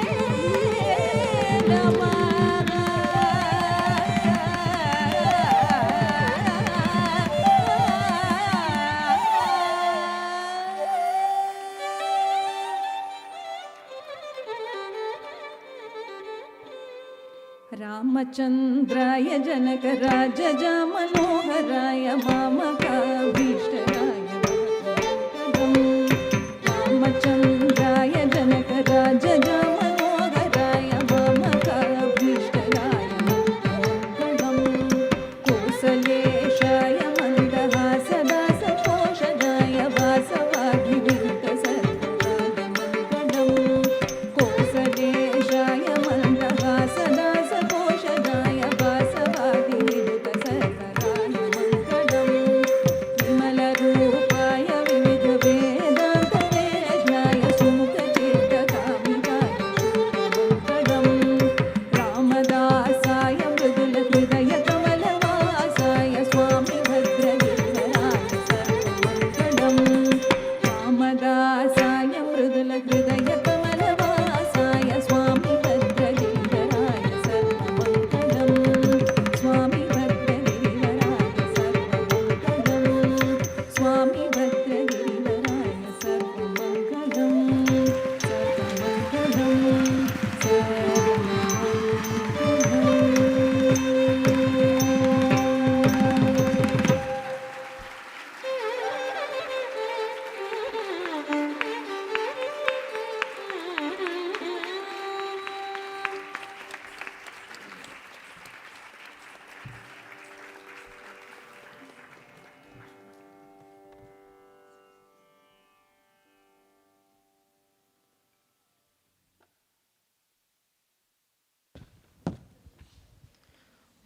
रामचन्द्राय जनकराजजा मनोहराय वामकाभीष्टराय रामचन्द्राय जनकराजजा मनोहराय वामकाभीष्टराय कोसलेशाय मन्दहासदासकोशजाय वासवाधिविरुद्धसर्वराजमङ्गलम् कोसलेशाय मन्दहासदासकोशजाय वासवाधिविरुद्धसर्वराजमङ्गलम् विमलरूपाय विविधवेदान्तवेद्याय सुमुखचित्तकामिताय शुभमङ्गलम् रामदासाय मृदुलहृदयकमलवासाय स्वामी भद्रगिरिधराय सर्वमङ्गलम् रामदासाय मृदुलहृदयकमलवासाय स्वामी भद्रगिरिधराय सर्वमङ्गलम् स्वामी भद्रगिरिधराय सर्वमङ्गलम् स्वामी भद्रगिरिधराय सर्वमङ्गलम् सर्वमङ्गलम्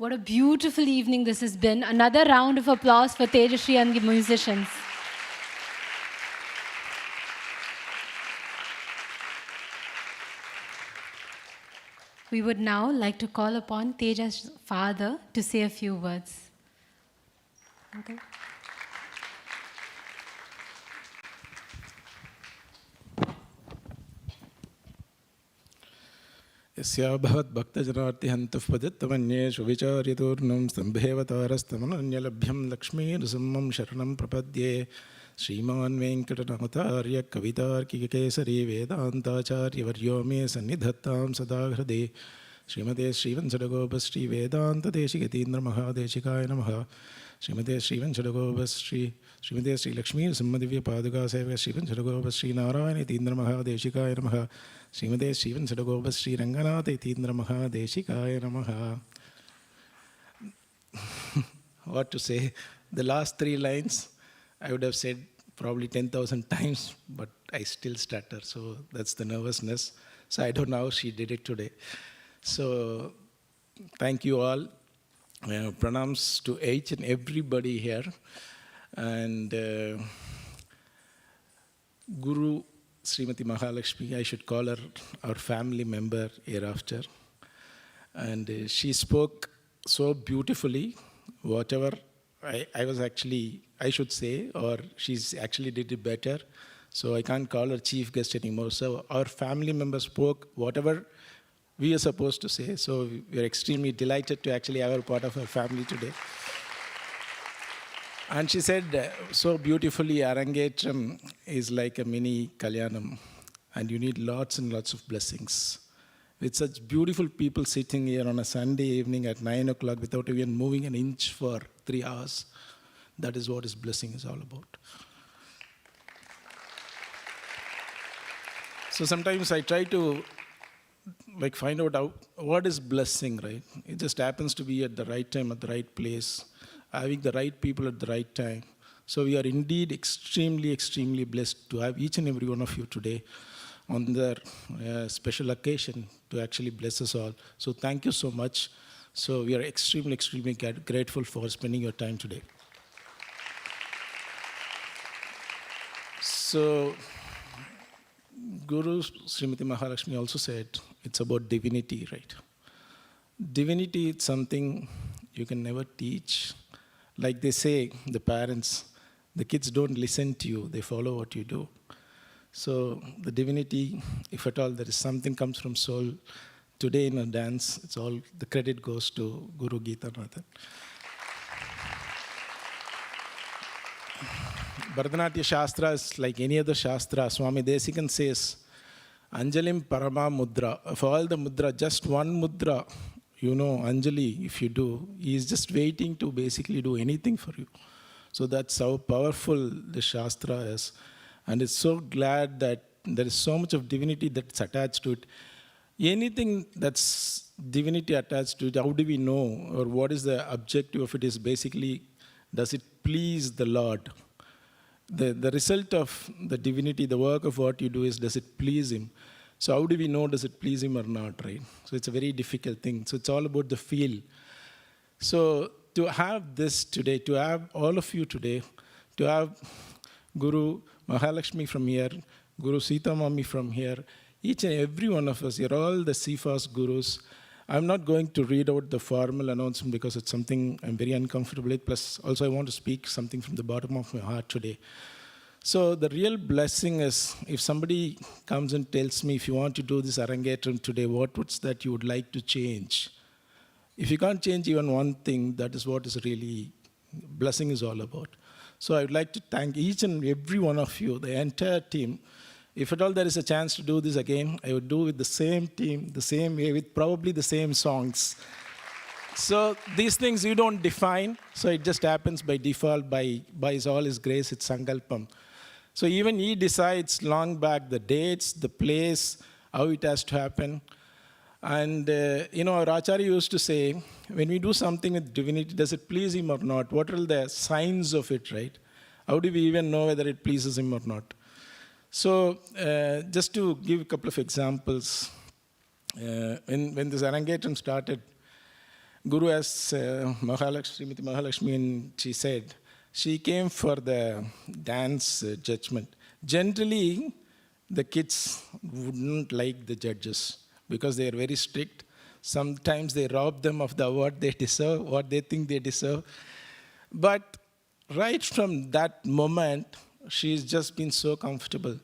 What a beautiful evening this has been. Another round of applause for Tejashree and the musicians. We would now like to call upon Teja's father to say a few words. Okay. यस्याभवद्भक्तजनार्तिहन्तुः पतित्तमन्येषु विचार्यतूर्णं स्तम्भेऽवतारस्तमनन्यलभ्यं लक्ष्मीनृसिंहं शरणं प्रपद्ये श्रीमान् वेङ्कटनाथार्य कवितार्किककेसरी वेदान्ताचार्यवर्यो मे सन्निधत्तां सदा हृदि श्रीमते श्रीवंशडगोपश्रीवेदान्तदेशिकतीन्द्रमहादेशिकाय नमः श्रीमते श्रीमते श्रीलक्ष्मीनृसिंहदिव्यपादुकासेवक श्रीवंशडगोपश्रीनारायणतीन्द्रमहादेशिकाय नमः श्रीमते श्रीवंशडगोपश्रीरङ्गनाथतीन्द्रमहादेशिकाय नमः. what to say. The last 3 lines I would have said probably 10,000 times, but I still stutter. So that's the nervousness. So I don't know how she did it today. So thank you all. Pranams to each and everybody here. And Guru Srimati Mahalakshmi, I should call her our family member hereafter. And she spoke so beautifully, whatever I should say, or she's actually did it better. So I can't call her chief guest anymore. So our family member spoke whatever we are supposed to say. So we are extremely delighted to actually have her part of our family today. And she said so beautifully, Arangetram is like a mini Kalyanam, and you need lots and lots of blessings. With such beautiful people sitting here on a Sunday evening at 9 o'clock without even moving an inch for 3 hours, that is what this blessing is all about. So sometimes I try to find out what is blessing, right? It just happens to be at the right time, at the right place, having the right people at the right time. So we are indeed extremely, extremely blessed to have each and every one of you today on their special occasion to actually bless us all. So thank you so much. So we are extremely, extremely grateful for spending your time today. So Guru Srimati Mahalakshmi also said it's about divinity, right? Divinity is something you can never teach. Like they say, the parents, the kids don't listen to you, they follow what you do. So the divinity, if at all there is something comes from soul, today in a dance, it's all, the credit goes to Guru Geeta Nathan. Bharathanatyam Shastra is like any other Shastra. Swami Desikan says, Anjalim Parama Mudra. Of all the mudra, just one mudra, Anjali, if you do, he is just waiting to basically do anything for you. So that's how powerful the Shastra is. And it's so glad that there is so much of divinity that's attached to it. Anything that's divinity attached to it, how do we know? Or what is the objective of it is basically, does it please the Lord? The result of the divinity, the work of what you do is, does it please Him? So how do we know, does it please Him or not, right? So it's a very difficult thing. So it's all about the feel. So to have this today, to have all of you today, to have Guru Mahalakshmi from here, Guru Sita Mami from here, each and every one of us, you're all the CFAS Gurus. I'm not going to read out the formal announcement because it's something I'm very uncomfortable with. Plus, also I want to speak something from the bottom of my heart today. So the real blessing is, if somebody comes and tells me, if you want to do this Arangetram today, what's that you would like to change? If you can't change even one thing, that is what is really blessing is all about. So I would like to thank each and every one of you, the entire team. If at all there is a chance to do this again, I would do with the same team, the same way, with probably the same songs. So these things you don't define, so it just happens by default, by all His grace, it's Sankalpam. So even He decides long back the dates, the place, how it has to happen. And our Acharya used to say, when we do something with divinity, does it please Him or not? What are the signs of it, right? How do we even know whether it pleases Him or not? So just to give a couple of examples, when this Arangetram started, Guru asked Srimati Mahalakshmi, and she said, she came for the dance judgment. Generally, the kids wouldn't like the judges because they are very strict. Sometimes they rob them of the award they deserve, what they think they deserve. But right from that moment, she's just been so comfortable.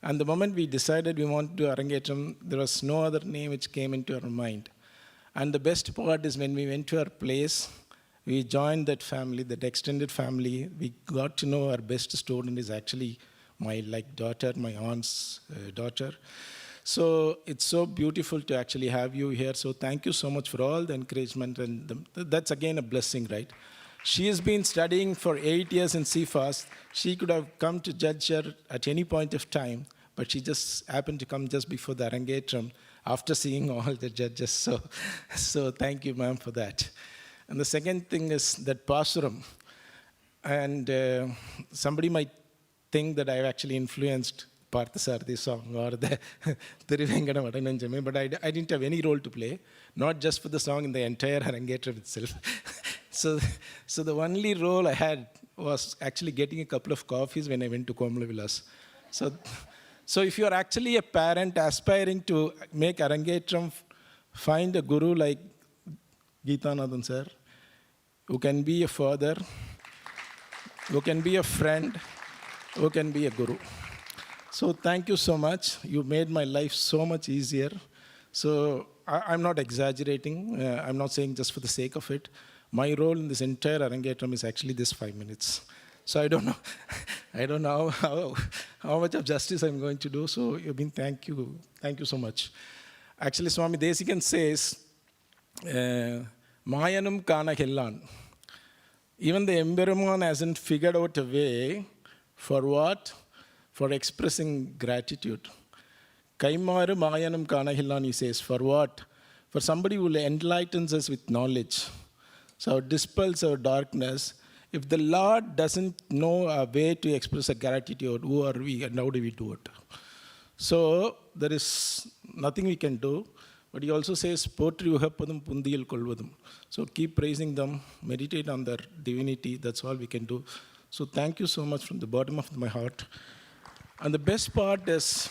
And the moment we decided we want to do Arangetram, there was no other name which came into our mind. And the best part is when we went to our place, we joined that family, that extended family. We got to know our best student is actually my daughter, my aunt's daughter. So it's so beautiful to actually have you here. So thank you so much for all the encouragement. And that's again a blessing, right? She has been studying for 8 years in CFAS. She could have come to judge her at any point of time, but she just happened to come just before the Arangetram after seeing all the judges. So thank you, ma'am, for that. And the second thing is that Pasuram. And somebody might think that I've actually influenced Parthasarathy song or the Tiruvengana Vadananjami, but I didn't have any role to play, not just for the song, in the entire Arangetram itself. So the only role I had was actually getting a couple of coffees when I went to Komalavilas. So if you're actually a parent aspiring to make Arangetram, find a guru like Geethanathan sir, who can be a father, who can be a friend, who can be a guru. So thank you so much. You made my life so much easier. So I'm not exaggerating. I'm not saying just for the sake of it. My role in this entire Arangetram is actually this 5 minutes. So I don't know how much of justice I'm going to do. So Yobin, thank you so much. Actually, Swami Desikan says, Mayanam Kana Hellan. Even the Emberuman hasn't figured out a way for what? For expressing gratitude. Kaimaru Mayanam Kana Hellan, he says, for what? For somebody who enlightens us with knowledge. So dispels our darkness. If the Lord doesn't know a way to express a gratitude, who are we and how do we do it? So there is nothing we can do. But he also says, Potri Uhapadam Pundiyal Kolvadam. So keep praising them, meditate on their divinity. That's all we can do. So thank you so much from the bottom of my heart. And the best part is,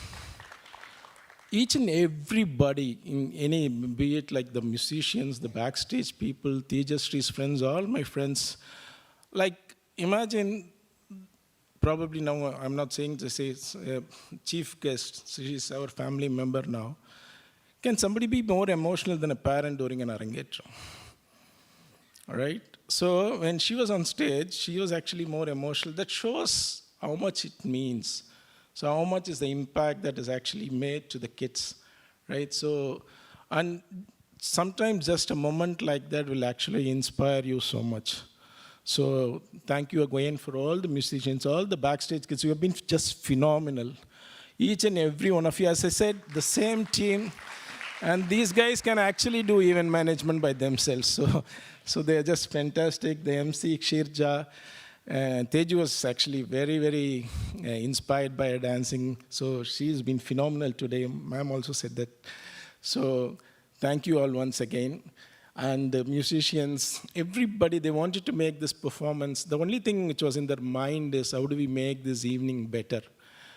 each and everybody in any, be it like the musicians, the backstage people, Tejashree's friends, all my friends, like imagine, probably now I'm not saying to say chief guest, she's our family member now. Can somebody be more emotional than a parent during an Arangetram? All right? So when she was on stage, she was actually more emotional. That shows how much it means. So how much is the impact that is actually made to the kids, right? So, and sometimes just a moment like that will actually inspire you so much. So thank you again for all the musicians, all the backstage kids. You have been just phenomenal. Each and every one of you, as I said, the same team. And these guys can actually do event management by themselves. So they are just fantastic. The MC, Kshirja, Teju was actually very, very inspired by her dancing. So she's been phenomenal today. Ma'am also said that. So thank you all once again. And the musicians, everybody, they wanted to make this performance. The only thing which was in their mind is, how do we make this evening better?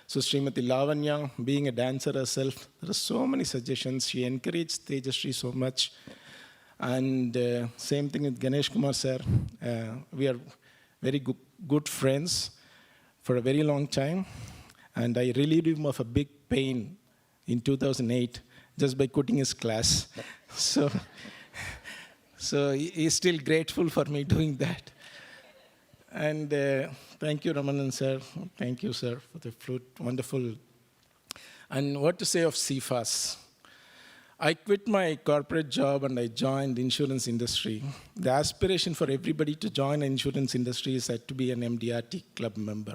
So Srimati Lavanya, being a dancer herself, there are so many suggestions. She encouraged Tejashree so much. And same thing with Ganesh Kumar sir. We are very good friends for a very long time. And I relieved him of a big pain in 2008 just by quitting his class. So he's still grateful for me doing that. And thank you, Ramanan sir. Thank you, sir, for the flute. Wonderful. And what to say of CFAS? I quit my corporate job and I joined the insurance industry. The aspiration for everybody to join the insurance industry is to be an MDRT club member.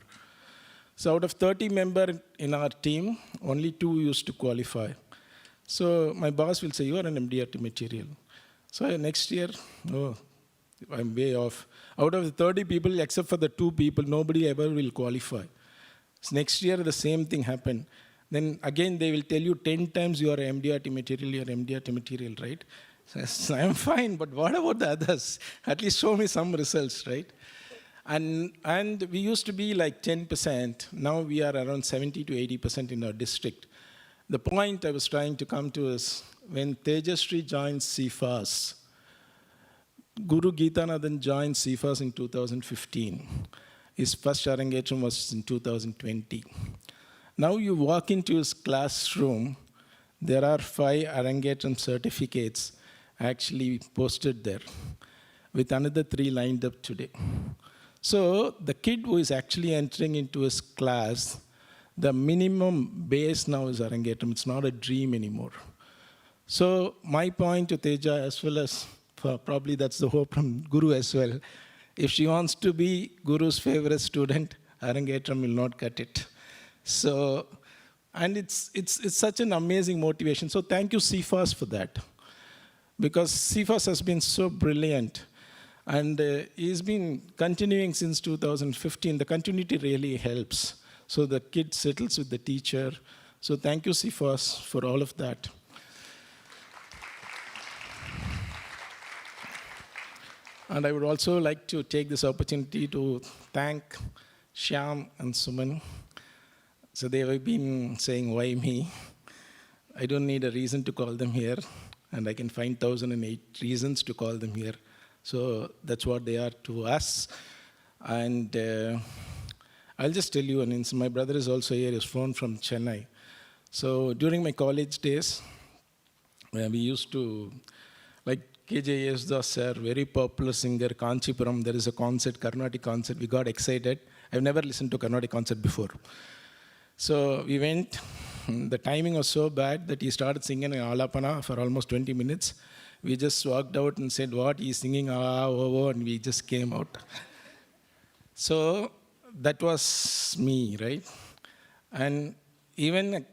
So out of 30 members in our team, only 2 used to qualify. So my boss will say, you are an MDRT material. So next year, I'm way off. Out of the 30 people, except for the 2 people, nobody ever will qualify. So next year, the same thing happened. Then again, they will tell you 10 times you are MDRT material, right? So I'm fine, but what about the others? At least show me some results, right? And we used to be like 10%. Now we are around 70 to 80% in our district. The point I was trying to come to is, when Tejashree joined CFAS, Guru Geethanathan joined CFAS in 2015. His first Arangetram was in 2020. Now you walk into his classroom, there are 5 Arangetram certificates actually posted there, with another 3 lined up today. So the kid who is actually entering into his class, the minimum base now is Arangetram. It's not a dream anymore. So my point to Teja, as well as probably that's the hope from Guru as well, if she wants to be Guru's favorite student, Arangetram will not cut it. So, and it's such an amazing motivation. So thank you CFAS for that. Because CFAS has been so brilliant. And he's been continuing since 2015. The continuity really helps. So the kid settles with the teacher. So thank you, Sifas, for all of that. And I would also like to take this opportunity to thank Shyam and Suman. So they have been saying, why me? I don't need a reason to call them here, and I can find 1,008 reasons to call them here. So that's what they are to us. And I'll just tell you, and my brother is also here, he's flown from Chennai. So during my college days, we used to, like KJ Yesdas sir, very popular singer, Kanchipuram, there is a concert, Carnatic concert, we got excited. I've never listened to Carnatic concert before. So we went, the timing was so bad that he started singing in Alapana for almost 20 minutes. We just walked out and said, what, he's singing, and we just came out. So that was me, right? And even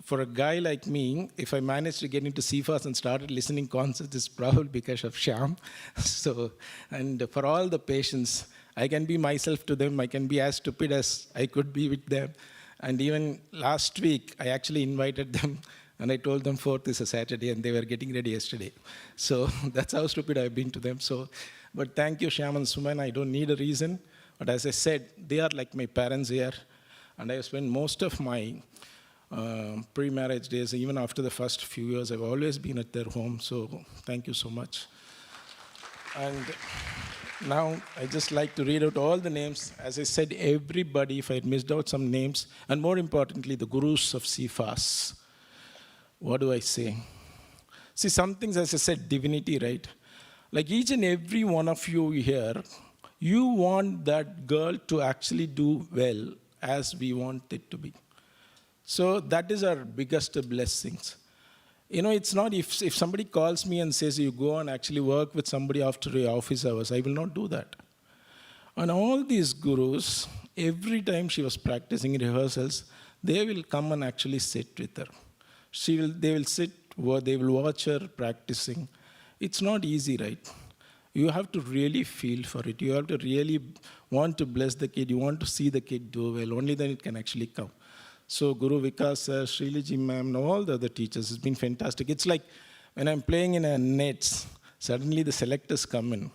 for a guy like me, if I managed to get into CFAS and started listening concerts, it's probably because of Shyam. So, and for all the patience, I can be myself to them. I can be as stupid as I could be with them. And even last week, I actually invited them and I told them 4th is a Saturday and they were getting ready yesterday. So that's how stupid I've been to them. So, but thank you, Shyam and Suman. I don't need a reason. But as I said, they are like my parents here. And I have spent most of my pre-marriage days, even after the first few years, I've always been at their home. So thank you so much. And now I just like to read out all the names. As I said, everybody, if I had missed out some names, and more importantly, the gurus of CFAS. What do I say? See, some things, as I said, divinity, right? Like each and every one of you here, you want that girl to actually do well as we want it to be. So that is our biggest blessings. You know, it's not if somebody calls me and says you go and actually work with somebody after your office hours, I will not do that. And all these gurus, every time she was practicing rehearsals, they will come and actually sit with her. They will sit, they will watch her practicing. It's not easy, right? You have to really feel for it. You have to really want to bless the kid. You want to see the kid do well. Only then it can actually come. So Guru Vikas sir, Sriliji ma'am, and all the other teachers, it's been fantastic. It's like when I'm playing in a nets, suddenly the selectors come in.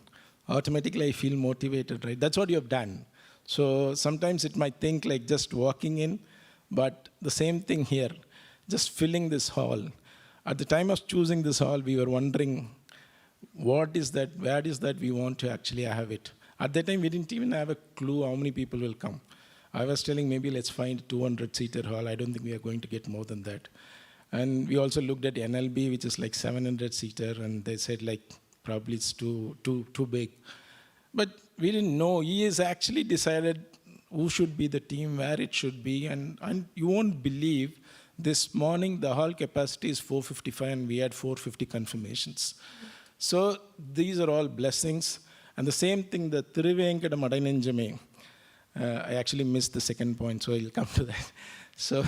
Automatically I feel motivated, right? That's what you have done. So sometimes it might think like just walking in, but the same thing here, just filling this hall. At the time of choosing this hall, we were wondering, what is that, where is that we want to actually have it. At that time, we didn't even have a clue how many people will come. I was telling maybe let's find 200-seater hall. I don't think we are going to get more than that. And we also looked at NLB, which is like 700-seater, and they said like probably it's too big. But we didn't know. He has actually decided who should be the team, where it should be, and you won't believe this morning the hall capacity is 455 and we had 450 confirmations. So these are all blessings. And the same thing, the Thiruvenkadam Adainenjame, I actually missed the second point, so I'll come to that. So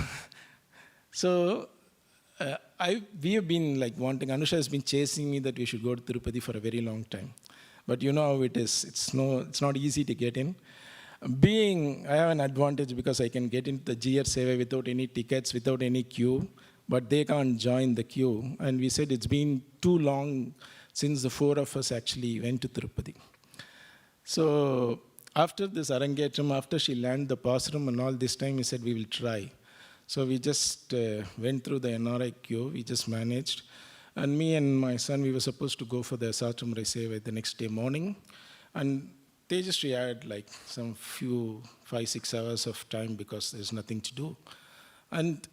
we have been like wanting, Anusha has been chasing me that we should go to Tirupati for a very long time. But you know how it is. It's not easy to get in. I have an advantage because I can get into the GR Seva without any tickets, without any queue, but they can't join the queue. And we said it's been too long since the 4 of us actually went to Tirupati. So after this Arangetram, after she learned the Pasuram and all, this time we said we will try. So we just went through the NRI queue, we just managed. And me and my son, we were supposed to go for the Satumrai Seva the next day morning. And Tejashree had like some 5-6 hours of time because there's nothing to do. And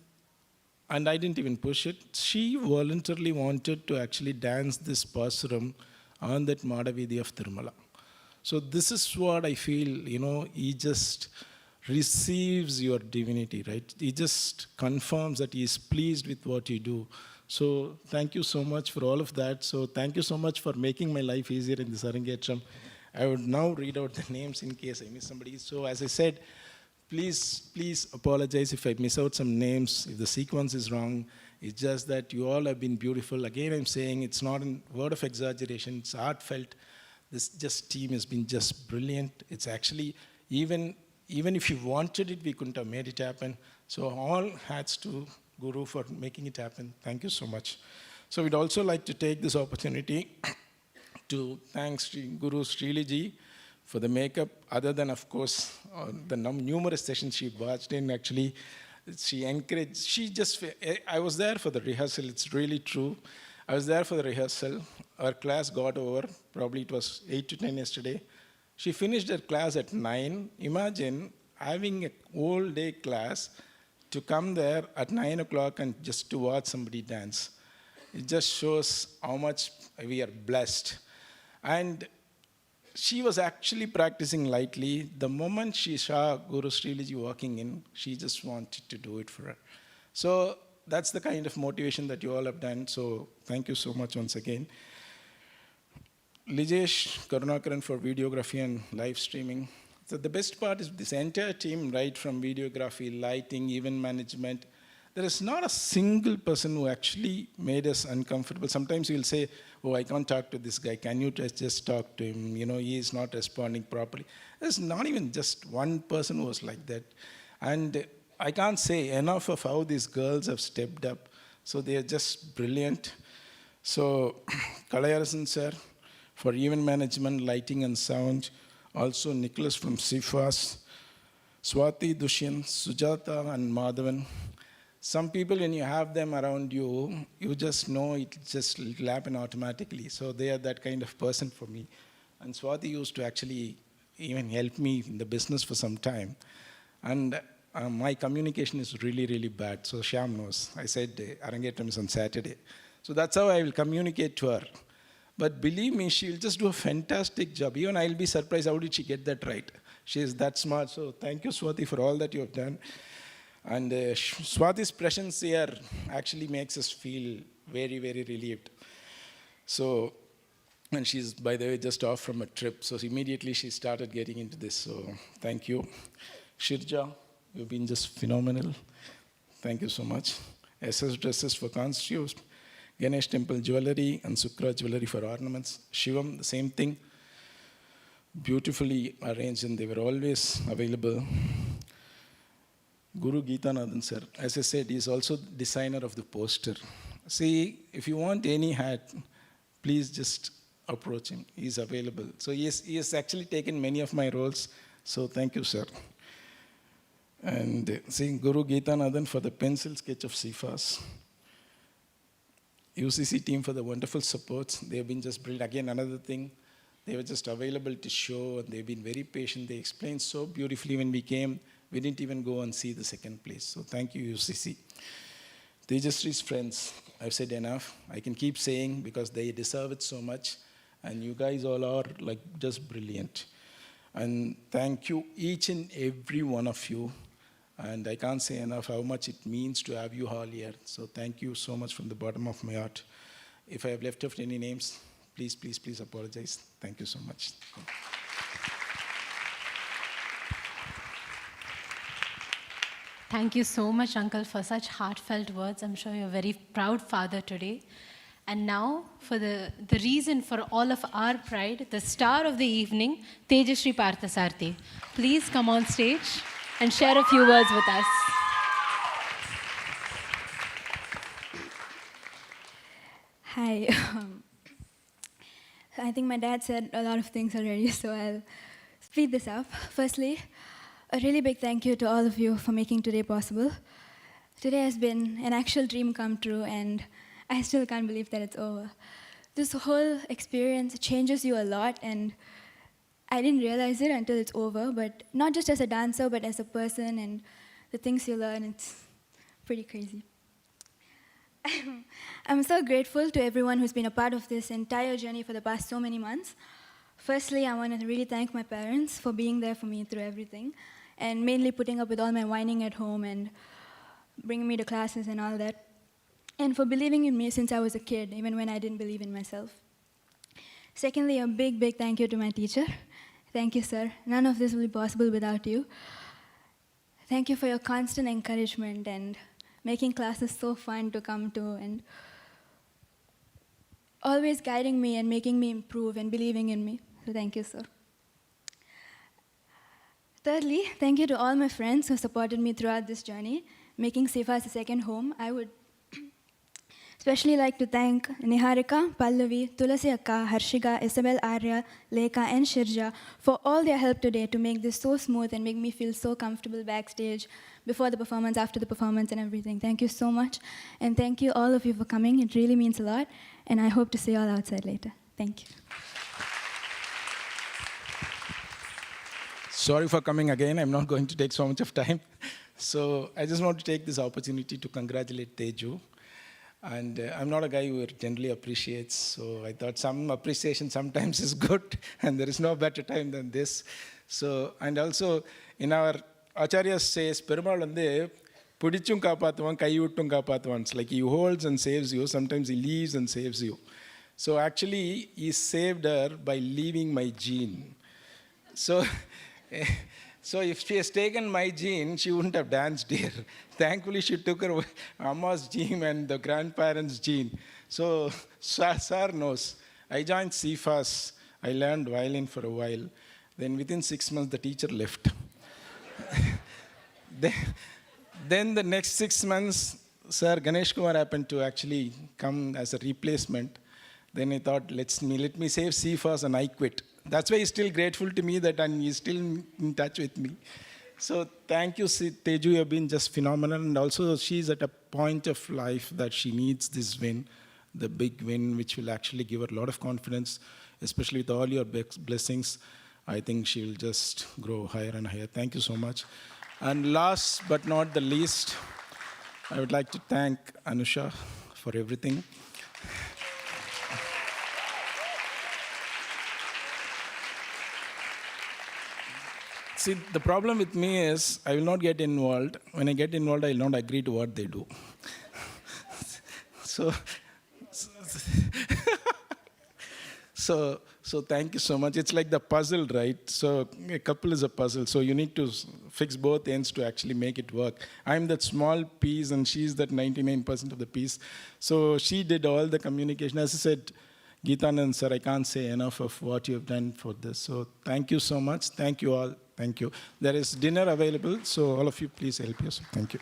I didn't even push it. She voluntarily wanted to actually dance this Pasuram on that Madhavidi of Tirumala. So this is what I feel, you know, he just receives your divinity, right? He just confirms that he is pleased with what you do. So thank you so much for all of that. So thank you so much for making my life easier in this Arangetram. I would now read out the names in case I miss somebody. So as I said, please apologize if I miss out some names, if the sequence is wrong. It's just that you all have been beautiful. Again, I'm saying it's not a word of exaggeration, it's heartfelt. This just team has been just brilliant. It's actually, even if you wanted it, we couldn't have made it happen. So all hats to Guru for making it happen. Thank you so much. So we'd also like to take this opportunity to thank Guru Sriliji for the makeup, other than, of course, the numerous sessions she watched in. Actually, she encouraged, I was there for the rehearsal, it's really true. I was there for the rehearsal. Our class got over, probably it was 8 to 10 yesterday. She finished her class at 9. Imagine having a whole day class to come there at 9 o'clock and just to watch somebody dance. It just shows how much we are blessed. And she was actually practicing lightly. The moment she saw Guru Sriliji walking in, she just wanted to do it for her. So that's the kind of motivation that you all have done. So thank you so much once again. Lijesh Karunakaran for videography and live streaming. So the best part is this entire team, right from videography, lighting, event management. There is not a single person who actually made us uncomfortable. Sometimes you'll say, oh, I can't talk to this guy. Can you just talk to him? You know, he is not responding properly. There's not even just one person who was like that. And I can't say enough of how these girls have stepped up. So they are just brilliant. So Kalayarasan sir for event management, lighting and sound. Also Nicholas from CIFAS. Swati, Dushyant, Sujata and Madhavan. Some people, when you have them around you, you just know it'll happen automatically. So they are that kind of person for me. And Swati used to actually even help me in the business for some time. And my communication is really, really bad. So Shyam knows. I said Arangetram is on Saturday. So that's how I will communicate to her. But believe me, she'll just do a fantastic job. Even I'll be surprised, how did she get that right? She is that smart. So thank you, Swati, for all that you have done. And Swati's presence here actually makes us feel very, very relieved. So, and she's, by the way, just off from a trip. So immediately she started getting into this. So thank you. Shirja, you've been just phenomenal. Thank you so much. SS Dresses for costumes. Ganesh Temple Jewelry and Sukra Jewelry for ornaments. Shivam, the same thing. Beautifully arranged, and they were always available. Guru Geetanathan sir, as I said, he is also the designer of the poster. See, if you want any hat, please just approach him. He is available. So he has actually taken many of my roles. So thank you, sir. And see, Guru Geetanathan for the pencil sketch of CIFAS. UCC team for the wonderful supports. They have been just brilliant. Again, another thing, they were just available to show, and they've been very patient. They explained so beautifully when we came. We didn't even go and see the second place. So thank you, UCC. Tejashree's friends, I've said enough. I can keep saying because they deserve it so much. And you guys all are like just brilliant. And thank you, each and every one of you. And I can't say enough how much it means to have you all here. So thank you so much from the bottom of my heart. If I have left off any names, please, please, please apologize. Thank you so much. Thank you so much, Uncle, for such heartfelt words. I'm sure you're a very proud father today. And now, for the reason for all of our pride, the star of the evening, Tejashree Parthasarathy. Please come on stage and share a few words with us. Hi. I think my dad said a lot of things already, so I'll speed this up. Firstly, a really big thank you to all of you for making today possible. Today has been an actual dream come true, and I still can't believe that it's over. This whole experience changes you a lot, and I didn't realize it until it's over, but not just as a dancer, but as a person, and the things you learn, it's pretty crazy. I'm so grateful to everyone who's been a part of this entire journey for the past so many months. Firstly, I want to really thank my parents for being there for me through everything, and mainly putting up with all my whining at home and bringing me to classes and all that, and for believing in me since I was a kid, even when I didn't believe in myself. Secondly, a big, big thank you to my teacher. Thank you, sir. None of this will be possible without you. Thank you for your constant encouragement and making classes so fun to come to, and always guiding me and making me improve and believing in me. So thank you, sir. Thirdly, thank you to all my friends who supported me throughout this journey, making Sefa as a second home. I would especially like to thank Niharika, Pallavi, Tulasi Akka, Harshika, Isabel Arya, Lekha and Shirja for all their help today to make this so smooth and make me feel so comfortable backstage, before the performance, after the performance and everything. Thank you so much. And thank you all of you for coming. It really means a lot. And I hope to see you all outside later. Thank you. Sorry for coming again. I'm not going to take so much of time. So I just want to take this opportunity to congratulate Teju. And I'm not a guy who generally appreciates, so I thought some appreciation sometimes is good, and there is no better time than this. So, and also, in our Acharya says, Perumal vande pudichum kaapathuvan, kaiyuttum kaapathuvan. It's like he holds and saves you, sometimes he leaves and saves you. So actually, he saved her by leaving my gene. So, so if she has taken my gene, she wouldn't have danced here. Thankfully, she took her Amma's gene and the grandparents' gene. So, sir knows. I joined CFAS. I learned violin for a while. Then within 6 months, the teacher left. Then the next 6 months, Sir Ganesh Kumar happened to actually come as a replacement. Then I thought, let me save CFAS, and I quit. That's why he's still grateful to me that he's still in touch with me. So thank you, Teju. You've been just phenomenal. And also, she's at a point of life that she needs this win, the big win, which will actually give her a lot of confidence, especially with all your blessings. I think she will just grow higher and higher. Thank you so much. And last but not the least, I would like to thank Anusha for everything. See, the problem with me is I will not get involved. When I get involved, I will not agree to what they do. So thank you so much. It's like the puzzle, right? So a couple is a puzzle. So you need to fix both ends to actually make it work. I'm that small piece and she's that 99% of the piece. So she did all the communication. As I said, Geetanand sir, I can't say enough of what you've done for this. So thank you so much. Thank you all. Thank you. There is dinner available, so all of you please help yourself. Thank you.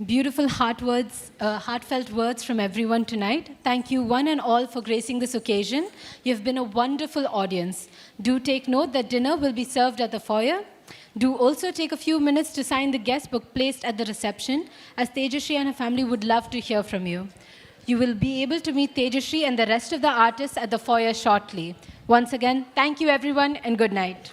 Beautiful heartfelt words from everyone tonight. Thank you one and all for gracing this occasion. You've been a wonderful audience. Do take note that dinner will be served at the foyer. Do also take a few minutes to sign the guest book placed at the reception, as Tejashree and her family would love to hear from you. You will be able to meet Tejashree and the rest of the artists at the foyer shortly. Once again, thank you everyone and good night.